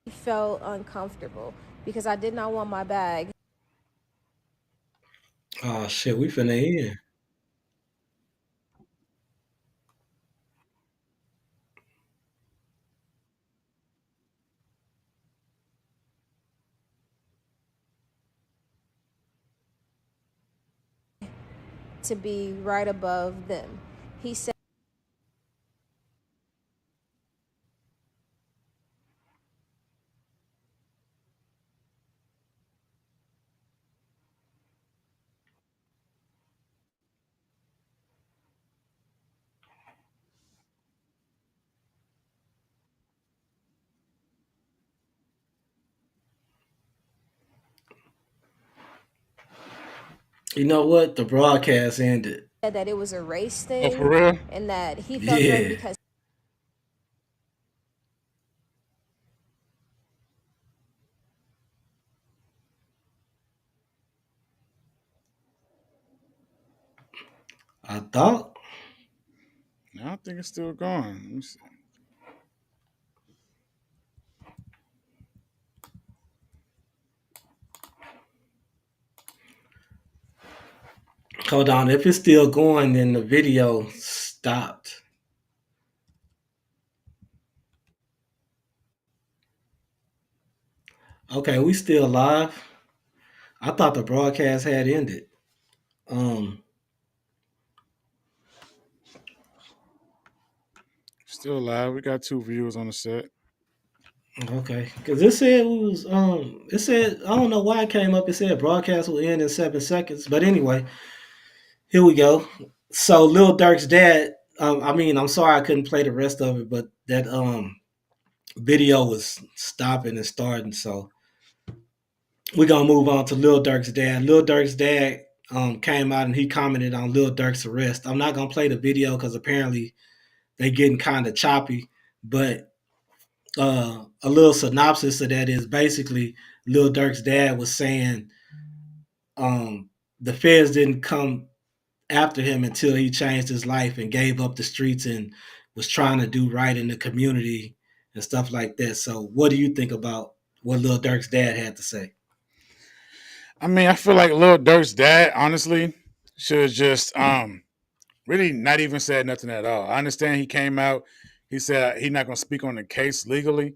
felt uncomfortable because I did not want my bag. Oh shit, we finna end. To be right above them. He said, You know what? The broadcast ended. that it was a race thing. Oh, for real? And that he felt threatened because I thought. I don't think it's still going. Let me see. Hold on. If it's still going, then the video stopped. Okay, we still live. I thought the broadcast had ended. Still live. We got 2 viewers on the set. Okay, because it said it was it said, I don't know why it came up. It said broadcast will end in 7 seconds. But anyway, here we go. So Lil Durk's dad. I'm sorry I couldn't play the rest of it, but that video was stopping and starting. So we're gonna move on to Lil Durk's dad. Lil Durk's dad came out and he commented on Lil Durk's arrest. I'm not gonna play the video because apparently they getting kind of choppy, but a little synopsis of that is basically Lil Durk's dad was saying the feds didn't come after him until he changed his life and gave up the streets and was trying to do right in the community and stuff like that. So what do you think about what Lil Durk's dad had to say? I mean, I feel like Lil Durk's dad, honestly, should have just really not even said nothing at all. I understand he came out, he said he's not going to speak on the case legally,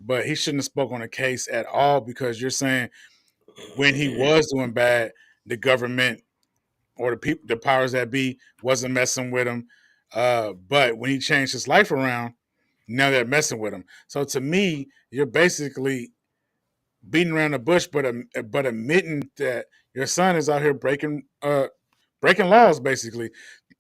but he shouldn't have spoke on the case at all because you're saying when he was doing bad, the government or the powers that be wasn't messing with him. But when he changed his life around, now they're messing with him. So to me, you're basically beating around the bush, but admitting that your son is out here breaking laws, basically.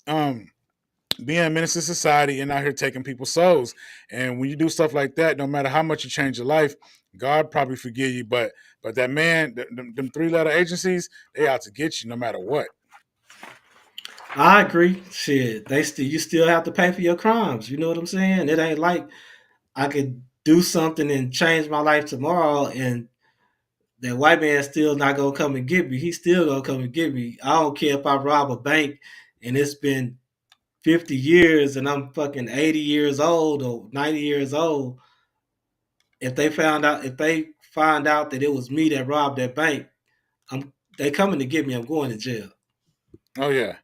Being a menace to society and out here taking people's souls. And when you do stuff like that, no matter how much you change your life, God probably forgive you. But that man, them 3-letter agencies, they out to get you no matter what. I agree. Shit, you still have to pay for your crimes. You know what I'm saying? It ain't like I could do something and change my life tomorrow and that white man still not gonna come and get me. He's still gonna come and get me. I don't care if I rob a bank and it's been 50 years and I'm fucking 80 years old or 90 years old. If they find out that it was me that robbed that bank, they coming to get me. I'm going to jail. Oh yeah.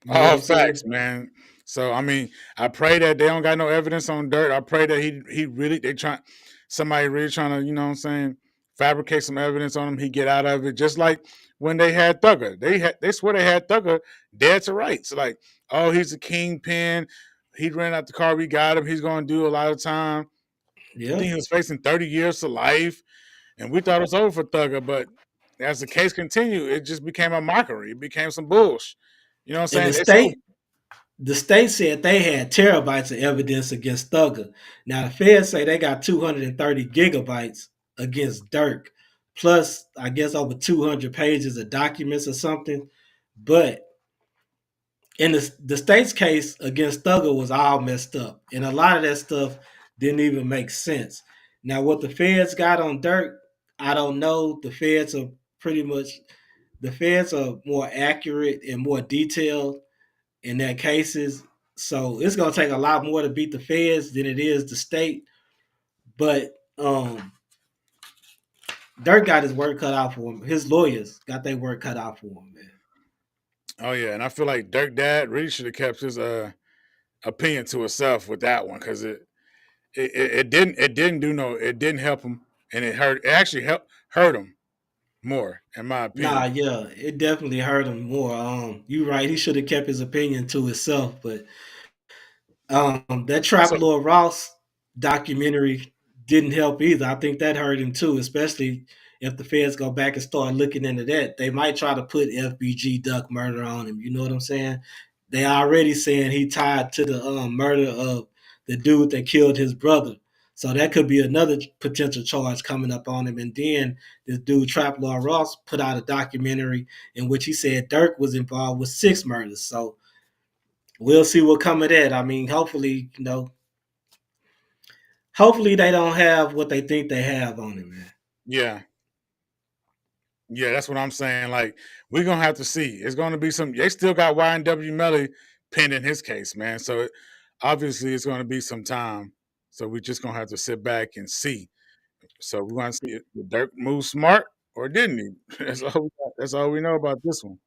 You know All facts, man. So I mean, I pray that they don't got no evidence on Dirt. I pray that somebody really trying to, you know what I'm saying, fabricate some evidence on him. He get out of it. Just like when they had Thugger. They swear they had Thugger dead to rights. Like, oh, he's a kingpin. He ran out the car. We got him. He's going to do a lot of time. Yeah. I think he was facing 30 years to life. And we thought it was over for Thugger. But as the case continued, it just became a mockery. It became some bullshit. You know what And I'm saying? the state said they had terabytes of evidence against Thugger. Now the feds say they got 230 gigabytes against Dirk, plus I guess over 200 pages of documents or something. But in the state's case against Thugger was all messed up, and a lot of that stuff didn't even make sense. Now what the feds got on Dirk, I don't know. The feds are more accurate and more detailed in their cases. So it's gonna take a lot more to beat the feds than it is the state. But Dirk got his work cut out for him. His lawyers got their work cut out for him, man. Oh yeah, and I feel like Dirk Dad really should have kept his opinion to himself with that one, because it didn't help him, and it actually hurt him more, in my opinion. Nah, yeah, it definitely hurt him more. You right, he should have kept his opinion to himself, but that Trap Lord Ross documentary didn't help either. I think that hurt him too, especially if the feds go back and start looking into that. They might try to put FBG Duck murder on him. You know what I'm saying? They already saying he tied to the murder of the dude that killed his brother. So that could be another potential charge coming up on him. And then this dude, Trap Lord Ross, put out a documentary in which he said Dirk was involved with 6 murders. So we'll see what come of that. I mean, hopefully they don't have what they think they have on him, man. Yeah. Yeah, that's what I'm saying. Like, we're going to have to see. It's going to be they still got Y&W Melly pending his case, man. So obviously it's going to be some time. So we're just going to have to sit back and see. So we're going to see if Dirk moved smart or didn't he? That's all we know about this one.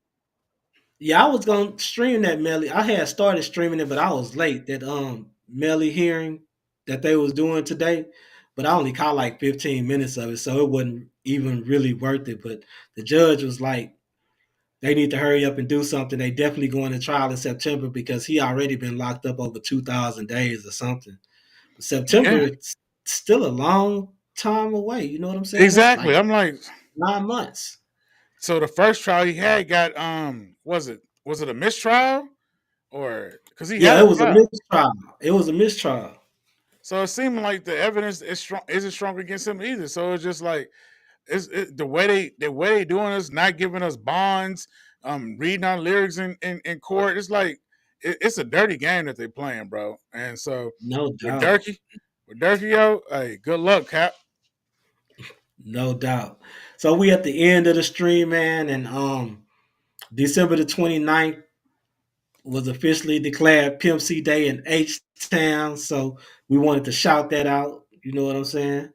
Yeah, I was going to stream that Melly. I had started streaming it, but I was late. That Melly hearing that they was doing today, but I only caught like 15 minutes of it, so it wasn't even really worth it. But the judge was like, they need to hurry up and do something. They definitely going to trial in September because he already been locked up over 2,000 days or something. But September, it's still a long time away. You know what I'm saying? Exactly. I'm like 9 months. So the first trial he had got was it a mistrial, or because it was a mistrial. It was a mistrial. So it seemed like the evidence isn't strong against him either. So it's just like the way they doing this, not giving us bonds, reading our lyrics in court. It's like it's a dirty game that they playing, bro. And so no doubt. With Durkee, yo, hey, good luck, Cap. No doubt. So we at the end of the stream, man, and December the 29th was officially declared Pimp C Day in H-Town. So we wanted to shout that out. You know what I'm saying?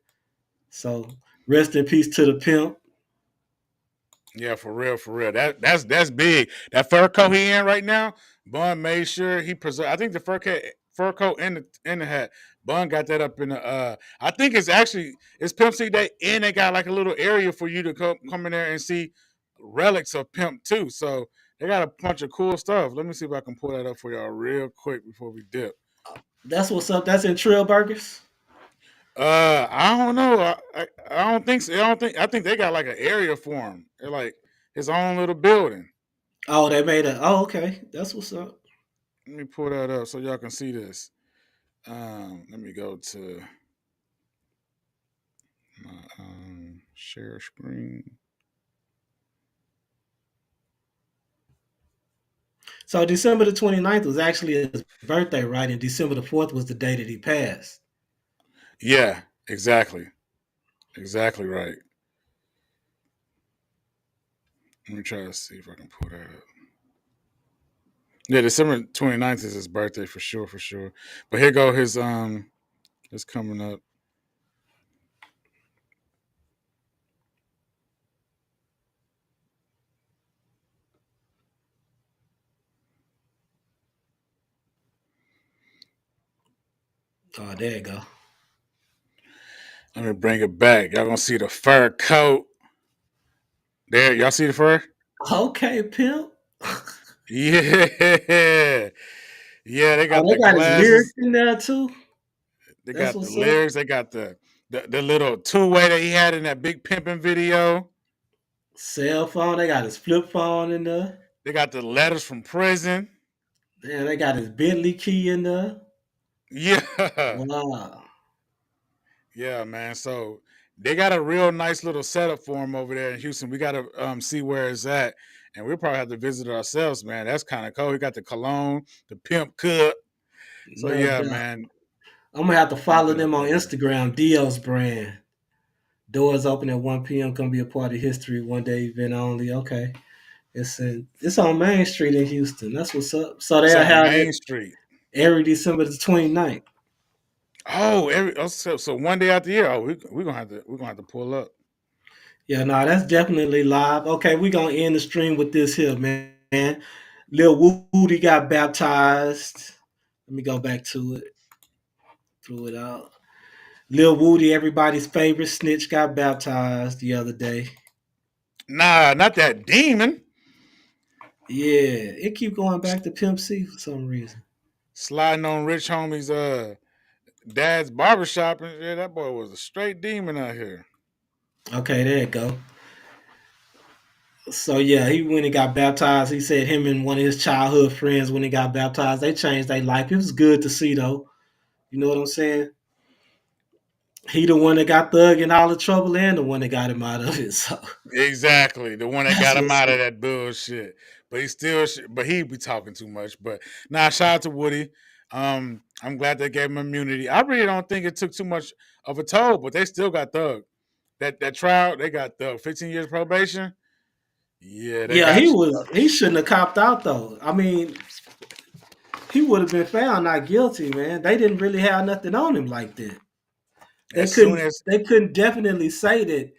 So rest in peace to the pimp. Yeah, for real. That's big. That fur coat he in right now, Bun made sure he preserved. I think the fur coat in the hat. Bun got that up in the. I think it's Pimp C Day, and they got like a little area for you to come in there and see relics of Pimp too. So they got a bunch of cool stuff. Let me see if I can pull that up for y'all real quick before we dip. That's what's up. That's in Trill Burgers. I don't know. I don't think so. I think they got like an area for him. They're like his own little building. Oh, they made a. Oh, okay. That's what's up. Let me pull that up so y'all can see this. Let me go to my share screen. So December the 29th was actually his birthday, right? And December the 4th was the day that he passed. Yeah, exactly. Exactly right. Let me try to see if I can pull that up. Yeah, December 29th is his birthday for sure. But here go his it's coming up. Oh, there you go. Let me bring it back. Y'all gonna see the fur coat. There, y'all see the fur? Okay, pimp. Yeah. Yeah, they got his lyrics in there too. They got the lyrics. They got the little two-way that he had in that big pimping video. Cell phone. They got his flip phone in there. They got the letters from prison. Yeah, they got his Bentley key in there. Yeah. Wow. Yeah, man. So they got a real nice little setup for him over there in Houston. We got to see where it's at, and we'll probably have to visit it ourselves, man. That's kind of cool. We got the cologne, the pimp cut. So No yeah, doubt. man. I'm gonna have to follow them on Instagram. Dio's brand. Doors open at 1 p.m. Gonna be a part of history. One day event only. Okay. It's on Main Street in Houston. That's what's up. So they'll have Main it Street every December the 29th. Oh, so one day out the year. Oh, we're gonna have to pull up. Yeah, no, that's definitely live. Okay, we're gonna end the stream with this here, man. Lil Woody got baptized. Let me go back to it. Threw it out. Lil Woody, everybody's favorite snitch, got baptized the other day. Nah, not that demon. Yeah, it keep going back to Pimp C for some reason. Sliding on Rich Homie's dad's barbershop, and yeah, that boy was a straight demon out here. Okay, there you go. So yeah, he when he got baptized, he said him and one of his childhood friends when he got baptized, they changed their life. It was good to see though. You know what I'm saying? He the one that got Thug in all the trouble and the one that got him out of it. So Exactly, the one that got him out of that bullshit. But he be talking too much. But nah, shout out to Woody. I'm glad they gave him immunity. I really don't think it took too much of a toll, but they still got Thug. That trial, they got Thug 15 years probation. Yeah, he shouldn't have copped out though. I mean, he would have been found not guilty, man. They didn't really have nothing on him like that. They couldn't definitely say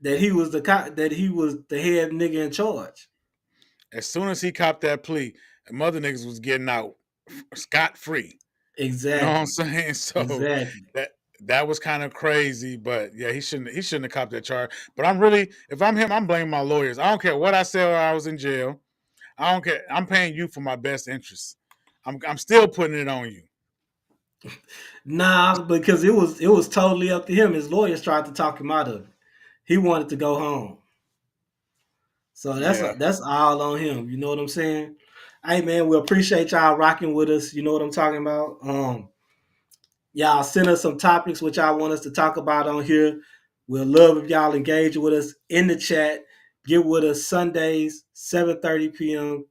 that he was the head nigga in charge. As soon as he copped that plea, mother niggas was getting out scot-free. Exactly. You know what I'm saying? So exactly. that was kind of crazy, but yeah, he shouldn't have copped that charge. But if I'm him, I'm blaming my lawyers. I don't care what I said while I was in jail. I don't care. I'm paying you for my best interests. I'm still putting it on you. Nah, because it was totally up to him. His lawyers tried to talk him out of it. He wanted to go home. So that's all on him. You know what I'm saying? Hey man, we appreciate y'all rocking with us. You know what I'm talking about? Y'all send us some topics which y'all want us to talk about on here. We'll love if y'all engage with us in the chat. Get with us Sundays, 7:30 p.m.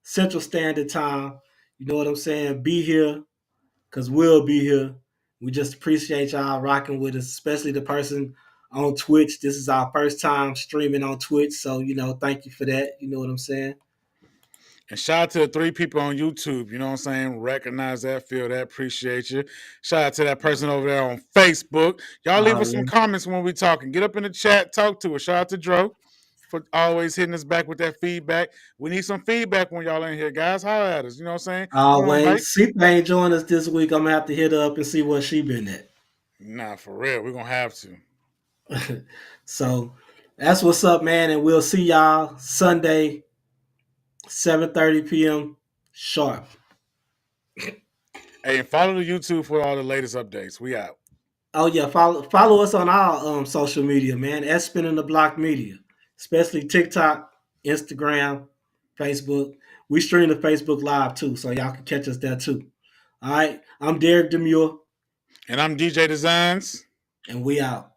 Central Standard Time. You know what I'm saying? Be here, because we'll be here. We just appreciate y'all rocking with us, especially the person on Twitch. This is our first time streaming on Twitch, so, thank you for that. You know what I'm saying? And shout out to the 3 people on YouTube. You know what I'm saying? Recognize that, feel that, appreciate you. Shout out to that person over there on Facebook. Y'all leave us some comments when we talking. Get up in the chat, talk to us. Shout out to Dro for always hitting us back with that feedback. We need some feedback when y'all in here, guys. Holler at us. You know what I'm saying? Always. Sita ain't joined us this week. I'm going to have to hit her up and see what she been at. Nah, for real. We're going to have to. So that's what's up, man. And we'll see y'all Sunday, 7:30 p.m. sharp. Hey, and follow the YouTube for all the latest updates. We out. Oh, yeah. Follow us on our social media, man. At Spinning the Block Media, especially TikTok, Instagram, Facebook. We stream the Facebook Live, too, so y'all can catch us there, too. All right. I'm Derek Demure. And I'm DJ Designzz. And we out.